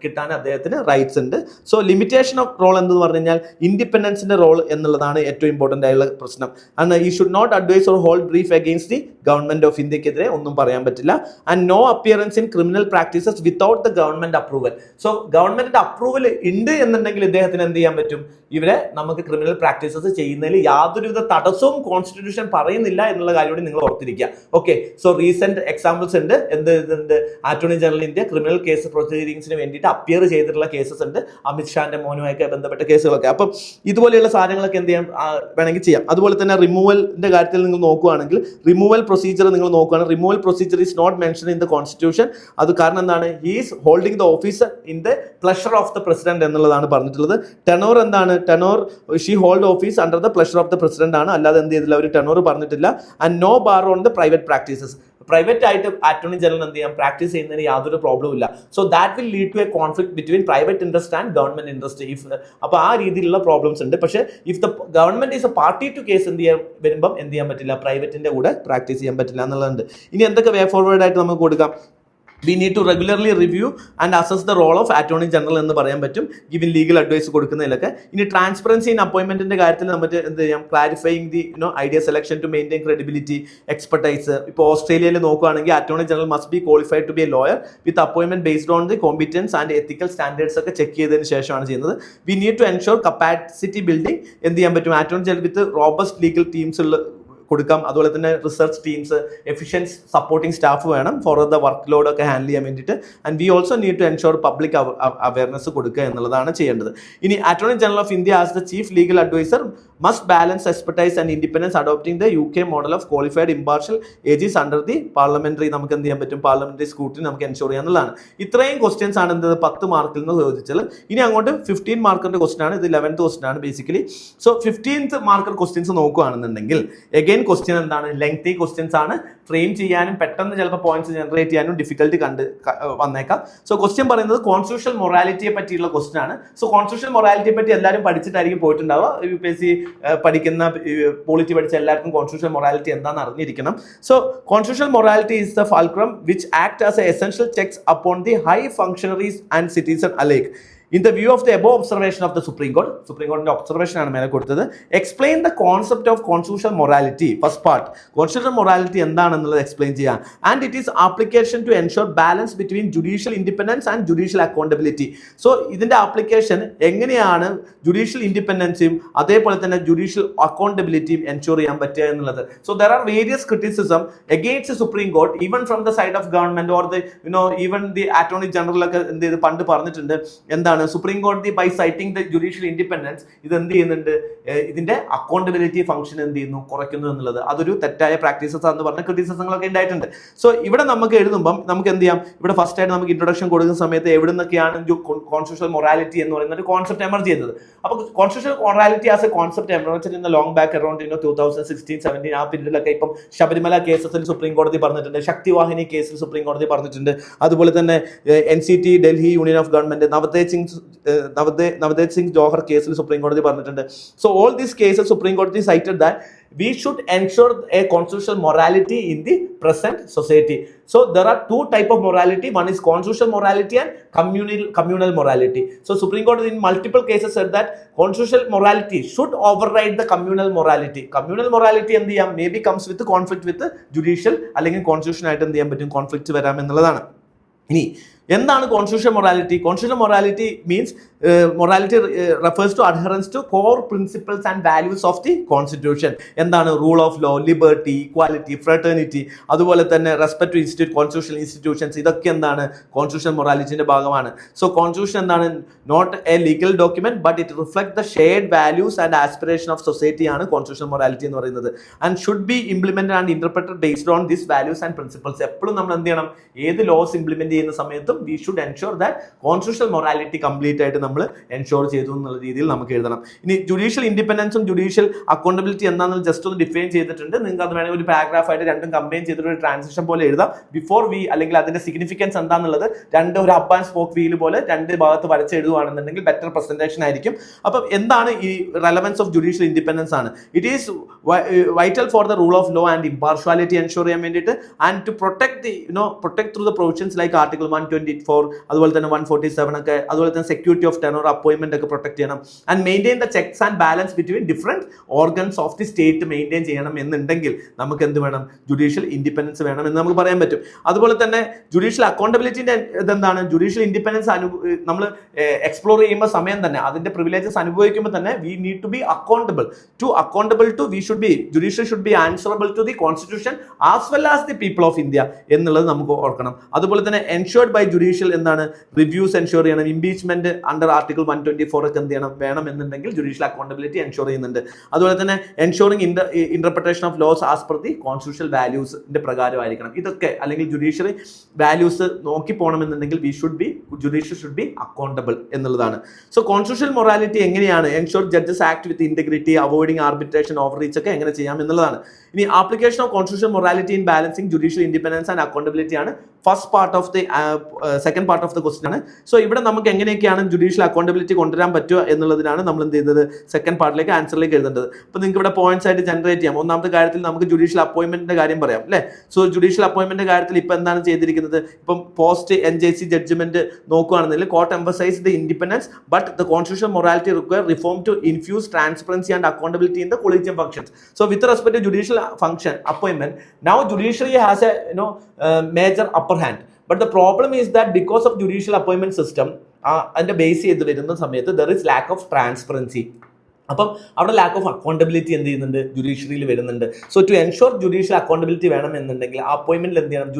കിട്ടാൻ അദ്ദേഹത്തിന് റൈറ്റ്സ് ഉണ്ട്. സോ ലിമിറ്റേഷൻ ഓഫ് റോൾ എന്ന് പറഞ്ഞു കഴിഞ്ഞാൽ ഇൻഡിപെൻഡൻസിന്റെ റോൾ എന്നുള്ളതാണ് ഏറ്റവും ഇമ്പോർട്ടന്റ് ആയുള്ള പ്രശ്നം. ആൻഡ് ഈ should not advise or hold brief against the government of ഇന്ത്യക്കെതിരെ ഒന്നും പറയാൻ പറ്റില്ല. And no appearance in criminal practices without the government approval. So ഗവൺമെന്റിന്റെ അപ്രൂവൽ ഉണ്ട് എന്നുണ്ടെങ്കിൽ ഇദ്ദേഹത്തിന് എന്ത് ചെയ്യാൻ പറ്റും, ഇവരെ നമുക്ക് ക്രിമിനൽ പ്രാക്ടീസസ് ചെയ്യുന്നതിൽ യാതൊരുവിധ തടസ്സവും കോൺസ്റ്റിറ്റ്യൂഷൻ പറയുന്നില്ല എന്നുള്ള കാര്യം കൂടി നിങ്ങൾ ഓർത്തിരിക്കുക. ഓക്കെ, സോ റീസെന്റ് എക്സാമ്പിൾസ് ഉണ്ട്. എന്ത് attorney general India criminal case പ്രൊസീഡിങ്സിന് വേണ്ടിയിട്ട് അപ്പിയർ ചെയ്തിട്ടുള്ള കേസസ് ഉണ്ട്, അമിത്ഷാന്റെ മോനുമായിട്ട് ബന്ധപ്പെട്ട കേസുകളൊക്കെ. അപ്പം ഇതുപോലെയുള്ള സാധനങ്ങളൊക്കെ എന്ത് ചെയ്യാം, വേണമെങ്കിൽ ചെയ്യാം. അതുപോലെ തന്നെ റിമൂവലിന്റെ കാര്യത്തിൽ നിങ്ങൾ നോക്കുകയാണെങ്കിൽ റിമൂവൽ പ്രൊസീജിയർ നിങ്ങൾ നോക്കുകയാണെങ്കിൽ removal procedure is not mention in the constitution. അത് കാരണം എന്താണ്, he is holding the office in the pleasure of the president എന്നുള്ളതാണ് പറഞ്ഞിട്ടുള്ളത്. ടെനോർ എന്താണ്, tenure she hold office under the pleasure of the president ആണ്, അല്ലാതെ എന്ത് ചെയ്തില്ല, അവർ ടെനോർ പറഞ്ഞിട്ടില്ല. And no bar on the private practices. Private ആയിട്ട് അറ്റോർണി ജനറൽ എന്ത് ചെയ്യാം, പ്രാക്ടീസ് ചെയ്യുന്നതിന് യാതൊരു പ്രോബ്ലം ഇല്ല. So that will lead to A conflict between private interest and government interest. അപ്പോൾ ആ രീതിയിലുള്ള പ്രോബ്ലംസ് ഉണ്ട്. പക്ഷേ if the government is a party to case എന്ത് ചെയ്യാൻ വരുമ്പം എന്ത് ചെയ്യാൻ പറ്റില്ല, പ്രൈവറ്റിന്റെ കൂടെ പ്രാക്ടീസ് ചെയ്യാൻ പറ്റില്ല എന്നുള്ളതുണ്ട്. ഇനി എന്തൊക്കെ വേ ഫോർവേഡ് ആയിട്ട് നമുക്ക് കൊടുക്കാം, we need to regularly review and assess the role of attorney general എന്ന് പറയാൻ പറ്റും, ഗിവിൻ ലീഗൽ അഡ്വൈസ് കൊടുക്കുന്നതിലൊക്കെ. ഇനി ട്രാൻസ്പെറൻസി ഇൻ അപ്പോയിന്റ്മെന്റിന്റെ കാര്യത്തിൽ നമുക്ക് എന്ത് ചെയ്യാം, clarifying the idea selection to maintain credibility, expertise. ഇപ്പോൾ ഓസ്ട്രേലിയയിൽ നോക്കുകയാണെങ്കിൽ attorney general must be qualified to be a lawyer with appointment based on the competence and ethical standards ഒക്കെ ചെക്ക് ചെയ്തതിന് ശേഷമാണ് ചെയ്യുന്നത്. We need to ensure capacity building എന്ത് ചെയ്യാൻ പറ്റും, attorney general with robust legal teams ഉള്ള കൊടുക്കാം. അതുപോലെ തന്നെ research teams, efficient supporting staff വേണം ഫോർ ദ വർക്ക് ലോഡ് ഒക്കെ ഹാൻഡിൽ ചെയ്യാൻ വേണ്ടിയിട്ട്. And we also need to ensure public awareness കൊടുക്കുക എന്നുള്ളതാണ് ചെയ്യേണ്ടത്. ഇനി attorney general of India as the chief legal adviser must balance expertise and independence adopting the UK model of qualified impartial ages under the parliamentary നമുക്ക് എന്ത് ചെയ്യാൻ പറ്റും, പാർലമെന്ററി സ്ക്രൂട്ടിനി നമുക്ക് എൻഷുർ ചെയ്യാന്നുള്ളതാണ്. ഇത്രയും ക്വസ്റ്റ്യൻസ് ആണ് എന്ത് 10 മാർക്കിൽ നിന്ന് ചോദിച്ചത്. ഇനി അങ്ങോട്ട് 15 മാർക്കിന്റെ ക്വസ്റ്റൻ ആണ്, ഇത് 11th ക്വസ്റ്റൻ ആണ് basically. So 15th marker questions നോക്കുകയാണെന്നുണ്ടെങ്കിൽ എഗെയിൻ ക്വസ്റ്റ്യൻ എന്താണ്, ലെങ്തി ക്വസ്റ്റ്യൻസ് ആണ്. ഫ്രെയിം ചെയ്യാനും പെട്ടെന്ന് ചിലപ്പോൾ പോയിന്റ്സ് ജനറേറ്റ് ചെയ്യാനും ഡിഫിക്കൽട്ടി വന്നേക്കാം. സോ ക്വസ്റ്റ്യൻ പറയുന്നത് കോൺസ്റ്റിറ്റ്യൂഷണൽ മൊറാലിറ്റിയെ പറ്റിയുള്ള ക്വസ്റ്റൻ ആണ്. സോ കോൺസ്റ്റിറ്റ്യൂഷണൽ മൊറാലിറ്റിയെ പറ്റി എല്ലാവരും പഠിച്ചിട്ടായിരിക്കും പോയിട്ടുണ്ടാവുക. UPSC പഠിക്കുന്ന പോളിറ്റി പഠിച്ച എല്ലാവർക്കും കോൺസ്റ്റിറ്റ്യൂഷണൽ മൊറാലിറ്റി എന്താണെന്ന് അറിഞ്ഞിരിക്കണം. So constitutional morality is the fulcrum which act as a essential checks upon the high functionaries and citizen alike. In the view of the above observation of the Supreme Court, Supreme Court observation ആണ് മേലെ കൊടുത്തത്. Explain the concept of constitutional morality. First part, constitutional morality എന്താണെന്നുള്ളത് എക്സ്പ്ലെയിൻ ചെയ്യാം. And it is application to ensure balance between judicial independence and judicial accountability. So ഇതിന്റെ ആപ്ലിക്കേഷൻ എങ്ങനെയാണ് ജുഡീഷ്യൽ ഇൻഡിപെൻഡൻസും അതേപോലെ തന്നെ ജുഡീഷ്യൽ അക്കൗണ്ടബിലിറ്റിയും എൻഷുർ ചെയ്യാൻ പറ്റുക എന്നുള്ളത്. So there are various criticism against the Supreme Court even from the side of government or the even the attorney general ഒക്കെ എന്ത് ചെയ്ത് പണ്ട് പറഞ്ഞിട്ടുണ്ട്, എന്താണ് എന്താണ് സുപ്രീം കോടതി by citing the judicial independence ഇത് എന്ത് ചെയ്യുന്നുണ്ട്, ഇതിന്റെ അക്കൗണ്ടബിലിറ്റി ഫംഗ്ഷൻ എന്ത് ചെയ്യുന്നു, കുറയ്ക്കുന്നു എന്നുള്ളത് അതൊരു തെറ്റായ പ്രാക്ടീസസ് എന്ന് പറഞ്ഞ ക്രിറ്റിസിസങ്ങളൊക്കെ ഉണ്ടായിട്ടുണ്ട്. സോ ഇവിടെ നമുക്ക് എഴുതുമ്പം നമുക്ക് എന്ത് ചെയ്യാം, ഇവിടെ ഫസ്റ്റ് ആയിട്ട് നമുക്ക് ഇൻട്രൊഡക്ഷൻ കൊടുക്കുന്ന സമയത്ത് എവിടെ നിന്നൊക്കെയാണ് കോൺസ്റ്റിറ്റ്യൂഷണൽ മൊറാലിറ്റി എന്ന് പറയുന്ന ഒരു കോൺസെപ്റ്റ് എമർജ് ചെയ്തത്. അപ്പോൾ constitutional morality as A concept emerge in long back around 2016-17 ആ പീരീഡിലൊക്കെ ഇപ്പം ശബരിമല കേസസിൽ സുപ്രീം കോടതി പറഞ്ഞിട്ടുണ്ട്, ശക്തിവാഹിനി കേസിൽ സുപ്രീം കോടതി പറഞ്ഞിട്ടുണ്ട്, അതുപോലെ തന്നെ NCT Delhi union of government Navtej Singh Johar കേസിൽ സുപ്രീം കോടതി പറഞ്ഞിട്ടുണ്ട്. So all these cases supreme കോടതി cited that we should ensure a constitutional morality in the present society. So there are two type of morality. One is constitutional morality and communal morality. So Supreme Court in multiple cases said that constitutional morality should override the communal morality. Communal morality എന്ത് ചെയ്യാം, maybe comes with conflict with the judicial അല്ലെങ്കിൽ constitution ആയിട്ട് എന്ത് ചെയ്യാൻ പറ്റും, കോൺഫ്ലിക്റ്റ് വരാം എന്നുള്ളതാണ്. ഇനി എന്താണ് constitutional morality? Constitutional morality means morality refers to adherence to core principles and values of the constitution. എന്താണ്? Rule of law, liberty, equality, fraternity, അതുപോലെ തന്നെ റെസ്പെക്ട് ടു കോൺസ്റ്റിറ്റ്യൂഷണൽ ഇൻസ്റ്റിറ്റ്യൂഷൻസ്, ഇതൊക്കെ എന്താണ് കോൺസ്റ്റിറ്റ്യൂഷണൽ മൊറാലിറ്റിന്റെ ഭാഗമാണ്. സോ കോൺസ്റ്റിറ്റ്യൂഷൻ എന്താണ്? Not a legal document but it reflect the shared values and aspiration of society ആണ് കോൺസ്റ്റിറ്റ്യൂഷണൽ മൊറാലിറ്റി എന്ന് പറയുന്നത്. And should be implemented and interpreted based on this values and principles. എപ്പോഴും നമ്മൾ എന്ത് ചെയ്യണം, ഏത് ലോസ് ഇംപ്ലിമെന്റ് ചെയ്യുന്ന സമയത്തും we should ensure that constitutional morality complete ആയിട്ട് നമ്മൾ എൻഷുർ ചെയ്തു എന്നുള്ള രീതിയിൽ നമുക്ക് എഴുതണം. ഇനി ജുഡീഷ്യൽ ഇൻഡിപെൻഡൻസും ജുഡീഷ്യൽ അക്കൗണ്ടബിലിറ്റി എന്താണെന്ന് ജസ്റ്റ് ഒന്ന് ഡിഫൈൻ ചെയ്തിട്ടുണ്ട്. നിങ്ങൾക്ക് അത് വേണമെങ്കിൽ ഒരു പാരഗ്രാഫ് ആയിട്ട് രണ്ടും കമ്പൈൻ ചെയ്തിട്ട് ഒരു ട്രാൻസിഷൻ പോലെ എഴുതാം. ബിഫോർ വി അല്ലെങ്കിൽ അതിന്റെ സിഗ്നിഫിക്കൻസ് എന്താണെന്നുള്ളത് ഒരു ഹബ് ആൻഡ് സ്പോക്ക് വീൽ പോലെ രണ്ട് ഭാഗത്ത് വരച്ച് എഴുതുകയാണെന്നുണ്ടെങ്കിൽ ബെറ്റർ പ്രസന്റേഷൻ ആയിരിക്കും. അപ്പം എന്താണ് ഈ റെലവൻസ് ഓഫ് ജുഡീഷ്യൽ ഇൻഡിപെൻഡൻസ് ആണ്? It is vital for the rule of law and impartiality ensure ചെയ്യാൻ വേണ്ടിയിട്ട് and to protect through the provisions like article 124, അതുപോലെ തന്നെ 147 ഒക്കെ, അതുപോലെ തന്നെ സെക്യൂരിറ്റി ഓഫ് ടെനോർ അപ്പോയിന്റ്മെന്റ് ഒക്കെ പ്രൊട്ടക്ട് ചെയ്യണം. And maintain the checks and balance between different organs of the state maintain ചെയ്യണം എന്നുണ്ടെങ്കിൽ നമുക്ക് എന്ത് വേണം? ജുഡീഷ്യൽ ഇൻഡിപെൻഡൻസ് വേണം എന്ന് നമുക്ക് പറയാൻ പറ്റും. അതുപോലെ തന്നെ ജുഡീഷ്യൽ അക്കൗണ്ടബിലിറ്റിന്റെ ഇതെന്താണ്? ജുഡീഷ്യൽ ഇൻഡിപെൻഡൻസ് നമ്മൾ എക്സ്പ്ലോർ ചെയ്യുമ്പോൾ സമയം തന്നെ അതിന്റെ പ്രിവിലേജസ് അനുഭവിക്കുമ്പോൾ തന്നെ we need to be accountable to judicial should be answerable to the constitution as well as the people of India എന്നുള്ളത് നമുക്ക് ഓർക്കണം. അതുപോലെ തന്നെ എൻഷുർഡ് ബൈ ജുഡീഷ്യൽ എന്താണ്? റിവ്യൂസ് എൻഷുർ ചെയ്യണം. ഇംപീച്ച്മെന്റ് അണ്ടർ ആർട്ടിക്കിൾ 124 ഒക്കെ എന്ത് ചെയ്യണം? വേണം എന്നുണ്ടെങ്കിൽ ജുഡീഷ്യൽ അക്കൗണ്ടബിലിറ്റി എൻഷുർ ചെയ്യുന്നുണ്ട്. അതുപോലെ തന്നെ ensuring interpretation of laws as per the constitutional വാല്യൂസിന്റെ പ്രകാരമായിരിക്കണം. ഇതൊക്കെ അല്ലെങ്കിൽ ജുഡീഷ്യറി വാല്യൂസ് നോക്കി പോകണമെന്നുണ്ടെങ്കിൽ ജുഡീഷ്യൽ ഷുഡ് ബി അക്കൗണ്ടബിൾ എന്നുള്ളതാണ്. സോ കോൺസ്റ്റിറ്റ്യൂഷണൽ മൊറാലിറ്റി എങ്ങനെയാണ്? Ensure judges act with integrity, avoiding arbitration, overreach ഒക്കെ എങ്ങനെ ചെയ്യാം എന്നുള്ളതാണ്. ഇനി application of constitutional morality in balancing judicial independence and accountability ആണ് first part of the second part of the question ആണ്. സോ ഇവിടെ നമുക്ക് എങ്ങനെയൊക്കെയാണ് ജുഡീഷ്യൽ അക്കൗണ്ടബിലിറ്റി കൊണ്ടുവരാൻ പറ്റുക എന്നുള്ളതിനാണ് നമ്മൾ എന്ത് ചെയ്തത്, സെക്കൻഡ് പാർട്ടിലേക്ക് ആൻസറിലേക്ക് എഴുതേണ്ടത്. അപ്പോൾ നിങ്ങൾക്ക് ഇവിടെ പോയിന്റ്സ് ആയിട്ട് ജനറേറ്റ് ചെയ്യാം. ഒന്നാമത്തെ കാര്യത്തിൽ നമുക്ക് ജുഡീഷ്യൽ അപ്പോയിന്റ്മെന്റിന്റെ കാര്യം പറയാം അല്ലേ. സോ ജുഡീഷ്യൽ അപ്പോയിന്റ്മെന്റ് കാര്യത്തിൽ ഇപ്പൊ എന്താണ് ചെയ്തിരിക്കുന്നത്? ഇപ്പം പോസ്റ്റ് NJC ജഡ്ജ്മെന്റ് നോക്കുകയാണെന്നുണ്ടെങ്കിൽ court emphasise the independence but the constitutional morality require reform to infuse transparency and accountability in the collegium functions. So with respect to judicial function appointment, now judiciary has a major upper hand, but the problem is that because of judicial appointment system and the base ചെയ്ത് വരുന്ന സമയത്ത് there is lack of transparency. അപ്പം അവിടെ ലാക്ക് ഓഫ് അക്കൗണ്ടബിലിറ്റി എന്ത് ചെയ്യുന്നുണ്ട്? ജുഡീഷ്യറിയിൽ വരുന്നുണ്ട്. So to ensure judicial accountability വേണം എന്നുണ്ടെങ്കിൽ ആ അപ്പോയിന്റ്മെന്റിൽ എന്ത് ചെയ്യണം?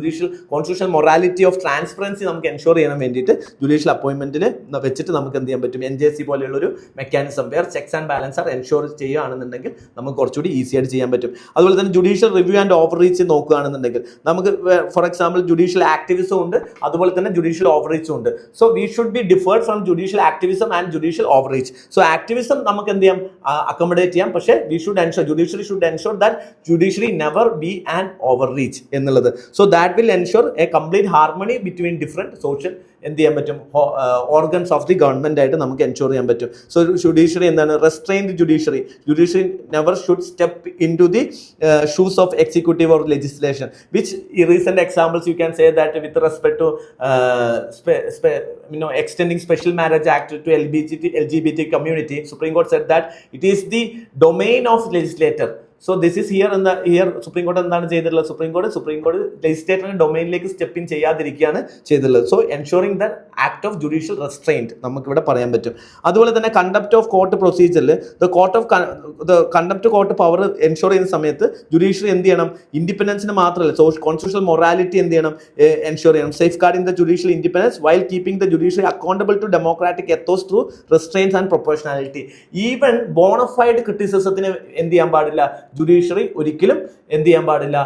കോൺസ്റ്റിറ്റ്യൂഷണൽ മൊറാലിറ്റി ഓഫ് ട്രാൻസ്പെറൻസി നമുക്ക് എൻഷുർ ചെയ്യാൻ വേണ്ടിയിട്ട് ജുഡീഷ്യൽ അപ്പോയിന്റ്മെന്റിൽ വെച്ചിട്ട് നമുക്ക് എന്ത് ചെയ്യാൻ പറ്റും? NJC പോലെയുള്ള ഒരു mechanism where checks and balance are ensure ചെയ്യുകയാണെന്നുണ്ടെങ്കിൽ നമുക്ക് കുറച്ചുകൂടി ഈസി ആയിട്ട് ചെയ്യാൻ പറ്റും. അതുപോലെ തന്നെ judicial review and overreach നോക്കുകയാണെന്നുണ്ടെങ്കിൽ നമുക്ക് ഫോർ എക്സാമ്പിൾ ജുഡീഷ്യൽ ആക്ടിവിസം ഉണ്ട്, അതുപോലെ തന്നെ ജുഡീഷ്യൽ ഓവർ റീച്ചും ഉണ്ട്. So we should be deferred from judicial activism and judicial overreach. So activism നമുക്ക് എന്ത് ചെയ്യാം? അക്കോമഡേറ്റ് ചെയ്യാം. പക്ഷേ judiciary should ensure that judiciary never be an overreach എന്നുള്ളത്. So that will ensure a complete harmony between different social എന്ത് ചെയ്യാൻ പറ്റും? ഓർഗൻസ് ഓഫ് ദി ഗവൺമെന്റ് ആയിട്ട് നമുക്ക് എൻഷുർ ചെയ്യാൻ പറ്റും. സോ ജുഡീഷ്യറി എന്താണ്? Restrained judiciary never should step in to the shoes of executive or legislation, which recent examples you can say that with respect to extending special marriage act to LGBT community, Supreme Court said that it is the domain of legislator so this is here supreme കോടതി എന്താണ് ചെയ്തിട്ടുള്ളത്? സുപ്രീം കോടതി ലെജിസ്ലേറ്ററിന്റെ ഡൊമൈനിലേക്ക് സ്റ്റെപ്പ് ഇൻ ചെയ്യാതിരിക്കുകയാണ് ചെയ്തിട്ടുള്ളത്. So ensuring the act of judicial restraint നമുക്ക് ഇവിടെ പറയാൻ പറ്റും. അതുപോലെ തന്നെ കണ്ടംപ്റ്റ് ഓഫ് കോർട്ട് പ്രൊസീജിയറിൽ കണ്ടംപ്റ്റ് കോർട്ട് പവർ എൻഷുർ ചെയ്യുന്ന സമയത്ത് ജുഡീഷ്യറി എന്ത് ചെയ്യണം? ഇൻഡിപെൻഡൻസിന് മാത്രമല്ല, കോൺസ്റ്റിറ്റ്യൂഷണൽ മൊറാലിറ്റി എന്ത് ചെയ്യണം? എൻഷുർ ചെയ്യണം. Safeguarding the judicial independence while keeping the judiciary accountable to democratic ethos through restraints and proportionality. Even bona fide ക്രിറ്റിസിസത്തിന് എന്ത് ചെയ്യാൻ പാടില്ല? ജുഡീഷ്യറി ഒരിക്കലും എന്ത് ചെയ്യാൻ പാടില്ല?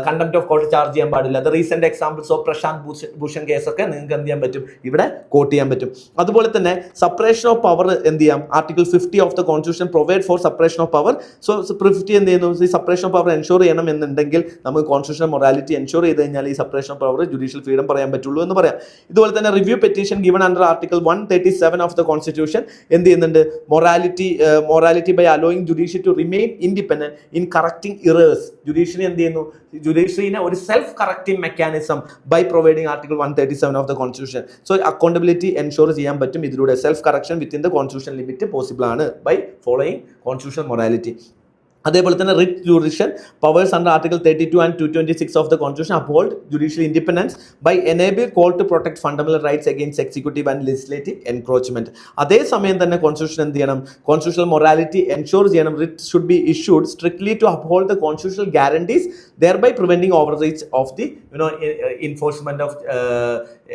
കണ്ടംപ്റ്റ് ഓഫ് കോർട്ട് ചാർജ് ചെയ്യാൻ പാടില്ല. The recent examples of Prashant Bhushan കേസൊക്കെ നിങ്ങൾക്ക് എന്ത് ചെയ്യാൻ പറ്റും? ഇവിടെ കോട്ട് ചെയ്യാൻ പറ്റും. അതുപോലെ തന്നെ സെപ്പറേഷൻ ഓഫ് പവർ എന്ത് ചെയ്യാം? Article 50 of the constitution provide for separation of power. So 50 എന്ത് ചെയ്യുന്നു? ഈ സെപ്പറേഷൻ ഓഫ് പവർ എൻഷുർ ചെയ്യണം എന്നുണ്ടെങ്കിൽ നമുക്ക് കോൺസ്റ്റിറ്റ്യൂഷണൽ മൊറാലിറ്റി എൻഷുർ ചെയ്ത് കഴിഞ്ഞാൽ ഈ separation of power judicial freedom പറയാൻ പറ്റുള്ളൂ എന്ന് പറയാം. ഇതുപോലെ തന്നെ review petition given under article 137 of the constitution എന്ത് ചെയ്യുന്നുണ്ട്? Morality by allowing judiciary to remain independent in correcting errors. Judiciary എന്ത് ചെയ്യുന്നു? ജുഡീഷ്യറിനെ ഒരു self correcting mechanism by providing article 137 of the constitution. So accountability ensure ചെയ്യാൻ പറ്റും ഇതിലൂടെ. Self correction within the constitution limit possible ആണ് ബൈ ഫോളോയിങ് കോൺസ്റ്റിറ്റ്യൂഷണൽ മൊറാലിറ്റി. അതേപോലെ തന്നെ writ judicial powers under article 32 and 226 of the constitution uphold judicial independence by enable call to protect fundamental rights against executive and legislative encroachment. അതേസമയം തന്നെ കോൺസ്റ്റിറ്റ്യൂഷൻ എന്ത് ചെയ്യണം? കോൺസ്റ്റിറ്റ്യൂഷണൽ മൊറാലിറ്റി എൻഷുർ ചെയ്യണം. Writ should be issued strictly to uphold the constitutional guarantees thereby preventing overreach of the enforcement of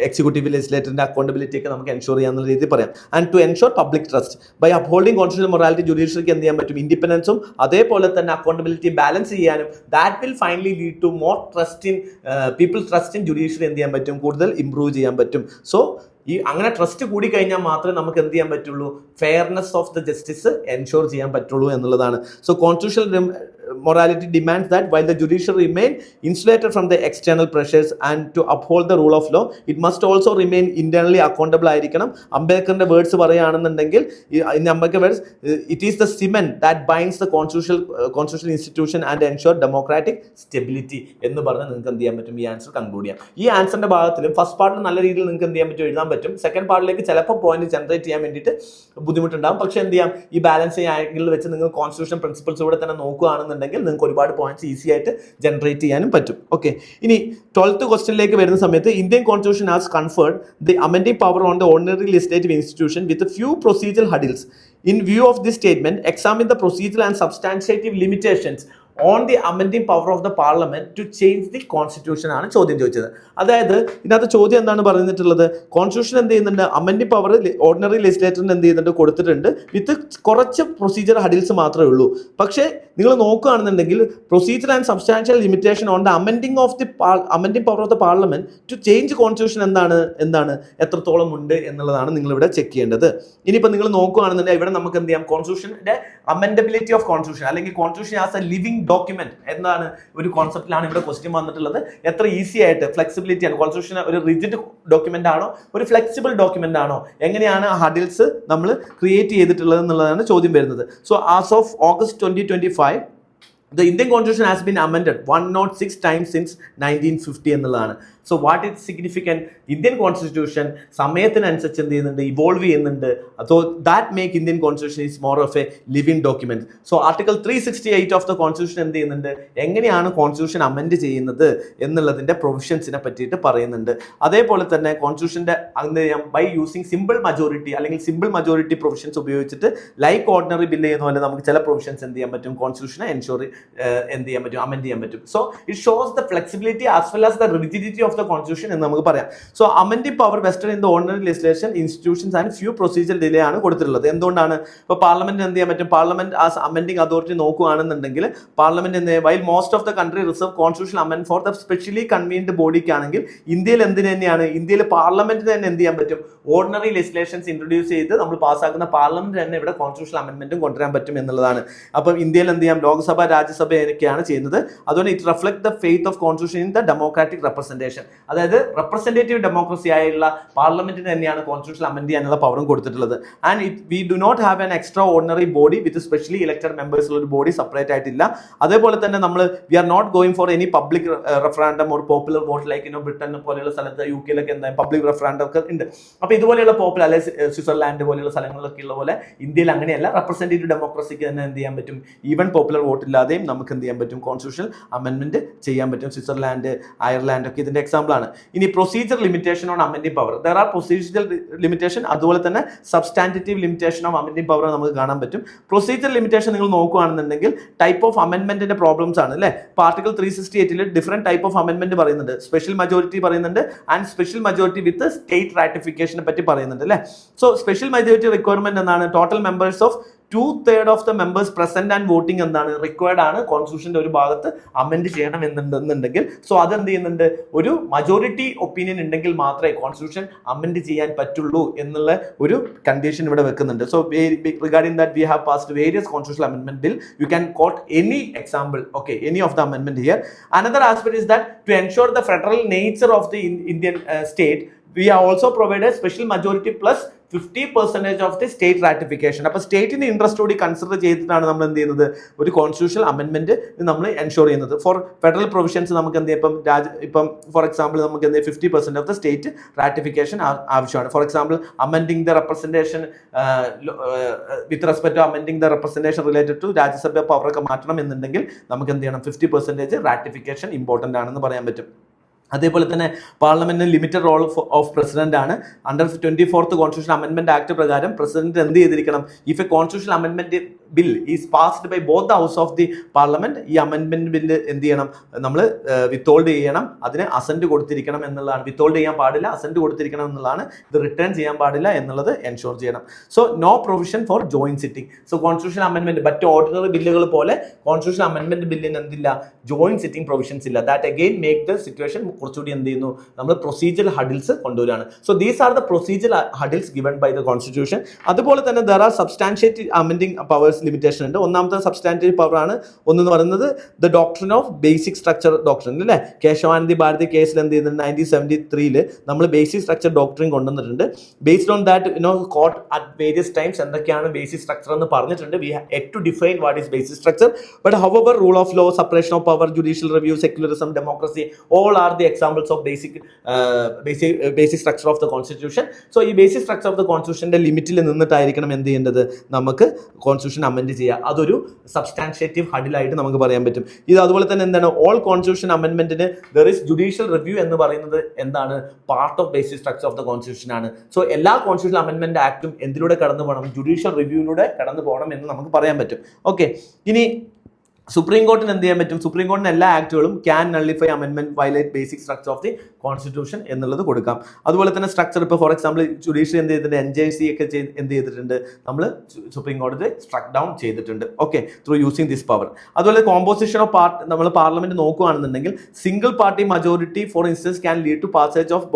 executive legislative accountability ഒക്കെ നമുക്ക് എൻഷുർ ചെയ്യാന്നുള്ള രീതിയിൽ പറയാം. And to ensure public trust by upholding constitutional morality ജുഡീഷ്യറിക്ക് എന്ത് ചെയ്യാൻ പറ്റും? ഇൻഡിപെൻഡൻസും അതേപോലെ തന്നെ അക്കൗണ്ടബിലിറ്റി ബാലൻസ് ചെയ്യാനും that will finally lead to more trust in people trust in judiciary എന്ത് ചെയ്യാൻ പറ്റും? കൂടുതൽ ഇംപ്രൂവ് ചെയ്യാൻ പറ്റും. സോ അങ്ങനെ ട്രസ്റ്റ് കൂടി കഴിഞ്ഞാൽ മാത്രമേ നമുക്ക് എന്ത് ചെയ്യാൻ പറ്റുള്ളൂ? Fairness of the justice ensure ചെയ്യാൻ പറ്റുള്ളൂ എന്നുള്ളതാണ്. So constitutional morality demands that while the judiciary remain insulated from the external pressures and to uphold the rule of law, it must also remain internally accountable ആയിരിക്കണം. അംബേദ്കറിന്റെ വേർഡ്സ് പറയുകയാണെന്നുണ്ടെങ്കിൽ Ambedkar words it is the cement that binds the constitutional institution and ensure democratic stability എന്ന് പറഞ്ഞ് നിങ്ങൾക്ക് എന്ത് ചെയ്യാൻ പറ്റും? ഈ ആൻസർ കൺക്ലൂഡ് ചെയ്യാം. ഈ ആൻസറിന്റെ ഭാഗത്തിലും ഫസ്റ്റ് പാർട്ടിൽ നല്ല രീതിയിൽ നിങ്ങൾക്ക് എന്ത് ചെയ്യാൻ പറ്റും? എഴുതാൻ പറ്റും. സെക്കൻഡ് പാർട്ടിലേക്ക് ചിലപ്പോൾ പോയിന്റ് ജനറേറ്റ് ചെയ്യാൻ വേണ്ടിയിട്ട് ബുദ്ധിമുട്ടുണ്ടാകും. പക്ഷെ എന്ത് ചെയ്യാം? ഈ ബാലൻസിങ് ആംഗിളിൽ വെച്ച് നിങ്ങൾ കോൺസ്റ്റിറ്റ്യൂഷൻ പ്രിൻസിപ്പിൾസ് ഇവിടെ തന്നെ നോക്കുകയാണെന്നുണ്ടെങ്കിൽ നിങ്ങൾക്ക് ഒരുപാട് പോയിന്റ്സ് ഈസി ആയിട്ട് ജനറേറ്റ് ചെയ്യാനും പറ്റും. ഓക്കെ, ഇനി 12th ക്വസ്റ്റ്യനിലേക്ക് വരുന്ന സമയത്ത് Indian constitution has conferred the amending power on the ordinary legislative institution with few procedural hurdles. In view of this statement, examine the procedural and substantive limitations on the amending power of the parliament to change the constitution ആണ് ചോദ്യം ചോദിച്ചത്. അതായത് ഇതിനകത്ത് ചോദ്യം എന്താണ് പറഞ്ഞിട്ടുള്ളത്? കോൺസ്റ്റിറ്റ്യൂഷൻ എന്ത് ചെയ്യുന്നുണ്ട്? അമെൻഡിംഗ് പവർ ഓർഡിനറി ലെജിസ്ലേറ്ററിന് എന്ത് ചെയ്യുന്നുണ്ട്? കൊടുത്തിട്ടുണ്ട്. വിത്ത് കുറച്ച് പ്രൊസീജിയർ ഹഡിൽസ് മാത്രമേ ഉള്ളൂ. പക്ഷേ നിങ്ങൾ നോക്കുകയാണെന്നുണ്ടെങ്കിൽ procedure and substantial limitation on the amending power of the parliament to change constitution എന്താണ് എത്രത്തോളം ഉണ്ട് എന്നുള്ളതാണ് നിങ്ങൾ ഇവിടെ ചെക്ക് ചെയ്യേണ്ടത്. ഇനിയിപ്പോൾ നിങ്ങൾ നോക്കുകയാണെന്നുണ്ടെങ്കിൽ ഇവിടെ നമുക്ക് എന്ത് ചെയ്യാം? കോൺസ്റ്റിറ്റ്യൂഷന്റെ അമെൻഡബിലിറ്റി ഓഫ് കോൺസ്റ്റിറ്റ്യൂഷൻ അല്ലെങ്കിൽ constitution as A living document എന്നാണ് ഒരു കോൺസെപ്റ്റിലാണ് ഇവിടെ ക്വസ്റ്റ്യൻ വന്നിട്ടുള്ളത്. എത്ര ഈസി ആയിട്ട് ഫ്ലെക്സിബിലിറ്റി ആണ്. കോൺസ്റ്റിറ്റ്യൂഷൻ ഒരു റിജിഡ് ഡോക്യുമെന്റ് ആണോ ഒരു ഫ്ലെക്സിബിൾ ഡോക്യുമെന്റ് ആണോ? എങ്ങനെയാണ് ഹഡിൽസ് നമ്മൾ ക്രിയേറ്റ് ചെയ്തിട്ടുള്ളത് എന്നുള്ളതാണ് ചോദ്യം വരുന്നത്. So as of August 2025 the Indian constitution has been amended 106 times since 1950 എന്നുള്ളതാണ്. So what is significant? Indian constitution സമയത്തിനനുസരിച്ച് എന്ത് ചെയ്യുന്നുണ്ട്? ഇവോൾവ് ചെയ്യുന്നുണ്ട്. So that make Indian constitution is more of A living document. So article 368 of the constitution എന്ത് ചെയ്യുന്നുണ്ട്? എങ്ങനെയാണ് കോൺസ്റ്റിറ്റ്യൂഷൻ അമെൻഡ് ചെയ്യുന്നത് എന്നുള്ളതിന്റെ പ്രൊവിഷൻസിനെ പറ്റിയിട്ട് പറയുന്നുണ്ട്. അതേപോലെ തന്നെ കോൺസ്റ്റിറ്റ്യൂഷന്റെ എന്ത് ചെയ്യാം? ബൈ യൂസിങ് സിമ്പിൾ മജോറിറ്റി അല്ലെങ്കിൽ സിമ്പിൾ മജോറിറ്റി പ്രൊവിഷൻസ് ഉപയോഗിച്ചിട്ട് ലൈക്ക് ഓർഡിനറി ബില്ല് ചെയ്യുന്ന പോലെ നമുക്ക് ചില പ്രൊവിഷൻസ് എന്ത് ചെയ്യാൻ പറ്റും? കോൺസ്റ്റിറ്റ്യൂഷനെ എൻഷുർ എന്ത് ചെയ്യാൻ പറ്റും? അമെൻഡ് ചെയ്യാൻ പറ്റും. So it shows the flexibility as well as the rigidity of the constitution എന്ന് നമുക്ക് പറയാം. So amending power vested in the ordinary legislation institutions and few procedure delay ആണ് കൊടുത്തിട്ടുള്ളത്. എന്തുകൊണ്ടാണ്? ഇപ്പോൾ പാർലമെന്റ് എന്ത് ചെയ്യാൻ പറ്റും? പാർലമെന്റ് ആസ് അമെൻഡിംഗ് അതോറിറ്റി നോക്കുകയാണെന്നുണ്ടെങ്കിൽ പാർലമെന്റ് എന്ത് while most of the country reserve constitution amend for the specially convened ബോഡിക്കാണെങ്കിൽ ഇന്ത്യയിൽ എന്തിന് തന്നെയാണ്? ഇന്ത്യയിൽ പാർലമെന്റിന് തന്നെ എന്ത് ചെയ്യാൻ പറ്റും? ഓർഡിനറി ലെജിസ്ലേഷൻസ് ഇൻട്രൊഡ്യൂസ് ചെയ്ത് നമ്മൾ പാസ്സാക്കുന്ന പാർലമെന്റ് തന്നെ ഇവിടെ കോൺസ്റ്റിറ്റ്യൂഷൻ അമെൻമെന്റും കൊണ്ടുവരാൻ പറ്റും എന്നുള്ളതാണ്. അപ്പം ഇന്ത്യയിൽ എന്ത് ചെയ്യാം? ലോക്സഭ രാജ്യസഭ എന്നൊക്കെയാണ് ചെയ്യുന്നത്. അതുകൊണ്ട് it reflect the faith of constitution in the democratic representation. Limitation, അതായത് റെപ്രസെന്റേറ്റീവ് ഡെമോക്രസി ആയുള്ള പാർലമെന്റിന് തന്നെയാണ് കോൺസ്റ്റിറ്റ്യൂഷൻ അമെൻഡ് ചെയ്യാനുള്ള പവറും കൊടുത്തിട്ടുള്ളത്. And we do not have an extra ordinary body with specially elected members ഉള്ള ഒരു ബോഡി സെപ്പറേറ്റ് ആയിട്ടില്ല. അതേപോലെ തന്നെ നമ്മൾ V are not going for any public റെഫറാൻഡം or popular vote like Britain പോലെയുള്ള സ്ഥലത്ത് UK എന്താ പബ്ലിക് റെഫറാൻഡം ഒക്കെ ഉണ്ട്. അപ്പോൾ ഇതുപോലെയുള്ള പോപ്പുലർ അല്ലെ സ്വിറ്റ്സർലാൻഡ് പോലെയുള്ള സ്ഥലങ്ങളിലൊക്കെ ഉള്ള പോലെ ഇന്ത്യയിൽ അങ്ങനെയല്ല. റെപ്രസെന്റേറ്റീവ് ഡെമോക്രസിക്ക് തന്നെ എന്ത് ചെയ്യാൻ പറ്റും, ഈവൻ പോപ്പുലർ വോട്ട് ഇല്ലാതെയും നമുക്ക് എന്ത് ചെയ്യാൻ പറ്റും, കോൺസ്റ്റിറ്റ്യൂഷൻ അമെൻമെന്റ് ചെയ്യാൻ പറ്റും. സ്വിറ്റ്സർലാൻഡ്, അയർലാൻഡ് ഒക്കെ ഇതിന്റെ എക്സാമ്പിൾ ആണ്. ഇനി procedure limitation on amending power, there are procedure limitation, അതുപോലെ തന്നെ substantive limitation of amending power നമുക്ക് കാണാൻ പറ്റും. പ്രൊസീജിയർ ലിമിറ്റേഷൻ നിങ്ങൾ നോക്കുകയാണെന്നുണ്ടെങ്കിൽ ടൈപ്പ് ഓഫ് അമെൻമെന്റിന്റെ പ്രോബ്ലംസ് ആണ് അല്ലേ. ആർട്ടിക്കിൾ 368 ഡിഫറെന്റ് ടൈപ്പ് ഓഫ് അമെൻമെന്റ് പറയുന്നുണ്ട്. സ്പെഷ്യൽ മജോറിറ്റി പറയുന്നുണ്ട് and special majority with state റാറ്റിഫിക്കേഷനെ പറ്റി പറയുന്നുണ്ട് അല്ലേ. സോ സ്പെഷ്യൽ മജോറിറ്റി റിക്വയർമെന്റ് എന്നാണ് total members of 2/3 of the members present and voting എന്താണ് റിക്വയർഡ് ആണ് കോൺസ്റ്റിറ്റ്യൂഷന്റെ ഒരു ഭാഗത്ത് അമെൻഡ് ചെയ്യണം എന്നുണ്ടെങ്കിൽ. സോ അതെന്ത് ചെയ്യുന്നുണ്ട്, ഒരു മജോറിറ്റി ഒപ്പീനിയൻ ഉണ്ടെങ്കിൽ മാത്രമേ കോൺസ്റ്റിറ്റ്യൂഷൻ അമെൻഡ് ചെയ്യാൻ പറ്റുള്ളൂ എന്നുള്ള ഒരു കണ്ടീഷൻ ഇവിടെ വെക്കുന്നുണ്ട്. So regarding that we have passed various constitutional amendment bill. You can quote any example, okay, any of the amendment here. Another aspect is that to ensure the federal nature of the Indian state, we have also provided special majority plus 50% of the state ratification. അപ്പോൾ സ്റ്റേറ്റിന്റെ ഇൻട്രസ്റ്റ് കൂടി കൺസിഡർ ചെയ്തിട്ടാണ് നമ്മൾ എന്ത് ചെയ്യുന്നത്, ഒരു കോൺസ്റ്റിറ്റ്യൂഷണൽ അമെൻമെന്റ് നമ്മൾ എൻഷുർ ചെയ്യുന്നത്. ഫോർ ഫെഡറൽ പ്രൊവിഷൻസ് നമുക്ക് എന്ത് ചെയ്യാം, ഇപ്പം ഫോർ എക്സാമ്പിൾ നമുക്ക് എന്ത് 50% ഓഫ് ദ സ്റ്റേറ്റ് റാറ്റിഫിക്കേഷൻ ആവശ്യമാണ്. For example amending the representation with respect to amending the representation related to Rajya Sabha പവറൊക്കെ മാറ്റണം എന്നുണ്ടെങ്കിൽ നമുക്ക് എന്ത് ചെയ്യണം, 50% റാറ്റിഫിക്കേഷൻ ഇമ്പോർട്ടൻ്റ് ആണെന്ന് പറയാൻ പറ്റും. അതേപോലെ തന്നെ പാർലമെന്റിന് ലിമിറ്റഡ് റോൾ ഓഫ് പ്രസിഡന്റ് ആണ്. അണ്ടർ 24th കോൺസ്റ്റിറ്റ്യൂഷൻ അമെൻമെന്റ് ആക്ട് പ്രകാരം പ്രസിഡന്റ് എന്ത് ചെയ്തിരിക്കണം, ഇഫ് എ കോൺസ്റ്റിറ്റ്യൂഷൻ അമെൻമെന്റ് bill is passed by both the house of the parliament, ഈ അമെൻമെന്റ് ബില്ല് എന്ത് ചെയ്യണം, നമ്മൾ വിത്തോൾഡ് ചെയ്യണം, അതിന് അസന്റ് കൊടുത്തിരിക്കണം എന്നുള്ളതാണ്. വിത്തോൾഡ് ചെയ്യാൻ പാടില്ല, അസന്റ് കൊടുത്തിരിക്കണം എന്നുള്ളതാണ്. ഇത് റിട്ടേൺ ചെയ്യാൻ പാടില്ല എന്നുള്ളത് എൻഷുർ ചെയ്യണം. So no provision for joint sitting. So constitution അമെൻമെന്റ് മറ്റ് ഓർഡിനറി ബില്ലുകൾ പോലെ കോൺസ്റ്റിറ്റ്യൂഷൻ അമെൻമെന്റ് ബില്ലിന് എന്തില്ല, ജോയിന്റ് സിറ്റിംഗ് പ്രൊവിഷൻസ് ഇല്ല. That again make the situation കുറച്ചുകൂടി എന്ത് ചെയ്യുന്നു, നമ്മൾ പ്രൊസീജിയർ ഹഡിൽസ് കൊണ്ടുവരാണ്. So these are the procedure hurdles given by the constitution. അതുപോലെ തന്നെ there are substantiate amending powers limitation ഉണ്ട്. ഒന്നാമത്തെ സബ്സ്റ്റാൻറ്റീവ് പവർ ആണ് ഒന്നെന്ന് പറയുന്നത് the doctrine of basic structure doctrine അല്ലേ. കേശവാനന്ദി ഭാരതി കേസിൽ എന്ത് ചെയ്യുന്നുണ്ട്, 1973 നമ്മൾ ബേസിക് സ്ട്രക്ചർ ഡോക്ട്രിൻ കൊണ്ടുവന്നിട്ടുണ്ട്. Based on that court at various times എന്തൊക്കെയാണ് ബേസിക് സ്ട്രക്ചർ എന്ന് പറഞ്ഞിട്ടുണ്ട്. We have yet to define what is basic structure. But however rule of law, separation of power, judicial review, secularism, democracy, all are the examples of basic structure of the constitution. So ഈ ബേസിക് സ്ട്രക്ചർ ഓഫ് ദ കോൺസ്റ്റിറ്റ്യൂഷന്റെ ലിമിറ്റിൽ നിന്നിട്ടായിരിക്കണം എന്ത് ചെയ്യേണ്ടത്, നമുക്ക് കോൺസ്റ്റിറ്റ്യൂഷൻ അമെൻഡ് ചെയ്യുക. അതൊരു സബ്സ്റ്റാൻഷ്യേറ്റീവ് ഹഡിലായിട്ട് നമുക്ക് പറയാൻ പറ്റും. ഇത് അതുപോലെ തന്നെ എന്താണ്, ഓൾ കോൺസ്റ്റിറ്റ്യൂഷൻ അമെൻമെന്റിന് ദർ ഇസ് ജുഡീഷ്യൽ റിവ്യൂ എന്ന് പറയുന്നത് എന്താണ്, part of basic structure of the constitution ആണ്. സോ എല്ലാ കോൺസ്റ്റിറ്റ്യൂഷൻ അമെൻമെന്റ് ആക്ടും എന്തിലൂടെ കടന്നു പോകണം, ജുഡീഷ്യൽ റിവ്യൂയിലൂടെ കടന്നു പോകണം എന്ന് നമുക്ക് പറയാൻ പറ്റും. ഓക്കെ, ഇനി സുപ്രീം കോർട്ടിന് എന്ത് ചെയ്യാൻ പറ്റും, സുപ്രീം കോർട്ടിന് എല്ലാ ആക്ടുകളും ക്യാൻ നള്ളിഫൈ അമെൻമെന്റ് violate basic structure of the constitution എന്നുള്ളത് കൊടുക്കാം. അതുപോലെ തന്നെ സ്ട്രക്ചർ ഇപ്പോൾ ഫോർ എക്സാമ്പിൾ ജുഡീഷ്യറി എന്ത് ചെയ്തിട്ടുണ്ട്, NJC ഒക്കെ എന്ത് ചെയ്തിട്ടുണ്ട്, നമ്മൾ സുപ്രീം കോടതി സ്ട്രക്ക് ഡൗൺ ചെയ്തിട്ടുണ്ട്. Okay, through using this power. അതുപോലെ കോമ്പോസിഷൻ ഓഫ് നമ്മൾ പാർലമെന്റ് നോക്കുകയാണെന്നുണ്ടെങ്കിൽ single party majority for instance can lead to passage of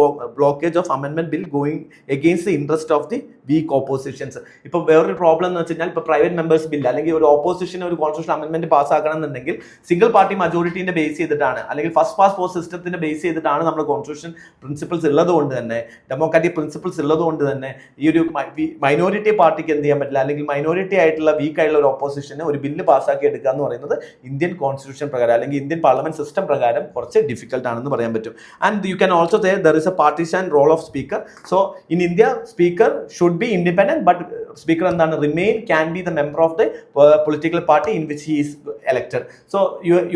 blockage of അമെൻമെന്റ് bill going against the interest of the weak oppositions. ഇപ്പം വേറൊരു പ്രോബ്ലം എന്ന് വെച്ച് കഴിഞ്ഞാൽ ഇപ്പോൾ പ്രൈവറ്റ് മെമ്പേഴ്സ് ബിൽ അല്ലെങ്കിൽ ഒരു ഓപ്പോസിഷൻ ഒരു കോൺസ്റ്റിറ്റ്യൂഷൻ അമെൻമെന്റ് പാസ്സാക്കണം എന്നുണ്ടെങ്കിൽ സിംഗിൾ പാർട്ടി മജോറിറ്റിന്റെ ബേസ് ചെയ്തിട്ടാണ് അല്ലെങ്കിൽ ഫസ്റ്റ് പാസ് പോസ്റ്റ് സിസ്റ്റത്തിന്റെ ബേസ് ചെയ്തിട്ടാണ് നമ്മൾ കോൺസ്റ്റിറ്റ്യൂഷൻ പ്രിൻസിപ്പിൾസ് ഉള്ളത് കൊണ്ട് തന്നെ, ഡെമോക്രാറ്റിക് പ്രിൻസിപ്പിൾസ് ഉള്ളത് കൊണ്ട് തന്നെ ഈ ഒരു മൈനോറിറ്റി പാർട്ടിക്ക് എന്ത് ചെയ്യാൻ പറ്റില്ല, അല്ലെങ്കിൽ മൈനോറിറ്റി ആയിട്ടുള്ള വീക്ക് ആയിട്ടുള്ള ഒരു ഓപ്പോസിഷന് ഒരു ബില്ല് പാസ്സാക്കി എടുക്കുക എന്ന് പറയുന്നത് ഇന്ത്യൻ കോൺസ്റ്റിറ്റ്യൂഷൻ പ്രകാരം അല്ലെങ്കിൽ ഇന്ത്യൻ പാർലമെന്റ് സിസ്റ്റം പ്രകാരം കുറച്ച് ഡിഫിക്കൽട്ട് ആണെന്ന് പറയാൻ പറ്റും. And you can also say there is a partition role of speaker. So in India speaker should be independent, but speaker എന്താണ്, remain can be the member of the political party in which he is elected. So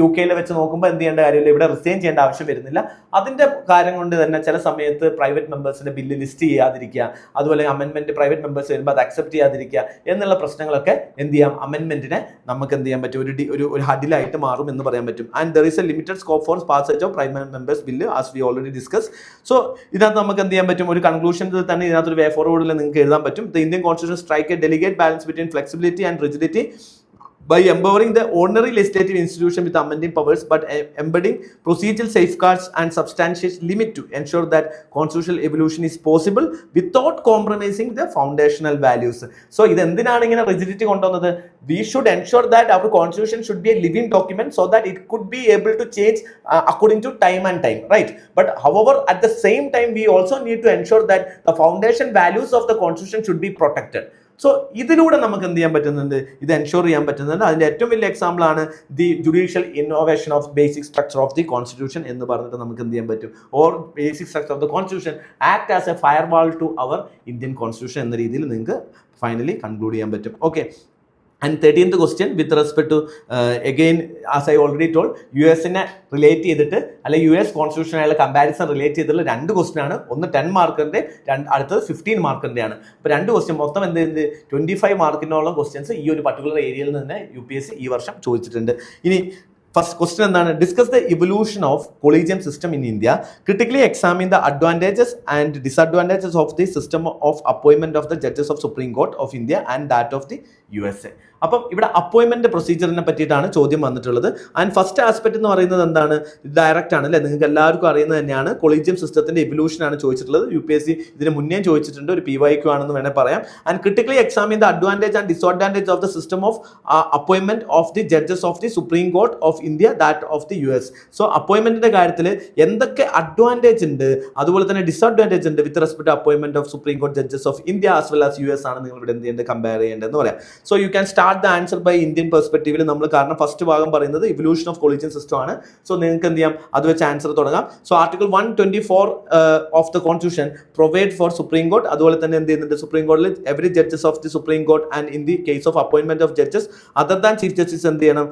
UK വെച്ച് നോക്കുമ്പോൾ എന്ത് ചെയ്യേണ്ട കാര്യമില്ല, ഇവിടെ റിസൈൻ ചെയ്യേണ്ട ആവശ്യം വരുന്നില്ല. അതിന്റെ കാര്യം കൊണ്ട് തന്നെ ചില സമയത്ത് പ്രൈവറ്റ് മെമ്പേഴ്സിന്റെ ബില്ല് ലിസ്റ്റ് ചെയ്യാതിരിക്കുക, അതുപോലെ അമെൻമെന്റ് പ്രൈവറ്റ് മെമ്പേഴ്സ് വരുമ്പോൾ അത് അക്സെപ്റ്റ് ചെയ്യാതിരിക്കുക എന്നുള്ള പ്രശ്നങ്ങളൊക്കെ എന്ത് ചെയ്യാം, അമെൻമെന്റിനെ നമുക്ക് എന്ത് ചെയ്യാൻ പറ്റും, ഒരു ഹഡിലായിട്ട് മാറും എന്ന് പറയാൻ പറ്റും. And there is A limited scope for passage of private members bill as we already discuss. So ഇതിനകത്ത് നമുക്ക് എന്ത് ചെയ്യാൻ പറ്റും, ഒരു കൺക്ലൂഷൻ തന്നെ ഇതിനകത്ത് ഒരു വേ ഫോർവേഡിൽ നിങ്ങൾക്ക് എഴുതാൻ പറ്റും. The Indian constitution strike A delegate balance between flexibility and rigidity by empowering the ordinary legislative institution with amending powers but embedding procedural safeguards and substantial limit to ensure that constitutional evolution is possible without compromising the foundational values. So ഇത് എന്തിനാണ് ഇങ്ങനെ rigidity കൊണ്ടുവന്നത്? We should ensure that our constitution should be a living document so that it could be able to change according to time and time, right? But however, at the same time we also need to ensure that the foundation values of the constitution should be protected. So ഇതിലൂടെ നമുക്ക് എന്ത് ചെയ്യാൻ പറ്റുന്നുണ്ട്, ഇത് എൻഷുർ ചെയ്യാൻ പറ്റുന്നുണ്ട്. അതിന്റെ ഏറ്റവും വലിയ എക്സാമ്പിൾ ആണ് the judicial innovation of basic structure of the constitution എന്ന് പറഞ്ഞിട്ട് നമുക്ക് എന്ത് ചെയ്യാൻ പറ്റും, or basic structure of the constitution act as a firewall to our Indian constitution എന്ന രീതിയിൽ നിങ്ങൾക്ക് ഫൈനലി കൺക്ലൂഡ് ചെയ്യാൻ പറ്റും. Okay. And 13th question with respect to again as I already told, US-നെ റിലേറ്റ് ചെയ്തിട്ട് അല്ലെങ്കിൽ US കോൺസ്റ്റിറ്റ്യൂഷനായുള്ള കമ്പാരിസൺ റിലേറ്റ് ചെയ്തിട്ടുള്ള 2 ക്വസ്റ്റ്യൻ ആണ്. ഒന്ന് 10 മാർക്കിന്റെ, അടുത്തത് 15 മാർക്കിന്റെ ആണ്. അപ്പോൾ 2 ക്വസ്റ്റ്യൻ മൊത്തം എന്ത് 25 മാർക്കിനോളം ക്വസ്റ്റ്യൻസ് ഈ ഒരു പർട്ടിക്കുലർ ഏരിയയിൽ നിന്ന് UPSC ഈ വർഷം ചോദിച്ചിട്ടുണ്ട്. ഇനി ഫസ്റ്റ് ക്വസ്റ്റ്യൻ എന്താണ്? Discuss the evolution of collegium system in India, critically examine the advantages and disadvantages of the system of അപ്പോയിൻമെന്റ് of the judges of supreme court of India and that of the USA. അപ്പം ഇവിടെ അപ്പോയിൻമെന്റ് പ്രൊസീജിയറിനെ പറ്റിയിട്ടാണ് ചോദ്യം വന്നിട്ടുള്ളത്. ആൻഡ് ഫസ്റ്റ് ആസ്പെക്ട് എന്ന് പറയുന്നത് എന്താണ്? ഡയറക്റ്റ് ആണ് അല്ലേ, നിങ്ങൾക്ക് എല്ലാവർക്കും അറിയുന്നത് തന്നെയാണ്. കൊളീജിയം സിസ്റ്റത്തിന്റെ ഇവല്യൂഷൻ ആണ് ചോദിച്ചിട്ടുള്ളത്. UPSC ഇതിന് മുന്നേ ചോദിച്ചിട്ടുണ്ട്, ഒരു PYQ ആണെന്ന് വേണേൽ പറയാം. And critically examine the advantage and disadvantage of the system of അപ്പോയിൻമെന്റ് of the judges of the supreme court of India that of the US. So അപ്പോയിൻമെന്റിന്റെ കാര്യത്തിൽ എന്തൊക്കെ അഡ്വാൻറ്റേജ് ഉണ്ട്, അതുപോലെ തന്നെ ഡിസഡ്വാൻറ്റേജ് ഉണ്ട് വിത്ത് റെസ്പെക്ട് അപ്പോയിൻമെന്റ് of supreme court judges of India as well as US ആണ് നിങ്ങൾ ഇവിടെ എന്ത് ചെയ്യേണ്ടത്, കമ്പയർ ചെയ്യേണ്ടതെന്ന് പറയാം. So you can start the answer by Indian പെർസ്പെക്റ്റീവിൽ നമ്മൾ, കാരണം ഫസ്റ്റ് ഭാഗം പറയുന്നത് ഇവല്യൂഷൻ ഓഫ് കൊളീജിയൻ സിസ്റ്റം ആണ്. സോ നിങ്ങൾക്ക് എന്ത് ചെയ്യാം, അത് വെച്ച് ആൻസർ തുടങ്ങാം. So article 124 of the constitution provide for supreme court, അതുപോലെ തന്നെ എന്ത് ചെയ്യുന്നുണ്ട്, സുപ്രീം കോർട്ടിൽ every judges of the supreme court and in the case of അപ്പോയിൻമെന്റ് of judges other than chief justice എന്ത് ചെയ്യണം,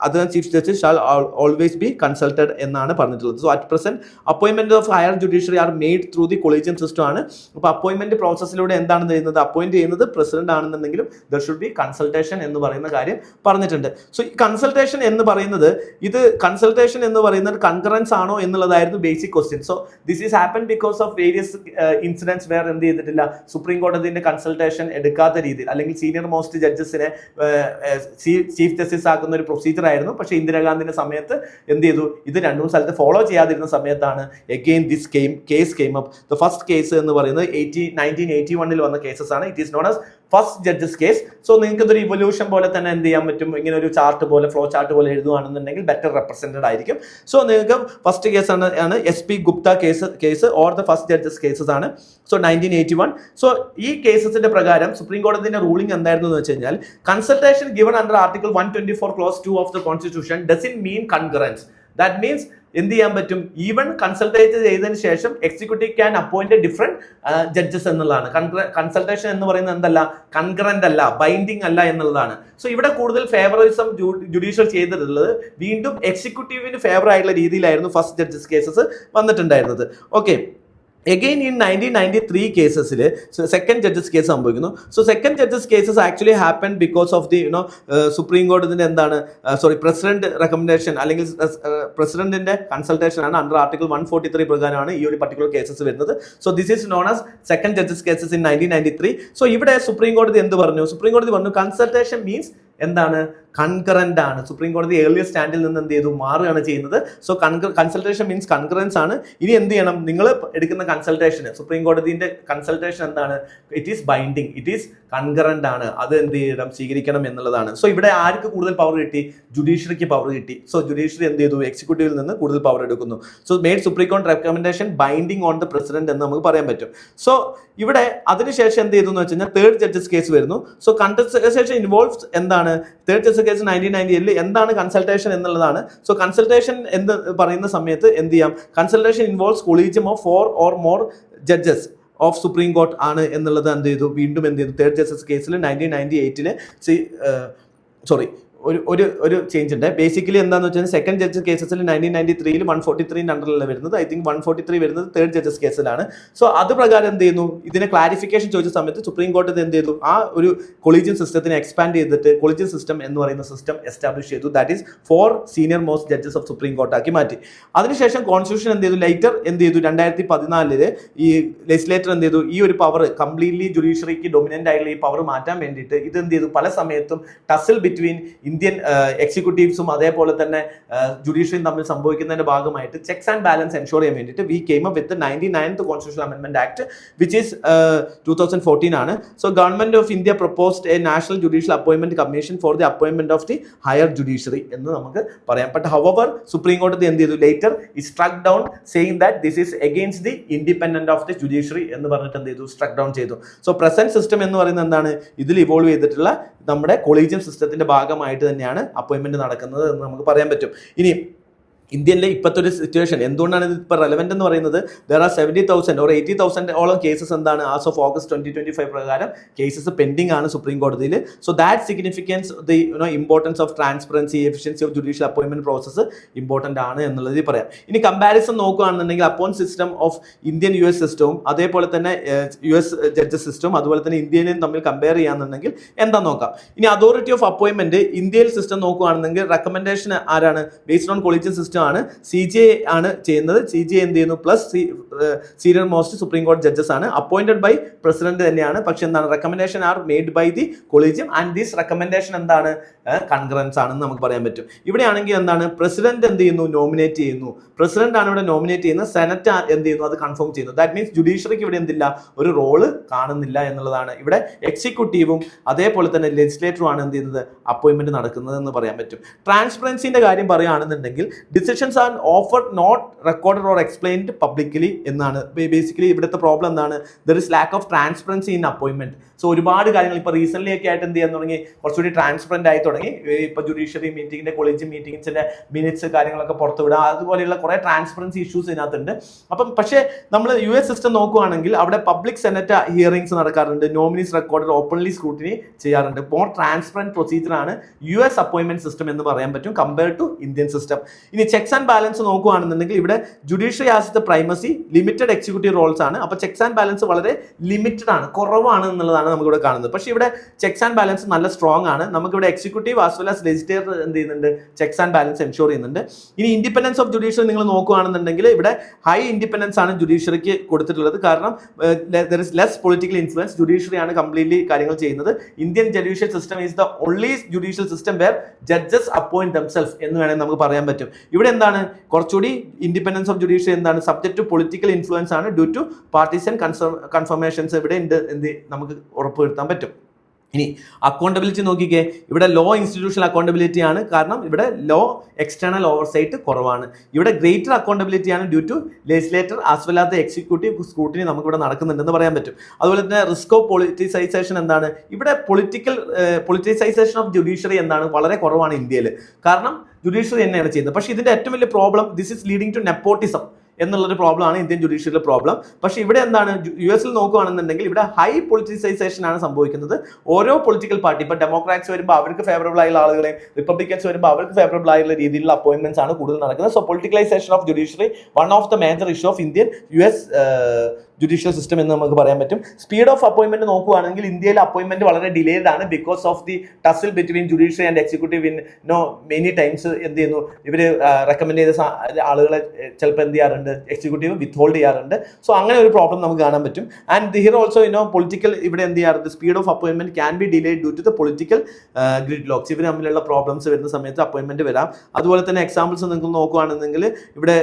other than chief justice shall always be consulted എന്നാണ് പറഞ്ഞിട്ടുള്ളത്. സോ അറ്റ് പ്രസന്റ് അപ്പോയിൻമെന്റ് of higher judiciary are made through the collegium system ആണ്. അപ്പോൾ അപ്പോയിൻമെന്റ് പ്രോസസ്സിലൂടെ എന്താണ് ചെയ്യുന്നത്, അപ്പോയിന്റ് ചെയ്യുന്നത് പ്രസിഡന്റ് ആണെന്നുണ്ടെങ്കിലും ദർ ഷുഡ് ബി കൺസൾട്ടേഷൻ എന്ന് പറയുന്ന കാര്യം പറഞ്ഞിട്ടുണ്ട്. സോ ഈ കൺസൾട്ടേഷൻ എന്ന് പറയുന്നത്, ഇത് കൺസൾട്ടേഷൻ എന്ന് പറയുന്നത് കൺകറൻസ് ആണോ എന്നുള്ളതായിരുന്നു basic question. So this is happen because of various incidents where എന്ത് ചെയ്തിട്ടില്ല, സുപ്രീം കോടതിന്റെ കൺസൾട്ടേഷൻ എടുക്കാത്ത രീതിയിൽ, അല്ലെങ്കിൽ സീനിയർ മോസ്റ്റ് ജഡ്ജസിനെ ചീഫ് ജസ്റ്റിസ് ആക്കുന്ന ഒരു പ്രൊസീജിയർ ആയിരുന്നു. പക്ഷേ ഇന്ദിരാഗാന്ധിന്റെ സമയത്ത് എന്ത് ചെയ്തു, ഇത് രണ്ടും സ്ഥലത്ത് ഫോളോ ചെയ്യാതിരുന്ന സമയത്താണ് again this case came up. The first case എന്ന് പറയുന്നത് 1981 വന്ന കേസസ് ആണ്. It is known as first judges case. So നിങ്ങൾക്ക് ഇതൊരു ഇവല്യൂഷൻ പോലെ തന്നെ എന്ത് ചെയ്യാൻ പറ്റും, ഇങ്ങനെ ഒരു ചാർട്ട് പോലെ, ഫ്ലോ ചാർട്ട് പോലെ എഴുതുകയാണെന്നുണ്ടെങ്കിൽ ബെറ്റർ റെപ്രസെന്റഡ് ആയിരിക്കും. സോ നിങ്ങൾക്ക് ഫസ്റ്റ് കേസ് ആണ് SP Gupta case or the first judges cases ആണ്. സോ 1981. സോ ഈ കേസസിന്റെ പ്രകാരം സുപ്രീം കോടതിന്റെ റൂളിംഗ് എന്തായിരുന്നു എന്ന് വെച്ച് കഴിഞ്ഞാൽ, consultation given under article 124 close 2 of the constitution doesn't mean concurrence. That means എന്ത് ചെയ്യാൻ പറ്റും, ഈവൻ കൺസൾട്ടേറ്റ് ചെയ്തതിന് ശേഷം executive can appoint different judges എന്നുള്ളതാണ്. കൺസൾട്ടേഷൻ എന്ന് പറയുന്നത് എന്തല്ല, കൺകറന്റ് അല്ല, ബൈൻഡിങ് അല്ല എന്നുള്ളതാണ്. സോ ഇവിടെ കൂടുതൽ ഫേവറിസം ജുഡീഷ്യൽ ചെയ്തിട്ടുള്ളത് വീണ്ടും എക്സിക്യൂട്ടീവിന് ഫേവർ ആയിട്ടുള്ള രീതിയിലായിരുന്നു ഫസ്റ്റ് ജഡ്ജസ് കേസസ് വന്നിട്ടുണ്ടായിരുന്നത്. ഓക്കെ. Again in 1993 കേസസിൽ സെക്കൻഡ് ജഡ്ജസ് കേസ് സംഭവിക്കുന്നു. So second judges cases actually happen because of the supreme കോടതിന്റെ എന്താണ് പ്രസിഡന്റ് റെക്കമെൻഡേഷൻ അല്ലെങ്കിൽ പ്രസിഡന്റിന്റെ കൺസൾട്ടേഷൻ ആണ് അണ്ടർ ആർട്ടിക്കിൾ 143 പ്രകാരമാണ് ഈ ഒരു പർട്ടിക്കുലർ കേസസ് വരുന്നത്. So this is known as second judges cases in 1993. So ഇവിടെ സുപ്രീം കോടതി എന്ത് പറഞ്ഞു, സുപ്രീം കോടതി പറഞ്ഞു കൺസൾട്ടേഷൻ മീൻസ് എന്താണ്, കൺകറന്റ് ആണ്. സുപ്രീം കോടതി ഏർലിയർ സ്റ്റാൻഡിൽ നിന്ന് എന്ത് ചെയ്തു, മാറുകയാണ് ചെയ്യുന്നത്. സോ കൺസൾട്ടേഷൻ മീൻസ് കൺകറൻസ് ആണ്. ഇനി എന്ത് ചെയ്യണം, നിങ്ങൾ എടുക്കുന്ന കൺസൾട്ടേഷൻ, സുപ്രീം കോടതിന്റെ കൺസൾട്ടേഷൻ എന്താണ്, it is binding, it is concurrent ആണ്, അത് എന്ത് ചെയ്യണം, സ്വീകരിക്കണം എന്നുള്ളതാണ്. സോ ഇവിടെ ആർക്ക് കൂടുതൽ പവർ കിട്ടി, ജുഡീഷ്യറിക്ക് പവർ കിട്ടി. സോ ജുഡീഷ്യറി എന്ത് ചെയ്തു, എക്സിക്യൂട്ടീവിൽ നിന്ന് കൂടുതൽ പവർ എടുക്കുന്നു. സോ മേഡ് സുപ്രീം കോടതി recommendation binding on the president എന്ന് നമുക്ക് പറയാൻ പറ്റും. സോ ഇവിടെ അതിനുശേഷം എന്ത് ചെയ്തു എന്ന് വെച്ച് കഴിഞ്ഞാൽ തേർഡ് ജഡ്ജസ് കേസ് വരുന്നു. സോ കൺസൾട്ടേഷൻ ഇൻവോൾവ്സ് എന്താണ്, തേർഡ് ജഡ്ജസ് കേസ് 1998 എന്താണ് കൺസൾട്ടേഷൻ എന്നുള്ളതാണ്. സോ കൺസൾട്ടേഷൻ എന്ന് പറയുന്ന സമയത്ത് എന്ത് ചെയ്യാം, consultation involves collegium of 4 or more judges of supreme court ആണ് എന്നുള്ളത് എന്ത് ചെയ്തു, വീണ്ടും എന്ത് ചെയ്തു, തേർഡ് ജഡ്ജസ് കേസിൽ 1998 ഒരു ചേഞ്ച് ഉണ്ട്. ബേസിക്കലി എന്താണെന്ന് വെച്ചാൽ സെക്കൻഡ് ജഡ്ജസ് കേസസിൽ 1993 143 അണ്ടറിലല്ല വരുന്നത്. ഐ തിങ്ക് 143 വരുന്നത് തേർഡ് ജഡ്ജസ് കേസിലാണ്. സോ അത് പ്രകാരം എന്ത് ചെയ്യുന്നു, ഇതിനെ ക്ലാരിഫിക്കേഷൻ ചോദിച്ച സമയത്ത് സുപ്രീം കോടതി എന്ത് ചെയ്തു, ആ ഒരു കൊളീജിയൻ സിസ്റ്റത്തിനെ എക്സ്പാൻഡ് ചെയ്തിട്ട് കൊളീജിയൻ സിസ്റ്റം എന്ന് പറയുന്ന സിസ്റ്റം എസ്റ്റാബ്ലിഷ് ചെയ്തു. That is 4 senior most judges of supreme കോർട്ടാക്കി മാറ്റി. അതിനുശേഷം കോൺസ്റ്റിറ്റ്യൂഷൻ എന്ത് ചെയ്തു, ലേറ്റർ എന്ത് ചെയ്തു, 2014 ഈ ലെജിസ്ലേറ്റർ എന്ത് ചെയ്തു, ഈ ഒരു പവർ കംപ്ലീറ്റ്ലി ജുഡീഷ്യറിക്ക് ഡൊമിനന്റ് ആയിട്ടുള്ള ഈ പവർ മാറ്റാൻ വേണ്ടിയിട്ട് ഇത് എന്ത് ചെയ്തു, പല സമയത്തും ടസിൽ ബിറ്റ്വീൻ ഇന്ത്യൻ എക്സിക്യൂട്ടീവ്സും അതേപോലെ തന്നെ ജുഡീഷ്യറിയും തമ്മിൽ സംഭവിക്കുന്നതിന്റെ ഭാഗമായിട്ട് ചെക്സ് ആൻഡ് ബാലൻസ് എൻഷോർ ചെയ്യാൻ വേണ്ടിയിട്ട് V came up with 99th constitutional amendment act which is 2014 ആണ്. So government of India proposed A national judicial appointment commission for the appointment of the higher judiciary എന്ന് നമുക്ക് പറയാം. ബട്ട് ഹവർ സുപ്രീം കോടതി എന്ത് ചെയ്തു, ലേറ്റർ ഈ സ്ട്രക്ക് down saying that this is against the independent of the judiciary എന്ന് പറഞ്ഞിട്ട് എന്ത് ചെയ്തു, സ്ട്രക്ക് ഡൗൺ ചെയ്തു. സോ പ്രസന്റ് സിസ്റ്റം എന്ന് പറയുന്നത് എന്താണ്, ഇതിൽ ഇവോൾവ് ചെയ്തിട്ടുള്ള നമ്മുടെ കൊളീജിയം സിസ്റ്റത്തിന്റെ ഭാഗമായിട്ട് തന്നെയാണ് അപ്പോയിന്റ്മെന്റ് നടക്കുന്നത് എന്ന് നമുക്ക് പറയാൻ പറ്റും. ഇനി ഇന്ത്യയിലെ ഇപ്പോഴത്തെ ഒരു സിറ്റുവേഷൻ എന്തുകൊണ്ടാണ് ഇത് ഇപ്പോൾ റെലവെന്റ് എന്ന് പറയുന്നത്, ദർ ആർ 70,000 or 80,000 ഓളം കേസസ് എന്താണ് ആസ് ഓഫ് ഓഗസ്റ്റ് 2025 പ്രകാരം കേസസ് പെൻഡിങ് ആണ് സുപ്രീം കോടതിയിൽ. So that significance the importance of transparency, efficiency of judicial appointment process important ആണ് എന്നുള്ളത് പറയാം. ഇനി കമ്പാരിസൺ നോക്കുകയാണെന്നുണ്ടെങ്കിൽ upon system of Indian US സിസ്റ്റവും അതേപോലെ തന്നെ US ജഡ്ജസ് സിസ്റ്റവും അതുപോലെ തന്നെ ഇന്ത്യയിലും തമ്മിൽ കമ്പയർ ചെയ്യാന്നുണ്ടെങ്കിൽ എന്താ നോക്കാം. ഇനി അതോറിറ്റി ഓഫ് അപ്പോയിന്റ്മെന്റ് ഇന്ത്യയിൽ സിസ്റ്റം നോക്കുകയാണെന്നെങ്കിൽ റെക്കമെൻഡേഷൻ ആരാണ്, ബേസ്ഡ് ഓൺ കൊളീജിയൻ സിസ്റ്റം ആണ്, CJI ആണ് ചെയ്യുന്നത്. CJI എന്ത് ചെയ്യുന്നു, പ്ലസ് സീനിയർ മോസ്റ്റ് സുപ്രീം കോടതി ജഡ്ജസ് ആണ്, അപ്പോയിന്റഡ് ബൈ പ്രസിഡന്റ് തന്നെയാണ്. പക്ഷെ എന്താണ്, recommendation are made by the collegium and this recommendation എന്താണ്, കൺകറൻസ് ആണെന്ന് നമുക്ക് പറയാൻ പറ്റും. ഇവിടെയാണെങ്കിൽ എന്താണ്, പ്രസിഡന്റ് എന്ത് ചെയ്യുന്നു, നോമിനേറ്റ് ചെയ്യുന്നു. പ്രസിഡന്റ് ആണ് ഇവിടെ നോമിനേറ്റ് ചെയ്യുന്നത്, സെനറ്റ് എന്ത് ചെയ്യുന്നു, അത് കൺഫേം ചെയ്യുന്നു. ദാറ്റ് മീൻസ് ജുഡീഷ്യറിക്ക് ഇവിടെ എന്തില്ല, ഒരു റോള് കാണുന്നില്ല എന്നുള്ളതാണ്. ഇവിടെ എക്സിക്യൂട്ടീവും അതേപോലെ തന്നെ ലെജിസ്ലേറ്ററും ആണ് എന്ത് ചെയ്യുന്നത്, അപ്പോയിന്റ്മെന്റ് നടക്കുന്നത് എന്ന് പറയാൻ പറ്റും. ട്രാൻസ്പെറൻസിന്റെ കാര്യം പറയുകയാണെന്നുണ്ടെങ്കിൽ decisions are offered not recorded or explained publicly എന്നാണ്. ബേസിക്കലി ഇവിടുത്തെ പ്രോബ്ലം എന്താണ്, there is lack of transparency in appointment. So ഒരുപാട് കാര്യങ്ങൾ ഇപ്പോൾ റീസെന്റ് ഒക്കെ ആയിട്ട് എന്ത് ചെയ്യാൻ തുടങ്ങി, കുറച്ചുകൂടി ട്രാൻസ്പെറന്റ് ആയി തുടങ്ങി. ഇപ്പോൾ ജുഡീഷ്യറി മീറ്റിംഗിന്റെ കൊളീജിയം മീറ്റിംഗ്സിന്റെ മിനിറ്റ്സ് കാര്യങ്ങളൊക്കെ പുറത്തുവിടുക, അതുപോലെയുള്ള കുറെ ട്രാൻസ്പെറൻസി ഇഷ്യൂസ് ഇതിനകത്തുണ്ട്. അപ്പം പക്ഷേ നമ്മൾ US സിസ്റ്റം നോക്കുകയാണെങ്കിൽ അവിടെ പബ്ലിക് സെനറ്റ് ഹിയറിംഗ്സ് നടക്കാറുണ്ട്, നോമിനീസ് റെക്കോർഡ് ഓപ്പൺലി സ്ക്രൂട്ടിനി ചെയ്യാറുണ്ട്. മോർ ട്രാൻസ്പെറന്റ് പ്രൊസീജിയർ ആണ് US അപ്പോയിന്റ്മെന്റ് സിസ്റ്റം എന്ന് പറയാൻ പറ്റും കമ്പയർ ടു ഇന്ത്യൻ സിസ്റ്റം. ഇനി ചെക്സ് ആൻഡ് ബാലൻസ് നോക്കുകയാണെന്നുണ്ടെങ്കിൽ ഇവിടെ judiciary as the primacy, limited executive roles ആണ്. അപ്പോൾ ചെക്സ് ആൻഡ് ബാലൻസ് വളരെ ലിമിറ്റഡ് ആണ്, കുറവാണ് എന്നുള്ളതാണ് നമുക്കിവിടെ കാണുന്നത്. പക്ഷേ ഇവിടെ ചെക്സ് ആൻഡ് ബാലൻസ് നല്ല സ്ട്രോങ് ആണ്. നമുക്കിവിടെ executive as well as legislator എന്ത് ചെയ്യുന്നുണ്ട്, ചെക്സ് ആൻഡ് ബാലൻസ് എൻഷോർ ചെയ്യുന്നുണ്ട്. ഇനി ഇൻഡിപെൻഡൻസ് ഓഫ് ജുഡീഷ്യറി നിങ്ങൾ നോക്കുകയാണെന്നുണ്ടെങ്കിൽ ഇവിടെ ഹൈ ഇൻഡിപെൻഡൻസ് ആണ് ജുഡീഷ്യറിക്ക് കൊടുത്തിട്ടുള്ളത്. കാരണം there is less political influence, judiciary ആണ് കംപ്ലീറ്റ്ലി കാര്യങ്ങൾ ചെയ്യുന്നത്. Indian judicial system is the only judicial system where judges appoint themselves എന്ന് വേണമെങ്കിൽ നമുക്ക് പറയാൻ പറ്റും. ഇവിടെ എന്താണ്, കുറച്ചുകൂടി ഇൻഡിപെൻഡൻസ് ഓഫ് ജുഡീഷ്യറി എന്താണ്, സബ്ജക്ട് ടു പൊളിറ്റിക്കൽ ഇൻഫ്ലുവൻസ് ആണ്, ഡ്യൂ ടു പാർട്ടിസൻ കൺഫർമേഷൻസ് ഇവിടെ എന്ത് നമുക്ക് ഉറപ്പുവരുത്താൻ പറ്റും. ഇനി അക്കൗണ്ടബിലിറ്റി നോക്കിക്കേ, ഇവിടെ ലോ ഇൻസ്റ്റിറ്റ്യൂഷണൽ അക്കൗണ്ടബിലിറ്റി ആണ്. കാരണം ഇവിടെ ലോ എക്സ്റ്റേണൽ ഓവർസൈറ്റ് കുറവാണ്. ഇവിടെ ഗ്രേറ്റർ അക്കൗണ്ടബിലിറ്റി ആണ് due to legislator as well as the executive scrutiny നമുക്കിവിടെ നടക്കുന്നുണ്ടെന്ന് പറയാൻ പറ്റും. അതുപോലെ തന്നെ റിസ്ക് ഓഫ് പൊളിറ്റിസൈസേഷൻ എന്താണ്, ഇവിടെ പൊളിറ്റിസൈസേഷൻ ഓഫ് ജുഡീഷ്യറി എന്താണ്, വളരെ കുറവാണ് ഇന്ത്യയിൽ. കാരണം ജുഡീഷ്യറി തന്നെയാണ് ചെയ്യുന്നത്. പക്ഷേ ഇതിന്റെ ഏറ്റവും വലിയ problem, this is leading to nepotism എന്നുള്ളൊരു പ്രോബ്ലം ആണ് ഇന്ത്യൻ ജുഡീഷ്യറിയുടെ പ്രോബ്ലം. പക്ഷേ ഇവിടെ എന്താണ്, US നോക്കുകയാണെന്നുണ്ടെങ്കിൽ ഇവിടെ ഹൈ പൊളിറ്റിസൈസേഷൻ ആണ് സംഭവിക്കുന്നത്. ഓരോ പൊളിറ്റിക്കൽ പാർട്ടി, ഇപ്പോൾ ഡെമോക്രാറ്റ്സ് വരുമ്പോൾ അവർക്ക് ഫേവറബിൾ ആയുള്ള ആളുകളെയും റിപ്പബ്ലിക്കൻസ് വരുമ്പോൾ അവർക്ക് ഫേവറബിൾ ആയുള്ള രീതിയിലുള്ള അപ്പോയിന്റ്മെന്റ്സ് ആണ് കൂടുതൽ നടക്കുന്നത്. So politicalisation of judiciary one of the major issue of Indian US judicial system എന്ന് നമുക്ക് പറയാൻ പറ്റും. സ്പീഡ് ഓഫ് അപ്പോയിന്റ്മെന്റ് നോക്കുകയാണെങ്കിൽ ഇന്ത്യയിൽ അപ്പോയിന്റ്മെന്റ് വളരെ ഡിലേഡ് ആണ് because of the tussle between judiciary and executive. In many times എന്ത് ചെയ്യുന്നു, ഇവർ റെക്കമെൻഡ് ചെയ്ത ആളുകളെ ചിലപ്പോൾ എന്ത് ചെയ്യാറുണ്ട്, എക്സിക്യൂട്ടീവ് വിത്ത് ചെയ്യാറുണ്ട്. സോ അങ്ങനെ ഒരു പ്രോബ്ലം നമുക്ക് കാണാൻ പറ്റും. ആൻഡ് ഹിയർ ഓൾസോ പൊളിറ്റിക്കൽ ഇവിടെ എന്ത് ചെയ്യാറുണ്ട്, speed of appointment can be delayed due to the political gridlocks. ഇവർ തമ്മിലുള്ള പ്രോബ്ലംസ് വരുന്ന സമയത്ത് അപ്പോയിന്റ്മെന്റ് വരാം. അതുപോലെ തന്നെ എക്സാമ്പിൾസ് നിങ്ങൾക്ക് നോക്കുകയാണെന്നെങ്കിൽ ഇവിടെ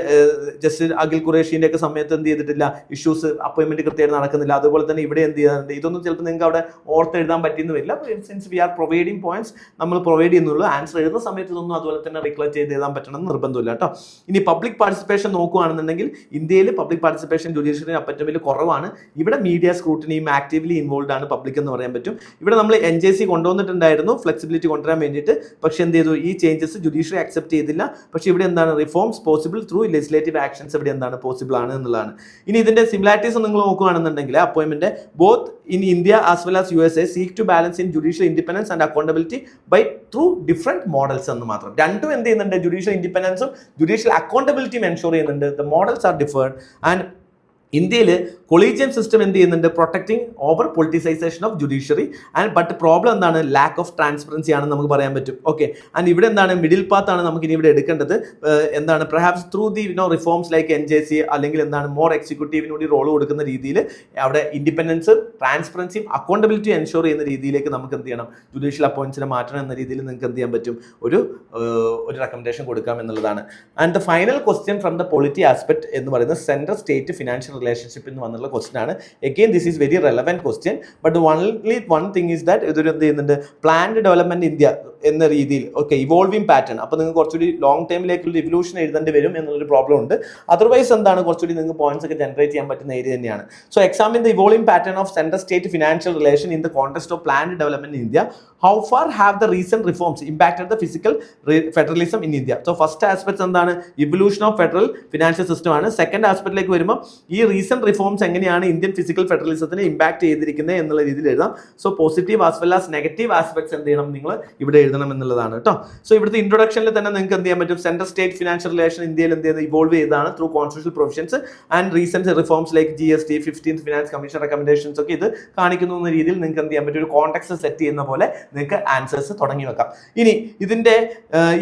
ജസ്റ്റിസ് അഖിൽ ഖുറേഷിന്റെ ഒക്കെ സമയത്ത് എന്ത് ചെയ്തിട്ടില്ല, ഇഷ്യൂസ് അപ്പോയിന്റ്മെന്റ് കൃത്യമായിട്ട് നടക്കുന്നില്ല. അതുപോലെ തന്നെ ഇവിടെ എന്ത് ചെയ്യാറുണ്ട്, ഇതൊന്നും ചിലപ്പോൾ നിങ്ങൾക്ക് അവിടെ ഓർത്ത് എഴുതാൻ പറ്റിയെന്ന് വരില്ല. Since we are providing points, നമ്മൾ പ്രൊവൈഡ് ചെയ്യുന്നുള്ളൂ. ആൻസർ എഴുതുന്ന സമയത്ത് ഇതൊന്നും അതുപോലെ തന്നെ റിക്ലക്ട് ചെയ്ത് എഴുതാൻ പറ്റണം എന്ന് നിർബന്ധമില്ല കേട്ടോ. ഇനി പബ്ലിക് പാർട്ടിസിപ്പേഷൻ നോക്കുകയാണെന്നുണ്ടെങ്കിൽ ഇന്ത്യയിൽ പബ്ലിക് പാർട്ടിസിപ്പേഷൻ ജുഡീഷ്യറിന് അപ്പറ്റം വലിയ കുറവാണ്. ഇവിടെ മീഡിയ സ്ക്രൂട്ടിനിയും ആക്റ്റീവ്ലി ഇൻവോൾവ് ആണ് പബ്ലിക് എന്ന് പറയാൻ പറ്റും. ഇവിടെ നമ്മൾ NJC കൊണ്ടുവന്നിട്ടുണ്ടായിരുന്നു ഫ്ലെക്സിബിലിറ്റി കൊണ്ടുവരാൻ വേണ്ടിയിട്ട്. പക്ഷേ എന്ത് ചെയ്തു, ഈ ചേഞ്ചസ് ജുഡീഷ്യറി അക്സെപ്റ്റ് ചെയ്തില്ല. പക്ഷേ ഇവിടെ എന്താണ്, reforms possible through legislative actions ഇവിടെ എന്താണ് പോസിബിൾ ആണ് എന്നുള്ളതാണ്. ഇനി ഇതിന്റെ സിമിലാരിറ്റീസ് മെക്കാനിസം നിങ്ങൾ നോക്കുകയാണെന്നുണ്ടെങ്കിൽ അപ്പോയിൻമെന്റ് both in India as well as USA seek to balance in judicial independence and accountability by through different models എന്ന് മാത്രം. രണ്ടും എന്ത് ചെയ്യുന്നുണ്ട്, ജുഡീഷ്യൽ ഇൻഡിപെൻഡൻസും ജുഡീഷ്യൽ അക്കൗണ്ടബിലിറ്റിയും എൻഷുർ ചെയ്യുന്നുണ്ട്. The models are differed. And ഇന്ത്യയിൽ കൊളീജിയം സിസ്റ്റം എന്ത് ചെയ്യുന്നുണ്ട്, protecting over politicisation of judiciary. And but problem എന്താണ്, ലാക്ക് ഓഫ് ട്രാൻസ്പെറൻസി ആണെന്ന് നമുക്ക് പറയാൻ പറ്റും. ഓക്കെ, ആൻഡ് ഇവിടെ എന്താണ്, മിഡിൽ പാത്ത് ആണ് നമുക്ക് ഇനി ഇവിടെ എടുക്കേണ്ടത്. എന്താണ്, perhaps through the reforms like NJC അല്ലെങ്കിൽ എന്താണ് മോർ എക്സിക്യൂട്ടീവിനൂടി റോൾ കൊടുക്കുന്ന രീതിയിൽ അവിടെ ഇൻഡിപെൻഡൻസ്, ട്രാൻസ്പെറൻസിയും അക്കൗണ്ടബിലിറ്റി എൻഷുർ ചെയ്യുന്ന രീതിയിലേക്ക് നമുക്ക് എന്ത് ചെയ്യണം, ജുഡീഷ്യൽ അപ്പോയിൻറ്റ്സിനെ മാറ്റണം എന്ന രീതിയിൽ നിങ്ങൾക്ക് എന്ത് ചെയ്യാൻ പറ്റും, ഒരു റെക്കമെൻഡേഷൻ കൊടുക്കാം എന്നുള്ളതാണ്. And the final question from the polity aspect എന്ന് പറയുന്നത് സെൻട്രൽ സ്റ്റേറ്റ് ഫിനാൻഷ്യൽ റിലേഷൻഷിപ്പ് എന്ന് വന്നുള്ള ക്വസ്റ്റ്യൻ ആണ്. Again, this is very relevant question, but only one thing is that ഇതൊരു എന്ത് ചെയ്യുന്നുണ്ട്, പ്ലാൻഡ് ഡെവലപ്മെന്റ് ഇന്ത്യ എന്ന രീതിയിൽ ഇവോൾവിംഗ് പാറ്റേൺ. അപ്പോൾ നിങ്ങൾക്ക് കുറച്ചുകൂടി ലോങ് ടൈമിലേക്കുള്ള ഇവല്യൂഷൻ എഴുതേണ്ടി വരും എന്നുള്ളൊരു പ്രോബ്ലം ഉണ്ട്. അതർവൈസ് എന്താണ്, കുറച്ചുകൂടി നിങ്ങൾക്ക് പോയിന്റ്സ് ഒക്കെ ജനറേറ്റ് ചെയ്യാൻ പറ്റുന്ന ഏരിയ തന്നെയാണ്. So examine the evolving pattern of central state financial relation in the context of planned development in India. How far have the recent reforms impacted the fiscal federalism in India. So first aspect എന്താണ്, evolution of federal financial system ആണ്. സെക്കൻഡ് ആസ്പെക്റ്റിലേക്ക് വരുമ്പോൾ ഈ റീസെന്റ് റിഫോംസ് എങ്ങനെയാണ് ഇന്ത്യൻ ഫിസിക്കൽ ഫെഡറലിസത്തിനെ ഇമ്പാക്ട് ചെയ്തിരിക്കുന്നത് എന്നുള്ള രീതിയിൽ എഴുതാം. So positive as well as negative aspects എന്ത് ചെയ്യണം, നിങ്ങൾ ഇവിടെ എഴുതണം എന്നുള്ളതാണ് കേട്ടോ. സോ ഇവിടുത്തെ ഇൻട്രൊഡക്ഷനിൽ തന്നെ നിങ്ങൾക്ക് എന്ത് ചെയ്യാൻ പറ്റും, സെൻട്രൽ സ്റ്റേറ്റ് ഫിനാൻഷ്യൽ റിലേഷൻ ഇന്ത്യയിൽ എന്ത് ചെയ്യുന്നത്, ഇവോൾവ് ചെയ്താണ് through constitutional provisions and recent reforms like GST, 15th finance commission recommendations ഒക്കെ ഇത് കാണിക്കുന്നു എന്ന രീതിയിൽ നിങ്ങൾക്ക് എന്ത് ചെയ്യാൻ പറ്റും, ഒരു കോൺടെക്സ്റ്റ് സെറ്റ് ചെയ്യുന്ന പോലെ നിങ്ങൾക്ക് ആൻസേഴ്സ് തുടങ്ങി വെക്കാം. ഇനി ഇതിന്റെ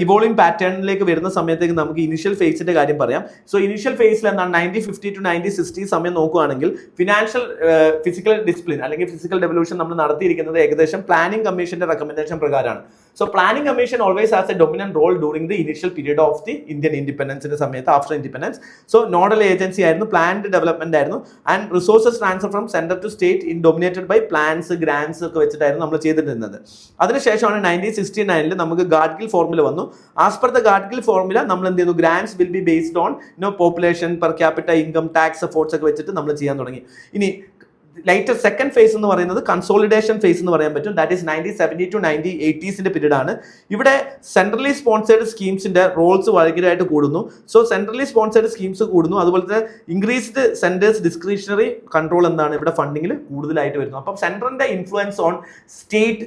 ഇവോൾവിംഗ് പാറ്റേണിലേക്ക് വരുന്ന സമയത്തേക്ക് നമുക്ക് ഇനിഷ്യൽ ഫേസിന്റെ കാര്യം പറയാം. സോ ഇനിഷ്യൽ ഫേസിൽ എന്താണ്, 1950 to 1960 സമയം നോക്കുകയാണെങ്കിൽ ഫിനാൻഷ്യൽ ഫിസിക്കൽ ഡിസിപ്ലിൻ അല്ലെങ്കിൽ ഫിസിക്കൽ ഡെവല്യൂഷൻ നമ്മൾ നടത്തിയിരിക്കുന്നത് ഏകദേശം പ്ലാനിംഗ് കമ്മീഷന്റെ റെക്കമെൻഡേഷൻ പ്രകാരമാണ്. So planning commission always has a dominant role during the initial period of the Indian ഇൻഡിപെൻഡൻസിന്റെ സമയത്ത്, after independence. So nodal agency ആയിരുന്നു, പ്ലാൻഡ് ഡെവലപ്മെന്റ് ആയിരുന്നു. And resources transfer from centre to state in dominated by plans, grants ഒക്കെ വെച്ചിട്ടായിരുന്നു നമ്മൾ ചെയ്തിട്ടുള്ളത്. അതിനുശേഷമാണ് 1969 നമുക്ക് ഗാഡ്ഗിൽ ഫോർമുല വന്നു. As per the Gadgil formula നമ്മൾ എന്ത് ചെയ്തു, grants will be based on population, per capita income, tax efforts ഒക്കെ വെച്ചിട്ട് നമ്മൾ ചെയ്യാൻ തുടങ്ങി. ഇനി ലൈറ്റർ സെക്കൻഡ് ഫേസ് എന്ന് പറയുന്നത് കൺസോളിഡേഷൻ ഫേസ് എന്ന് പറയാൻ പറ്റും. ദാറ്റ് ഈസ് 1970 to 1980 പീരീഡ് ആണ്. ഇവിടെ സെൻട്രലി സ്പോൺസേർഡ് സ്കീംസിന്റെ റോൾസ് ഭയങ്കരമായിട്ട് കൂടുന്നു. സോ സെൻട്രലി സ്പോൺസേർഡ് സ്കീംസ് കൂടുന്നു, അതുപോലെ തന്നെ ഇൻക്രീസ്ഡ് സെന്റേഴ്സ് ഡിസ്ക്രിഷണറി കൺട്രോൾ എന്താണ് ഇവിടെ ഫണ്ടിങ്ങിൽ കൂടുതലായിട്ട് വരുന്നു. അപ്പം സെൻട്രലിന്റെ ഇൻഫ്ലുവൻസ് ഓൺ സ്റ്റേറ്റ്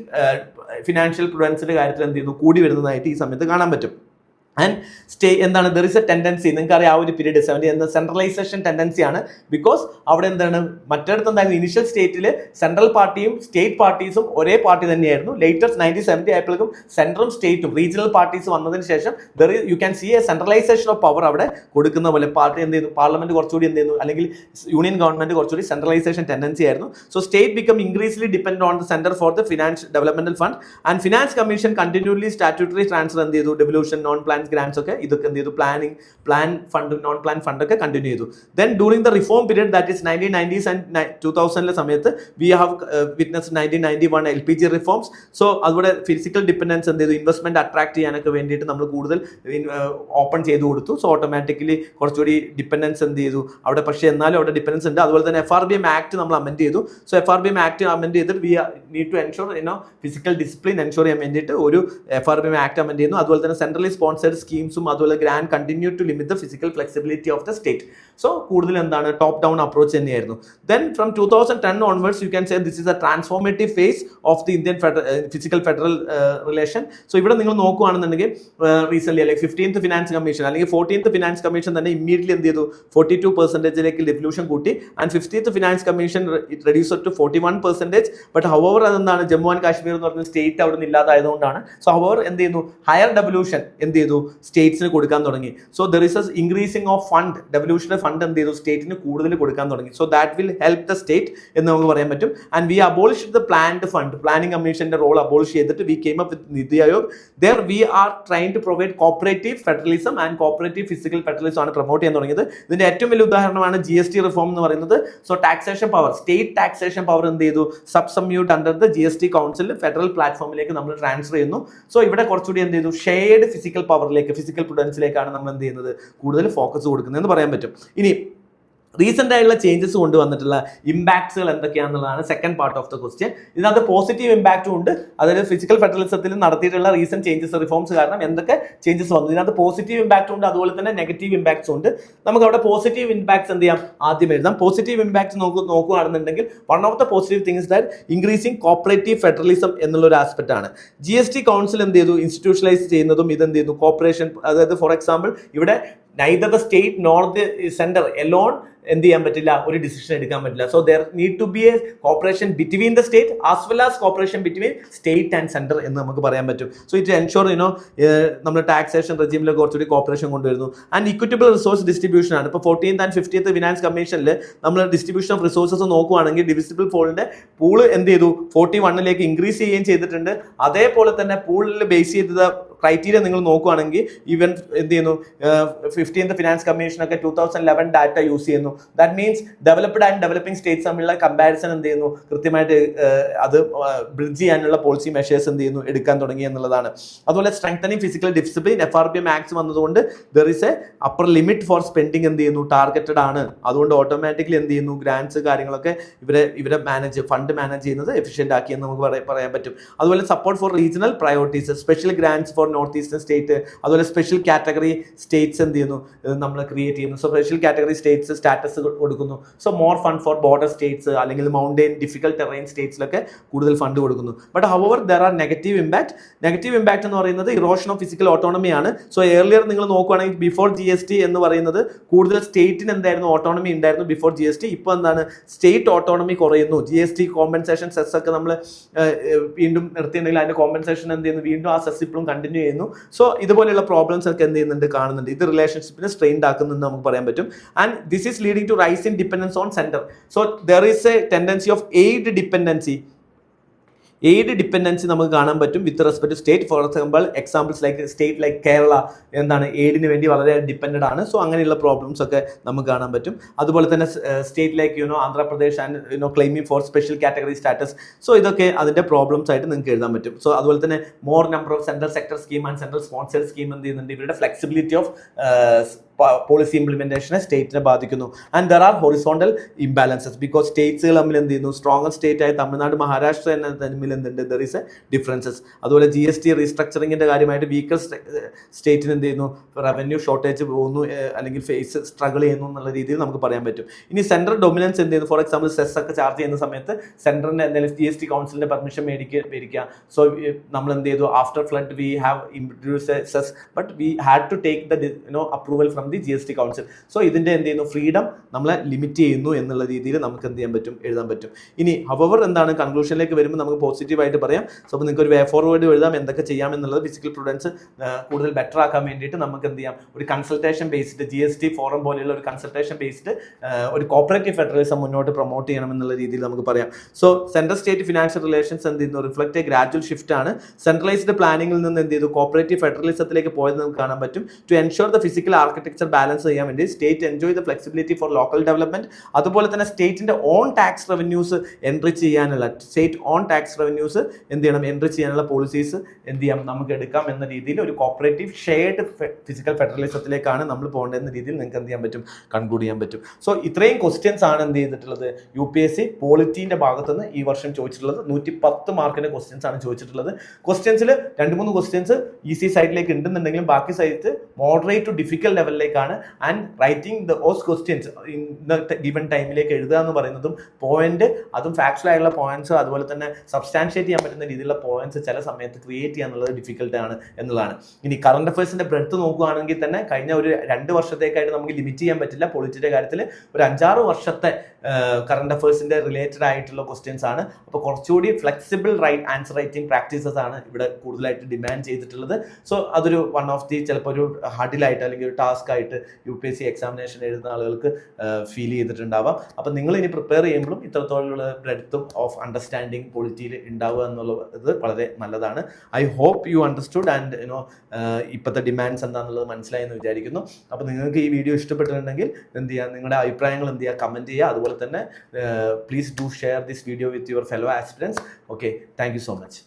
ഫിനാൻഷ്യൽ പ്രൊഡൻസിന്റെ കാര്യത്തിൽ എന്ത് ചെയ്യുന്നു, കൂടി വരുന്നതായിട്ട് ഈ സമയത്ത് കാണാൻ പറ്റും. ആൻഡ് എന്താണ്, ദർ ഇസ് എ ടെൻഡൻസി, നിങ്ങൾക്ക് അറിയാം ആ ഒരു പീരീഡ് 70 സെൻട്രലൈസേഷൻ ടെൻഡൻസി ആണ്. ബിക്കോസ് അവിടെ എന്താണ്, മറ്റിടത്ത് എന്തായാലും ഇനിഷ്യൽ സ്റ്റേറ്റിൽ സെൻട്രൽ പാർട്ടിയും സ്റ്റേറ്റ് പാർട്ടീസും ഒരേ പാർട്ടി തന്നെയായിരുന്നു. ലേറ്റസ്റ്റ് 1970 ആയപ്പോഴേക്കും സെൻട്രലും സ്റ്റേറ്റും റീജിയണൽ പാർട്ടീസ് വന്നതിന് ശേഷം you can see A centralisation of power അവിടെ കൊടുക്കുന്ന പോലെ പാർട്ടി എന്ത് ചെയ്യുന്നു, പാർലമെന്റ് കുറച്ചുകൂടി എന്ത് ചെയ്യുന്നു, അല്ലെങ്കിൽ യൂണിയൻ ഗവൺമെന്റ് കുറച്ചുകൂടി സെൻട്രലൈസേഷൻ ടെൻഡൻസി ആയിരുന്നു. So state become increasingly depend on the centre for the finance developmental fund and finance commission continually statutory transfer എന്ത് ചെയ്തു, ഡെവല്യൂഷൻ, നോൺ പ്ലാൻ ഗ്രാൻസ് ഒക്കെ ഇതൊക്കെ എന്ത് ചെയ്തു, plan fund, non plan fund ഒക്കെ കണ്ടിന്യൂ ചെയ്തു. Then during the reform period that is 1990s and 2000 സമയത്ത് we have witness 1991 LPG reforms. So അതുപോലെ ഫിസിക്കൽ ഡിപെൻഡൻസ് എന്ത് ചെയ്തു, ഇൻവെസ്റ്റ്മെന്റ് അട്രാക്ട് ചെയ്യാനൊക്കെ വേണ്ടിയിട്ട് നമ്മൾ കൂടുതൽ ഓപ്പൺ ചെയ്ത് കൊടുത്തു. സോ ഓട്ടോമാറ്റിക്കലി കുറച്ചുകൂടി ഡിപെൻഡൻസ് എന്ത് ചെയ്തു അവിടെ, പക്ഷേ എന്നാലും അവിടെ ഡിപെൻഡൻസ് ഉണ്ട്. അതുപോലെ തന്നെ FRBM ആക്ട് നമ്മൾ അമെൻഡ് ചെയ്തു. സോ FRBM ആക്ട് അമെൻഡ് ചെയ്തിട്ട് we need to ensure fiscal discipline ensure ചെയ്യാൻ വേണ്ടിയിട്ട് ഒരു FRBM ആക്ട് അമെൻഡ് ചെയ്യുന്നു. അതുപോലെ തന്നെ സെൻട്രലി സ്പോൺസേഡ് സ്കീംസും അതുപോലെ grant continue to limit the fiscal flexibility of the state. So കൂടുതൽ എന്താണ്, ടോപ്പ് ഡൗൺ അപ്രോച്ച് തന്നെയായിരുന്നു. Then from 2010 onwards you can say this is a transformative phase of the Indian fiscal federal relation. So ഇവിടെ നിങ്ങൾ നോക്കുകയാണെന്നുണ്ടെങ്കിൽ റീസെന്റ് അല്ലെങ്കിൽ 15th ഫിനാൻസ് കമ്മീഷൻ അല്ലെങ്കിൽ 14th ഫിനാൻസ് കമ്മീഷൻ തന്നെ ഇമ്മീഡിയറ്റ്ലി എന്ത് ചെയ്തു, 42% ഡെവല്യൂഷൻ കൂട്ടി. And 50th finance commission reduce to 41%. But however അതെന്താണ്, ജമ്മു ആൻഡ് കാശ്മീർ എന്ന് പറഞ്ഞ സ്റ്റേറ്റ് അവിടെ നിന്ന് ഇല്ലാതായതുകൊണ്ടാണ്. സോ ഹവർ എന്ത് ചെയ്യുന്നു, ഹയർ ഡെവല്യൂഷൻ എന്ത് ചെയ്തു, സ്റ്റേറ്റ്സിന് കൊടുക്കാൻ തുടങ്ങി. So there is a increasing of fund, ഡെവല്യൂഷന്റെ ഫണ്ട് എന്ത് ചെയ്തു, സ്റ്റേറ്റിന് കൂടുതൽ കൊടുക്കാൻ തുടങ്ങി. So that will help the state എന്ന് നമുക്ക് പറയാൻ പറ്റും. And we abolish the planned fund, planning കമ്മീഷന്റെ റോൾ അബോളിഷ് ചെയ്തിട്ട് we came up with NITI Aayog. There we are trying to provide cooperative federalism and cooperative fiscal federalism ആണ് പ്രൊമോട്ട് ചെയ്യാൻ തുടങ്ങിയത്. ഇതിന്റെ ഏറ്റവും വലിയ ഉദാഹരണമാണ് GST റിഫോം എന്ന് പറയുന്നത്. So taxation power, state taxation power എന്ത് ചെയ്തു, subsumed under the GST council federal പ്ലാറ്റ്ഫോമിലേക്ക് നമ്മൾ ട്രാൻസ്ഫർ ചെയ്യുന്നു. സോ ഇവിടെ കുറച്ചുകൂടി എന്ത് ചെയ്തു, ഷെയർഡ് ഫിസിക്കൽ പവറിലേക്ക്, ഫിസിക്കൽ പ്രുഡൻസിലേക്കാണ് നമ്മൾ എന്ത് ചെയ്യുന്നത്, കൂടുതൽ ഫോക്കസ് കൊടുക്കുന്നത് എന്ന് പറയാൻ പറ്റും. ഇനി റീസെന്റ് ആയിട്ടുള്ള ചേഞ്ചസ് കൊണ്ടുവന്നിട്ടുള്ള ഇമ്പാക്ട്സുകൾ എന്തൊക്കെയാണെന്നുള്ളതാണ് second part of the question. ഇതിനകത്ത് പോസിറ്റീവ് ഇമ്പാക്റ്റും ഉണ്ട്, അതായത് ഫിസിക്കൽ ഫെഡറലിസത്തിൽ നടത്തിയിട്ടുള്ള റീസെന്റ് ചേഞ്ചസ് റിഫോംസ് കാരണം എന്തൊക്കെ ചേഞ്ചസ് വന്നു. ഇതിനകത്ത് പോസിറ്റീവ് ഇമ്പാക്റ്റും ഉണ്ട്, അതുപോലെ തന്നെ നെഗറ്റീവ് ഇമ്പാക്ട്സും ഉണ്ട്. നമുക്ക് അവിടെ പോസിറ്റീവ് ഇമ്പാക്ട്സ് എന്ത് ചെയ്യാം, ആദ്യം എഴുതാം. പോസിറ്റീവ് ഇമ്പാക്ട്സ് നോക്കുകയാണെന്നുണ്ടെങ്കിൽ one of the positive things that increasing cooperative federalism എന്നുള്ള ഒരു ആസ്പെക്ട് ആണ്. GST കൗൺസിൽ എന്ത് ചെയ്തു, ഇൻസ്റ്റിറ്റ്യൂഷണലൈസ് ചെയ്യുന്നതും ഇതെന്ത് ചെയ്യുന്നു, കോപ്പറേഷൻ. അതായത് ഫോർ എക്സാമ്പിൾ ഇവിടെ neither the state nor the center alone എന്ത് ചെയ്യാൻ പറ്റില്ല, ഒരു ഡിസിഷൻ എടുക്കാൻ പറ്റില്ല. So there need to be a cooperation between the state as well as cooperation between state and centre എന്ന് നമുക്ക് പറയാൻ പറ്റും. സോ ഇറ്റ് എൻഷുർ നമ്മൾ ടാക്സേഷൻ റെജിമിലൊക്കെ കുറച്ചുകൂടി കോപ്പറേഷൻ കൊണ്ടുവരുന്നു. ആൻഡ് ഇക്വിറ്റബിൾ റിസോഴ്സ് ഡിസ്ട്രിബ്യൂഷൻ ആണ്. ഇപ്പോൾ 14th and 15th ഫിനാൻസ് കമ്മീഷനിൽ നമ്മൾ ഡിസ്ട്രിബ്യൂഷൻ ഓഫ് റിസോഴ്സസ് നോക്കുകയാണെങ്കിൽ ഡിവിസിബിൾ പൂളിന്റെ പൂള് എന്ത് ചെയ്തു, 41ലേക്ക് ഇൻക്രീസ് ചെയ്യുകയും ചെയ്തിട്ടുണ്ട്. അതേപോലെ തന്നെ പൂളിൽ ബേസ് ചെയ്ത ക്രൈറ്റീരിയ നിങ്ങൾ നോക്കുകയാണെങ്കിൽ ഈവൻ എന്ത് ചെയ്യുന്നു, 15th ഫിനാൻസ് കമ്മീഷനൊക്കെ 2011 ഡാറ്റ യൂസ് ചെയ്യുന്നു. That means developed and developing States തമ്മിലുള്ള കമ്പാരിസൺ എന്ത് ചെയ്യുന്നു, കൃത്യമായിട്ട് അത് ബ്രിഡ്ജ് ചെയ്യാനുള്ള പോളിസി മെഷേഴ്സ് എന്ത് ചെയ്യുന്നു, എടുക്കാൻ തുടങ്ങി എന്നുള്ളതാണ്. അതുപോലെ strengthening fiscal discipline FRBM acts വന്നതുകൊണ്ട് there is a upper limit for spending എന്ത് ചെയ്യുന്നു, ടാർഗറ്റഡ് ആണ്. അതുകൊണ്ട് ഓട്ടോമാറ്റിക്കലി എന്ത് ചെയ്യുന്നു, ഗ്രാൻഡ്സ് കാര്യങ്ങളൊക്കെ ഇവരെ ഫണ്ട് മാനേജ് ചെയ്യുന്നത് എഫിഷ്യന്റ് ആക്കി എന്ന് നമുക്ക് പറയാൻ പറ്റും. അതുപോലെ support for regional priorities, special grants for north eastern state, അതുപോലെ സ്പെഷ്യൽ കാറ്റഗറി സ്റ്റേറ്റ്സ് എന്ത് ചെയ്യുന്നു, നമ്മൾ ക്രിയേറ്റ് ചെയ്യുന്നു. So special category states status കൊടുക്കുന്നു. So more fund for border states അല്ലെങ്കിൽ മൗണ്ടെയിൻ ഡിഫിക്കൽട്ട് ടെറൈൻ സ്റ്റേറ്റ്സിലൊക്കെ കൂടുതൽ ഫണ്ട് കൊടുക്കുന്നു. But however there are negative impact. Negative impact എന്ന് പറയുന്നത് ഇറോഷൻ ഓഫ് ഫിസിക്കൽ ഓട്ടോണമി ആണ്. സോ ഏർലിയർ നിങ്ങൾ നോക്കുകയാണെങ്കിൽ ബിഫോർ GST എന്ന് പറയുന്നത് കൂടുതൽ സ്റ്റേറ്റിന് എന്തായിരുന്നു, ഓട്ടോണമി ഉണ്ടായിരുന്നു ബിഫോർ GST. ഇപ്പോൾ എന്താണ്, സ്റ്റേറ്റ് ഓട്ടോണമി കുറയുന്നു. GST കോമ്പൻസേഷൻ സെസ് ഒക്കെ നമ്മൾ വീണ്ടും നിർത്തിയിട്ടുണ്ടെങ്കിൽ അതിന്റെ കോമ്പൻസേഷൻ എന്ത് ചെയ്യുന്നു, വീണ്ടും ആ സെസ് ഇപ്പോഴും കണ്ടിന്യൂ ചെയ്യുന്നു. സോ ഇതുപോലെയുള്ള പ്രോബ്ലംസ് ഒക്കെ എന്ത് ചെയ്യുന്നുണ്ട്, കാണുന്നുണ്ട്. ഇത് റിലേഷൻഷിപ്പിനെ സ്ട്രെയിൻഡ് ആക്കുന്നെന്ന് നമുക്ക് പറയാൻ പറ്റും. And this is leading to rise in dependence on center. So there is a tendency of aid dependency നമുക്ക് കാണാൻ പറ്റും with respect to state. For examples like state like Kerala എന്താണ്, എയ്ഡിന് വേണ്ടി വളരെ ഡിപ്പെൻഡഡ് ആണ്. സോ അങ്ങനെയുള്ള പ്രോബ്ലംസ് ഒക്കെ നമുക്ക് കാണാൻ പറ്റും. അതുപോലെ തന്നെ state like Andhra Pradesh and claiming four special category status. So ഇതൊക്കെ അതിന്റെ പ്രോബ്ലംസ് ആയിട്ട് നിങ്ങൾക്ക് എഴുതാൻ പറ്റും. സോ അതുപോലെ തന്നെ more number of central sector scheme and central sponsored scheme എന്ത് ചെയ്യുന്നുണ്ട്, ഇവരുടെ ഫ്ലെക്സിബിലിറ്റി ഓഫ് പോളിസി ഇംപ്ലിമെന്റേഷനെ സ്റ്റേറ്റിനെ ബാധിക്കുന്നു. And there are horizontal imbalances because സ്റ്റേറ്റ്സുകൾ തമ്മിൽ എന്ത് ചെയ്യുന്നു, സ്ട്രോങ്ങർ സ്റ്റേറ്റ് ആയ തമിഴ്നാട്, മഹാരാഷ്ട്ര എന്ന തമ്മിൽ എന്തുണ്ട്, ദർ ഈസ് എ ഡിഫറൻസസ്. അതുപോലെ GST റീസ്ട്രക്ചറിങ്ങിന്റെ കാര്യമായിട്ട് വീക്കർ സ്റ്റേറ്റിന് എന്ത് ചെയ്യുന്നു, റവന്യൂ ഷോർട്ടേജ് പോകുന്നു അല്ലെങ്കിൽ ഫേസ് സ്ട്രഗിൾ ചെയ്യുന്നു എന്നുള്ള രീതിയിൽ നമുക്ക് പറയാൻ പറ്റും. ഇനി സെൻട്രൽ ഡൊമിനൻസ് എന്ത് ചെയ്യുന്നു, ഫോർ എക്സാമ്പിൾ സെസ് ഒക്കെ ചാർജ് ചെയ്യുന്ന സമയത്ത് സെൻട്രലിന്റെ എന്തെങ്കിലും GST കൗൺസിലിന്റെ പെർമിഷൻ മേടിക്കുക. സോ നമ്മൾ എന്ത് ചെയ്തു, after flood we have introduce cess but we had to take the approval from the GST council. So ഇതിന്റെ എന്ത് ചെയ്യുന്നു, ഫ്രീഡം നമ്മളെ ലിമിറ്റ് ചെയ്യുന്നു എന്നുള്ള രീതിയിൽ നമുക്ക് എന്ത് ചെയ്യാൻ പറ്റും, എഴുതാൻ പറ്റും. ഇനി ഹവർ എന്താണ്, കൺക്ലൂഷനിലേക്ക് വരുമ്പോൾ നമുക്ക് പോസിറ്റീവായിട്ട് പറയാം. സോ അപ്പോൾ നിങ്ങൾക്ക് ഒരു വേ ഫോർവേഡ് എഴുതാം, എന്തൊക്കെ ചെയ്യാം എന്നുള്ളത്. ഫിസിക്കൽ പ്രുഡൻസ് കൂടുതൽ ബെറ്റർ ആക്കാൻ വേണ്ടിയിട്ട് നമുക്ക് എന്ത് ചെയ്യാം, ഒരു കൺസൾട്ടേഷൻ ബേസ്ഡ് GST ഫോറം പോലെയുള്ള ഒരു കൺസൾട്ടേഷൻ ബേസ്ഡ് ഒരു കോപ്പറേറ്റീവ് ഫെഡറലിസം മുന്നോട്ട് പ്രൊമോട്ട് ചെയ്യണം എന്നുള്ള രീതിയിൽ നമുക്ക് പറയാം. So central state financial relations എന്ത് ചെയ്യുന്നു, റിഫ്ലക്ട് എ ഗ്രാജുവൽ ഷിഫ്റ്റ് ആണ്. സെൻട്രലൈസ്ഡ് പ്ലാനിങ്ങിൽ നിന്ന് എന്ത് ചെയ്തു, കോപ്പറേറ്റീവ് ഫെഡറലിസത്തിലേക്ക് പോയത് നമുക്ക് കാണാൻ പറ്റും. To ensure the fiscal architecture balance ചെയ്യാൻ വേണ്ടി state enjoy the flexibility for local development. അതുപോലെ തന്നെ സ്റ്റേറ്റിന്റെ ഓൺ ടാക്സ് റവന്യൂസ് എൻട്രി ചെയ്യാനുള്ള എന്ത് ചെയ്യണം, എൻട്രി ചെയ്യാനുള്ള പോളിസീസ് എന്ത് ചെയ്യാം, നമുക്ക് എടുക്കാം എന്ന രീതിയിൽ ഒരു കോപ്പറേറ്റീവ് ഷെയർഡ് ഫിസിക്കൽ ഫെഡറലിസത്തിലേക്കാണ് നമ്മൾ പോകേണ്ട രീതിയിൽ നിങ്ങൾക്ക് എന്ത് ചെയ്യാൻ പറ്റും, കൺക്ലൂഡ് ചെയ്യാൻ പറ്റും. സോ ഇത്രയും ക്വസ്റ്റ്യൻസ് ആണ് എന്ത് ചെയ്തിട്ടുള്ളത്, UPSC പോളിറ്റിന്റെ ഭാഗത്തുനിന്ന് ഈ വർഷം ചോദിച്ചിട്ടുള്ളത്. 110 മാർക്കിന്റെ ക്വസ്റ്റ്യൻസ് ആണ് ചോദിച്ചിട്ടുള്ളത്. ക്വസ്റ്റ്യൻസിൽ 2-3 ക്വസ്റ്റ്യൻസ് ഈസി സൈഡിലേക്ക് ഉണ്ടെന്നുണ്ടെങ്കിലും ബാക്കി സൈഡ് മോഡറേറ്റ് ടു ഡിഫിക്കൽട്ട് ലെവലിലേക്കാണ്. And writing those questions in the given ടൈമിലേക്ക് എഴുതുക എന്ന് പറയുന്നതും പോയിന്റ്, അതും ഫാക്ച്വൽ ആയിട്ടുള്ള പോയിന്റ്സ്, അതുപോലെ തന്നെ സബ്സ്റ്റാൻഷിയേറ്റ് ചെയ്യാൻ പറ്റുന്ന രീതിയിലുള്ള പോയിന്റ്സ് ചില സമയത്ത് ക്രിയേറ്റ് ചെയ്യുക എന്നുള്ളത് ഡിഫിക്കൽട്ട് ആണ് എന്നുള്ളതാണ്. ഇനി കറണ്ട് അഫയേഴ്സിന്റെ ബ്രെഡ്ത്ത് നോക്കുകയാണെങ്കിൽ തന്നെ കഴിഞ്ഞ ഒരു 2 വർഷത്തേക്കായിട്ട് നമുക്ക് ലിമിറ്റ് ചെയ്യാൻ പറ്റില്ല. പൊളിറ്റിയുടെ കാര്യത്തിൽ ഒരു 5-6 വർഷത്തെ കറണ്ട് അഫയേഴ്സിന്റെ റിലേറ്റഡ് ആയിട്ടുള്ള ക്വസ്റ്റ്യൻസ് ആണ്. അപ്പോൾ കുറച്ചുകൂടി ഫ്ലെക്സിബിൾ ആൻസർ റൈറ്റിംഗ് പ്രാക്ടീസസ് ആണ് ഇവിടെ കൂടുതലായിട്ട് ഡിമാൻഡ് ചെയ്തിട്ടുള്ളത്. സോ അതൊരു വൺ ഓഫ് ദി ചിലപ്പോൾ ഒരു ഹഡിലായിട്ട് അല്ലെങ്കിൽ ഒരു ടാസ്ക് ആയിട്ട് UPSC എക്സാമിനേഷൻ എഴുതുന്ന ആളുകൾക്ക് ഫീൽ ചെയ്തിട്ടുണ്ടാവാം. അപ്പം നിങ്ങൾ ഇനി പ്രിപ്പയർ ചെയ്യുമ്പോഴും ഇത്രത്തോളമുള്ള ബ്രെഡ്ത്തും ഓഫ് അണ്ടർസ്റ്റാൻഡിങ് പൊളിറ്റിയിൽ ഉണ്ടാവുക എന്നുള്ളത് വളരെ നല്ലതാണ്. I hope you understood and ഇപ്പോഴത്തെ ഡിമാൻഡ്സ് എന്താണെന്നുള്ളത് മനസ്സിലായി എന്ന് വിചാരിക്കുന്നു. അപ്പോൾ നിങ്ങൾക്ക് ഈ വീഡിയോ ഇഷ്ടപ്പെട്ടിട്ടുണ്ടെങ്കിൽ എന്ത് ചെയ്യുക, നിങ്ങളുടെ അഭിപ്രായങ്ങൾ എന്ത് ചെയ്യുക, കമൻറ്റ് ചെയ്യുക. അതുപോലെ തന്നെ please do share this video with your fellow aspirants. Okay, thank you so much.